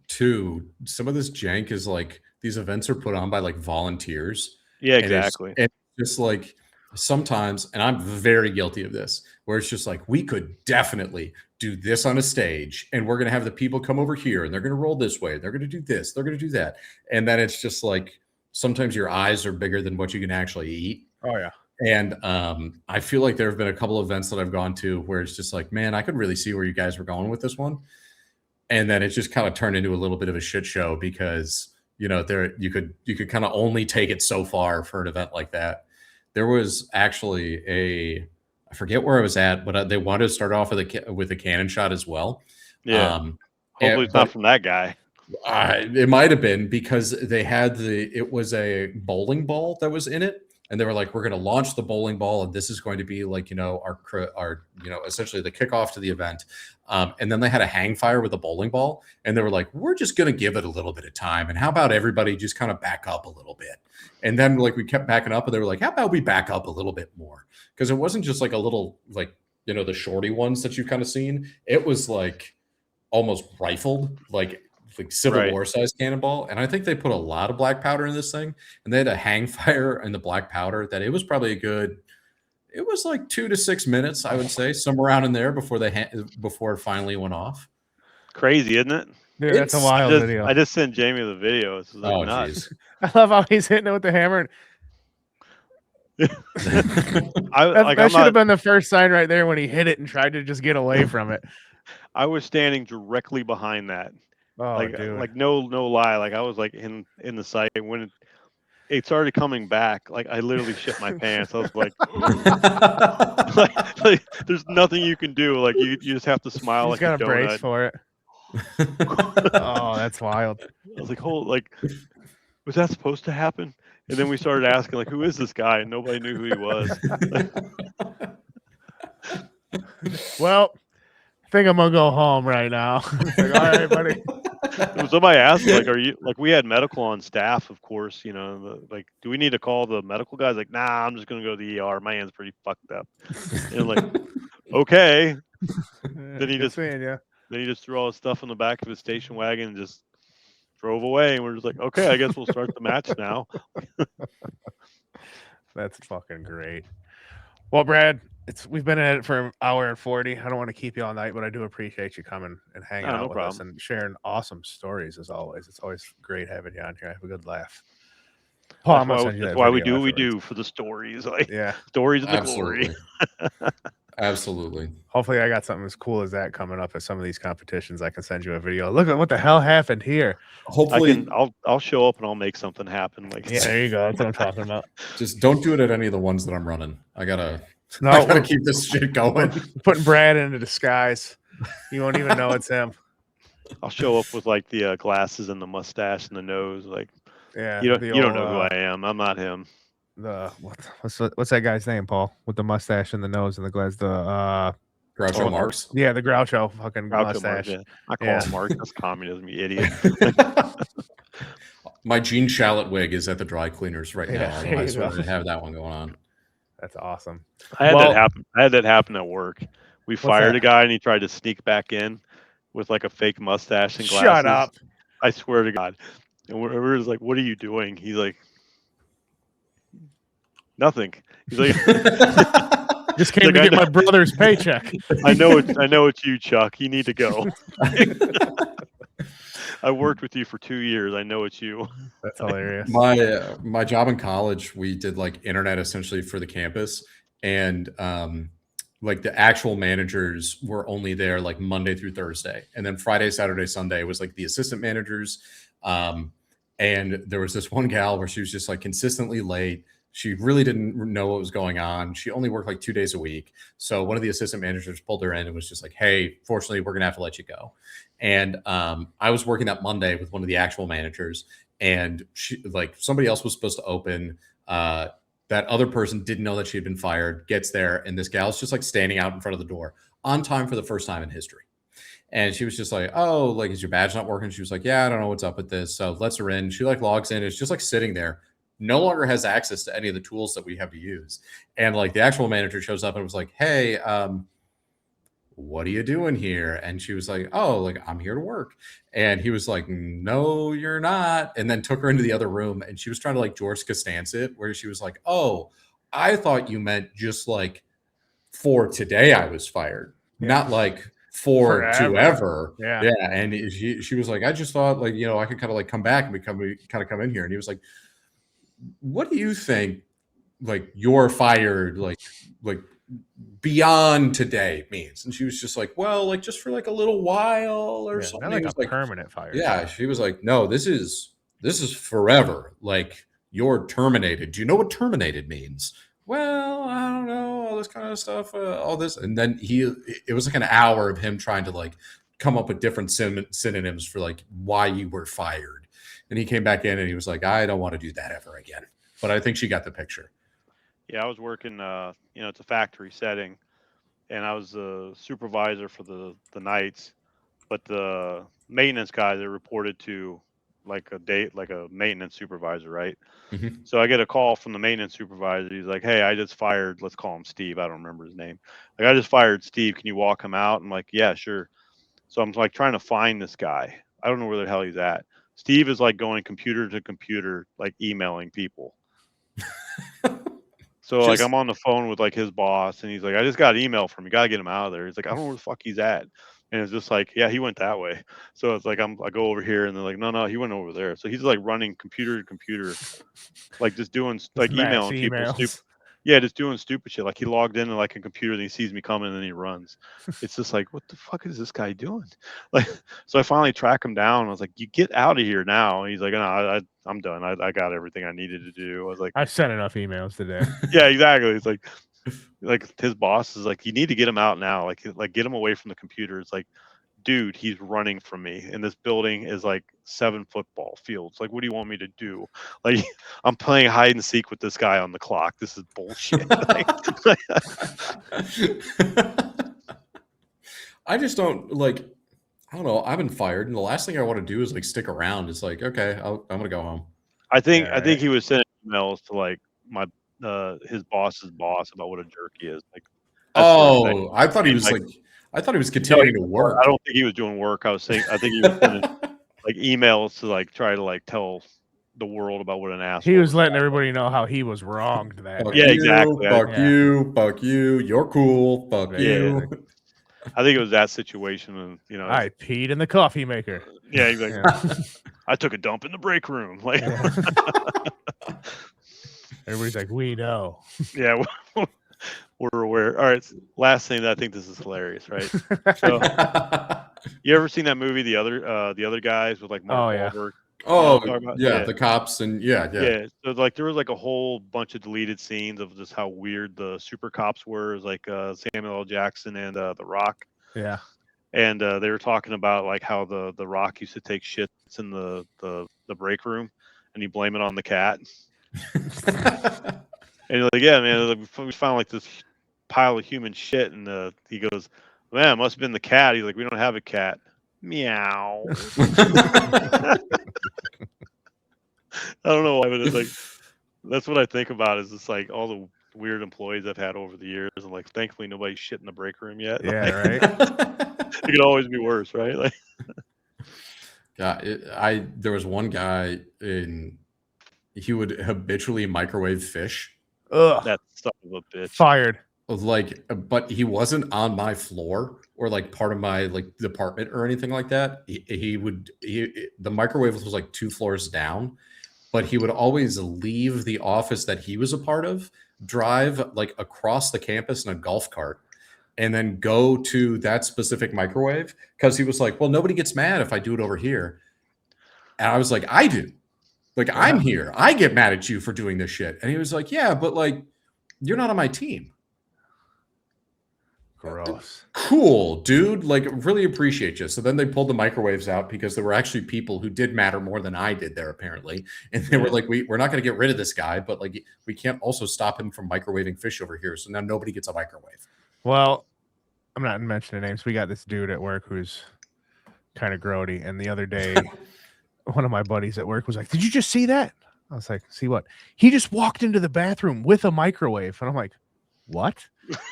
too, some of this jank is like these events are put on by like volunteers. yeah, And it's- exactly. And it's just like sometimes, and I'm very guilty of this, where it's just like we could definitely do this on a stage, and we're gonna have the people come over here, and they're gonna roll this way, they're gonna do this, they're gonna do that, and then it's just like sometimes your eyes are bigger than what you can actually eat. Oh, yeah. And I feel like there have been a couple of events that I've gone to where it's just like, man, I could really see where you guys were going with this one. And then it just kind of turned into a little bit of a shit show because, you know, you could kind of only take it so far for an event like that. There was actually I forget where I was at, but they wanted to start off with a cannon shot as well. Yeah. Hopefully it's not from that guy. It might have been because they had it was a bowling ball that was in it. And they were like, we're going to launch the bowling ball. And this is going to be like, you know, our you know, essentially the kickoff to the event. And then they had a hang fire with a bowling ball. And they were like, we're just going to give it a little bit of time. And how about everybody just kind of back up a little bit? And then like we kept backing up and they were like, how about we back up a little bit more? Because it wasn't just like a little, like, you know, the shorty ones that you've kind of seen. It was like almost rifled, like Civil War size cannonball. And I think they put a lot of black powder in this thing, and they had a hang fire and the black powder that it was probably it was like 2 to 6 minutes, I would say, somewhere around in there before it finally went off. Crazy, isn't it? Dude, that's a wild video. I just sent Jamie the video. It's like nuts. I love how he's hitting it with the hammer. That should have been the first sign right there when he hit it and tried to just get away from it. I was standing directly behind that. Oh, like, dude. like no lie. Like I was like in the sight when it started coming back. Like I literally shit my pants. I was like, like there's nothing you can do. Like you just have to smile. He's like got a brace for it. Oh, that's wild. I was like, was that supposed to happen? And then we started asking, like, who is this guy? And nobody knew who he was. Well, I think I'm gonna go home right now. Like, all right, buddy. Somebody asked, like, are you like? We had medical on staff, of course. You know, like, do we need to call the medical guys? Like, nah, I'm just gonna go to the ER. My hand's pretty fucked up. And like, okay. Then he just threw all his stuff in the back of his station wagon and just drove away. And we're just like, okay, I guess we'll start the match now. That's fucking great. Well, Brad, we've been at it for an hour and 40. I don't want to keep you all night, but I do appreciate you coming and hanging out with us and sharing awesome stories as always. It's always great having you on here. I have a good laugh. Paul, that's why we do what we do for the stories. Like, stories and the glory. Absolutely. Hopefully I got something as cool as that coming up at some of these competitions. I can send you a video. Look at what the hell happened here. Hopefully I'll show up and I'll make something happen. Like, yeah, there you go. That's what I'm talking about. Just don't do it at any of the ones that I'm running. I gotta keep this shit going. Putting Brad into disguise. You won't even know it's him. I'll show up with like the glasses and the mustache and the nose. Like, yeah, you don't know who I am. I'm not him. What's that guy's name, Paul? With the mustache and the nose and the glass. The Groucho Marx. Yeah, the Groucho fucking mustache. Marx, yeah. I call him Marx. That's communism, you idiot. My Gene Shalit wig is at the dry cleaners right now. I might as well have that one going on. That's awesome. I had that happen at work. We fired a guy and he tried to sneak back in with like a fake mustache and glasses. Shut up. I swear to God. And we're just like, what are you doing? He's like, nothing. He's like, just came to get my brother's paycheck. I know it's you, Chuck. You need to go. I worked with you for 2 years. I know it's you. That's hilarious. My job in college, we did like internet essentially for the campus, and like the actual managers were only there like Monday through Thursday, and then Friday, Saturday, Sunday was like the assistant managers. And there was this one gal where she was just like consistently late. She really didn't know what was going on. She only worked like 2 days a week. So one of the assistant managers pulled her in and was just like, hey, fortunately, we're going to have to let you go. And I was working that Monday with one of the actual managers, and she, like, somebody else was supposed to open. That other person didn't know that she had been fired, gets there, and this gal's just like standing out in front of the door on time for the first time in history. And she was just like, oh, like, is your badge not working? She was like, yeah, I don't know what's up with this. So lets her in. She like logs in. It's just like sitting there. No longer has access to any of the tools that we have to use. And like the actual manager shows up and was like, hey, what are you doing here? And she was like, oh, like, I'm here to work. And he was like, no, you're not. And then took her into the other room, and she was trying to like George Costanza it, where she was like, oh, I thought you meant just like for today I was fired, not like forever. Yeah. And she was like, I just thought, like, you know, I could kind of like come back and come in here. And he was like, what do you think like you're fired, like beyond today means. And she was just like, well, like just for like a little while or something. Not like It a was like, permanent fire. yeah, she was like, no, this is forever. Like you're terminated. Do you know what terminated means? Well, I don't know, all this kind of stuff, all this. And then it was like an hour of him trying to like come up with different synonyms for like why you were fired. And he came back in and he was like, I don't want to do that ever again. But I think she got the picture. Yeah, I was working. It's a factory setting, and I was the supervisor for the nights. But the maintenance guy that reported to like a maintenance supervisor, right? Mhm. So I get a call from the maintenance supervisor. He's like, "Hey, I just fired. Let's call him Steve. I don't remember his name. Like, I just fired Steve. Can you walk him out?" I'm like, "Yeah, sure." So I'm like trying to find this guy. I don't know where the hell he's at. Steve is like going computer to computer, like emailing people. So like Just- I'm on the phone with like his boss, and he's like, "I just got an email from you. Gotta get him out of there." He's like, "I don't know where the fuck he's at." And it's just like, "Yeah, he went that way." So it's like I go over here, and they're like, "No, he went over there." So he's like running computer to computer, like just doing like Mass emailing people. emails. Yeah, just doing stupid shit. Like he logged into like a computer, and he sees me coming, and then he runs. It's just like, what the fuck is this guy doing? Like, so I finally track him down. I was like, "You get out of here now." And he's like, "No, I'm done. I got everything I needed to do." I was like, I sent enough emails today. yeah, exactly. It's like his boss is like, "You need to get him out now. Like get him away from the computer." It's like, dude, he's running from me, and this building is like 7 football fields. Like, what do you want me to do? Like, I'm playing hide and seek with this guy on the clock. This is bullshit. I just don't like. I don't know. I've been fired, and the last thing I want to do is like stick around. It's like, okay, I'm gonna go home. I think Yeah, I think right. he was sending emails to like my his boss's boss about what a jerk he is. Like, that's sort of thing. Oh, I thought he was Like, like, I thought he was no, continuing to work. I don't think he was doing work. I think he was sending like emails to like try to like tell the world about what an asshole He was this letting guy everybody know how he was wronged that Fuck day. Yeah, you, exactly. Fuck you. Fuck you. You're cool. Fuck Yeah. you. I think it was that situation, and I peed in the coffee maker. yeah, exactly. Yeah. I took a dump in the break room. Like, Yeah. Everybody's like, we know. yeah, we're aware. All right, last thing that I think this is hilarious, right? So, you ever seen that movie, the other guys with like Mark Oh, yeah. Wahlberg? Oh, I'm talking about? yeah, Yeah. the cops and yeah. Yeah, so like there was like a whole bunch of deleted scenes of just how weird the super cops were. It was like Samuel L. Jackson and The Rock, Yeah. and they were talking about like how the Rock used to take shits in the break room, and he blame it on the cat. And he's like, "Yeah, man, we found like this pile of human shit," and he goes, "Man, it must have been the cat." He's like, "We don't have a cat." Meow. I don't know why, but it's like that's what I think about is just like all the weird employees I've had over the years, and like thankfully nobody's shit in the break room yet. Yeah, Like, right. it could always be worse, right? Like, Yeah, there was one guy he would habitually microwave fish. Ugh. that son of a bitch. Fired. Like, but he wasn't on my floor or like part of my like department or anything like that. The microwave was like 2 floors down, but he would always leave the office that he was a part of, drive like across the campus in a golf cart, and then go to that specific microwave because he was like, well, nobody gets mad if I do it over here. And I was like, I do. Like, I'm here. I get mad at you for doing this shit. And he was like, yeah, but like, you're not on my team. Gross. Cool, dude. Like, really appreciate you. So then they pulled the microwaves out because there were actually people who did matter more than I did there, apparently. And they were like, we're not going to get rid of this guy, but like, we can't also stop him from microwaving fish over here. So now nobody gets a microwave. Well, I'm not mentioning names. We got this dude at work who's kind of grody. And the other day, one of my buddies at work was like, "Did you just see that?" I was like, "See what?" He just walked into the bathroom with a microwave. And I'm like, "What?"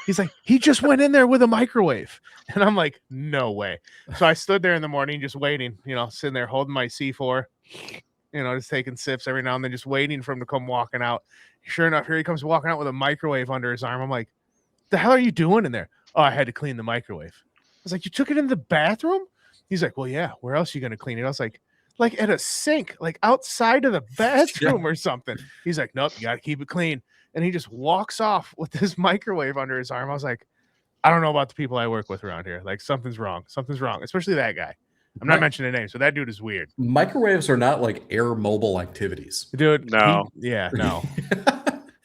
He's like, "He just went in there with a microwave." And I'm like, "No way." So I stood there in the morning just waiting, sitting there holding my C4, just taking sips every now and then, just waiting for him to come walking out. Sure enough, here he comes walking out with a microwave under his arm. I'm like, "The hell are you doing in there?" "Oh, I had to clean the microwave." I was like, "You took it in the bathroom?" He's like, "Well, yeah, where else are you going to clean it?" I was like, like at a sink, like outside of the bathroom or something. He's like, nope, you got to keep it clean. And he just walks off with this microwave under his arm. I was like, I don't know about the people I work with around here. Like something's wrong. Something's wrong, especially that guy. I'm not mentioning names, so that dude is weird. Microwaves are not like air mobile activities. Dude, No. no.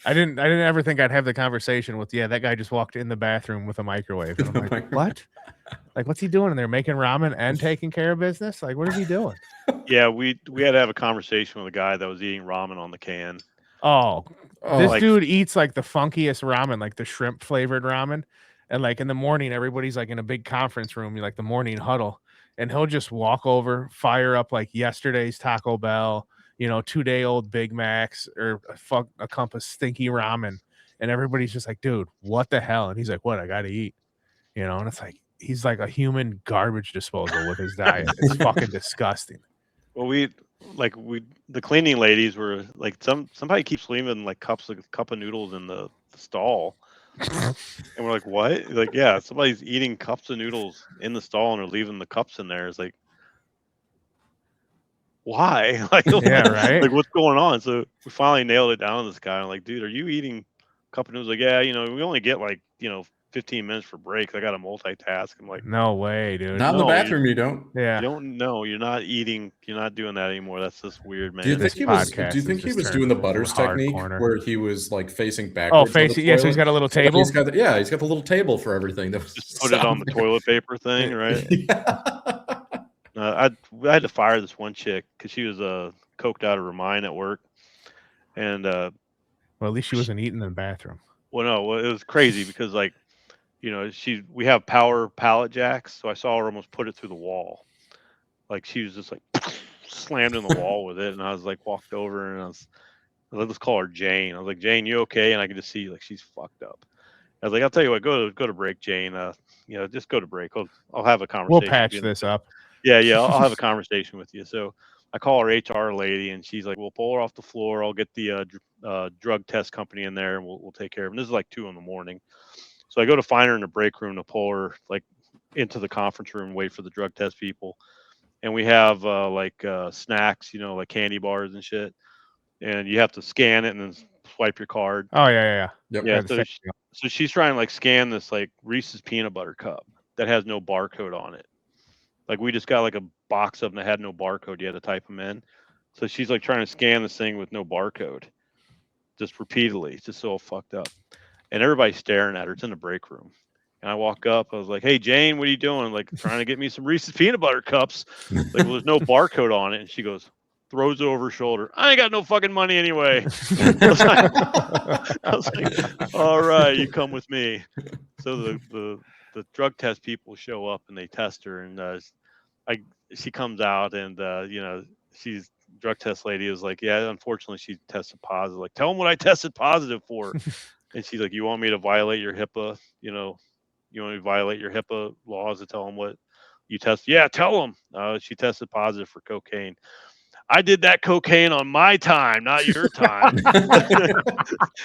I didn't ever think I'd have the conversation with, that guy just walked in the bathroom with a microwave. And I'm like, what? Like, what's he doing in there? Making ramen and taking care of business? Like, what is he doing? Yeah, we had to have a conversation with a guy that was eating ramen on the can. Oh, this like- dude eats like the funkiest ramen, like the shrimp flavored ramen. And like in the morning, everybody's like in a big conference room, like the morning huddle. And he'll just walk over, fire up like yesterday's Taco Bell, 2-day-old Big Macs, or a cup of stinky ramen. And everybody's just like, dude, what the hell? And he's like, what? I got to eat. And it's like, he's like a human garbage disposal with his diet. It's fucking disgusting. Well, the cleaning ladies were like, somebody keeps leaving like cup of noodles in the stall. And we're like, what? Like, yeah, somebody's eating cups of noodles in the stall and they're leaving the cups in there. It's like, why? Like, yeah, right. Like, what's going on? So we finally nailed it down to this guy. I'm like, dude, are you eating a cup of noodles? Like, yeah, we only get like 15 minutes for breaks. I got to multitask. I'm like, no way, dude. Not in the bathroom, you don't. Yeah. You don't know. You're not eating. You're not doing that anymore. That's just weird, man. Do you think he was doing the Butters technique where he was like facing backwards? Oh, facing. Yeah, so he's got a little table. He's got the little table for everything. That was just put it on the toilet paper thing, right? I had to fire this one chick because she was coked out of her mind at work, and well, at least she wasn't eating in the bathroom. Well, no, it was crazy because like, we have power pallet jacks, so I saw her almost put it through the wall. Like she was just like slammed in the wall with it, and I was like walked over and let's call her Jane. I was like, Jane, you okay? And I could just see like she's fucked up. I was like, I'll tell you what, go to break, Jane. Just go to break. I'll have a conversation. We'll patch this up. Yeah, I'll have a conversation with you. So I call her HR lady, and she's like, "We'll pull her off the floor. I'll get the drug test company in there, and we'll take care of her." And this is like 2 a.m. So I go to find her in the break room to pull her like into the conference room, wait for the drug test people. And we have snacks, like candy bars and shit. And you have to scan it and then swipe your card. Oh yeah. Yep. Yeah. So she's trying to like scan this like Reese's peanut butter cup that has no barcode on it. Like we just got like a box of them that had no barcode. You had to type them in. So she's like trying to scan this thing with no barcode, just repeatedly. It's just so fucked up. And everybody's staring at her. It's in the break room. And I walk up. I was like, "Hey, Jane, what are you doing?" Like trying to get me some Reese's peanut butter cups. Like, well, there's no barcode on it. And she goes, throws it over her shoulder. I ain't got no fucking money anyway. I was like, all right, you come with me. So the drug test people show up and they test her, and she comes out, and she's drug test lady is like, yeah, unfortunately she tested positive. Like, tell them what I tested positive for. And she's like, you want me to violate your HIPAA? You want me to violate your HIPAA laws to tell them what you test? Yeah, tell them. She tested positive for cocaine. I did that cocaine on my time, not your time.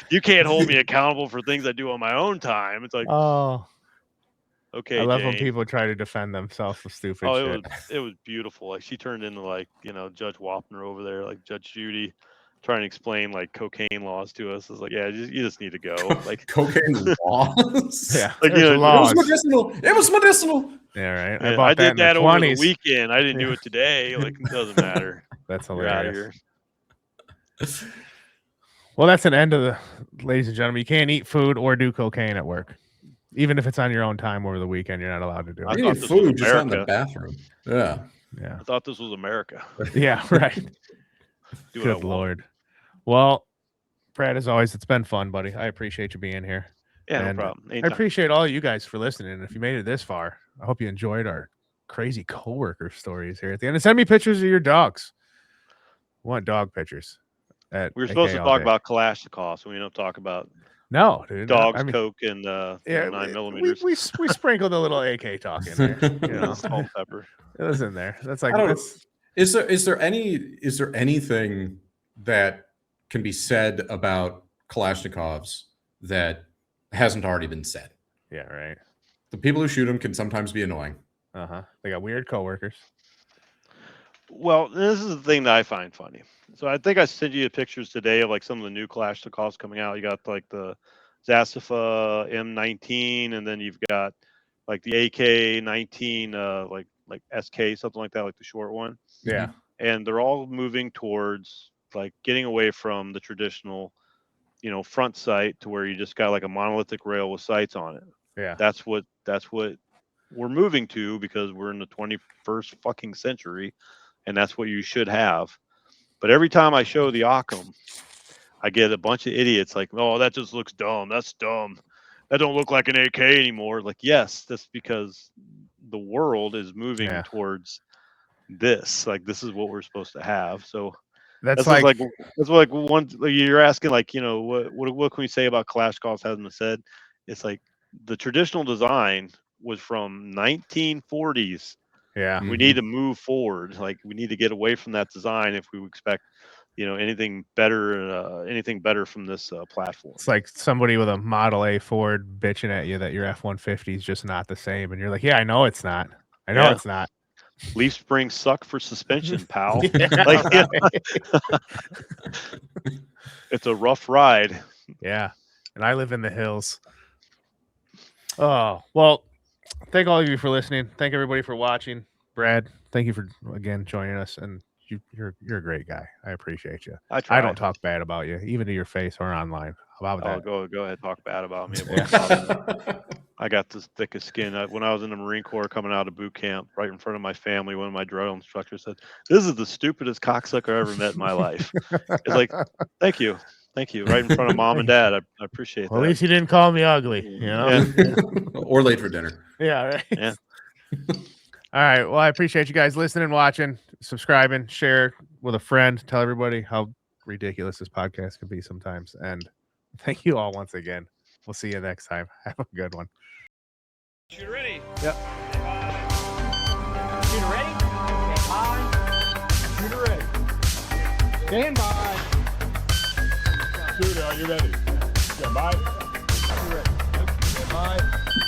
You can't hold me accountable for things I do on my own time. It's like, oh, okay. I love Jane. when people try to defend themselves for stupid shit. It was beautiful. Like she turned into like, Judge Wapner over there, like Judge Judy, trying to explain like cocaine laws to us. It's like, yeah, you just need to go. Like cocaine laws. Yeah, like laws. It was medicinal. Yeah, right. I did that over 20s. the weekend. I didn't do it today. Like it doesn't matter. That's You're out of hilarious. here. Well, that's an end of the, ladies and gentlemen. You can't eat food or do cocaine at work. Even if it's on your own time over the weekend, you're not allowed to do it. You need food, just not in the bathroom. Yeah. I thought this was America. Yeah, right. Good Lord. Well, Brad, as always, it's been fun, buddy. I appreciate you being here. Yeah, and no problem. I appreciate all you guys for listening. And if you made it this far, I hope you enjoyed our crazy coworker stories here at the end. And send me pictures of your dogs. We want dog pictures. We were supposed to talk about Kalashnikov, so we don't talk about dude, dogs, coke, and 9mm. We sprinkled a little AK talk in there. Salt, pepper. It was in there. That's like is there anything that can be said about Kalashnikovs that hasn't already been said? Yeah, right. The people who shoot them can sometimes be annoying. They got weird coworkers. Well, this is the thing that I find funny. So I think I sent you pictures today of like some of the new Kalashnikovs coming out. You got like the Zasafa M19, and then you've got like the AK-19, like SK, something like that, like the short one. Yeah. And they're all moving towards like getting away from the traditional, front sight to where you just got like a monolithic rail with sights on it. Yeah. That's what we're moving to, because we're in the 21st fucking century, and that's what you should have. But every time I show the Occam, I get a bunch of idiots like, "Oh, that just looks dumb. That's dumb. That don't look like an AK anymore." Like, yes, that's because the world is moving towards this. Like, this is what we're supposed to have. So That's like like that's like one you're asking, like, what can we say about Kalashnikovs hasn't been said? It's like the traditional design was from 1940s. yeah. We need to move forward. Like, we need to get away from that design if we expect, anything better from this platform. It's like somebody with a Model A Ford bitching at you that your F-150 is just not the same, and you're like, yeah, I know it's not. I know it's not. Leaf springs suck for suspension, pal. Yeah, It's a rough ride. yeah. And I live in the hills. Oh, well, thank all of you for listening. Thank everybody for watching. Brad, thank you for again joining us, and you're a great guy. I appreciate you. I don't talk bad about you, even to your face or online. How about that? Go ahead, talk bad about me. Yeah. I got this thick as skin. When I was in the Marine Corps coming out of boot camp, right in front of my family, one of my drill instructors said, "This is the stupidest cocksucker I ever met in my life." It's like, thank you. Right in front of mom and dad. I appreciate that. At least you didn't call me ugly, Yeah. Or late for dinner. Yeah, right. Yeah. All right. Well, I appreciate you guys listening, watching, subscribing, share with a friend, tell everybody how ridiculous this podcast can be sometimes. And thank you all once again. We'll see you next time. Have a good one. Shooter ready. Yep. Shooter ready. Shooter ready. Stand by. Shooter, are you ready? Stand by. Shooter ready. Stand by.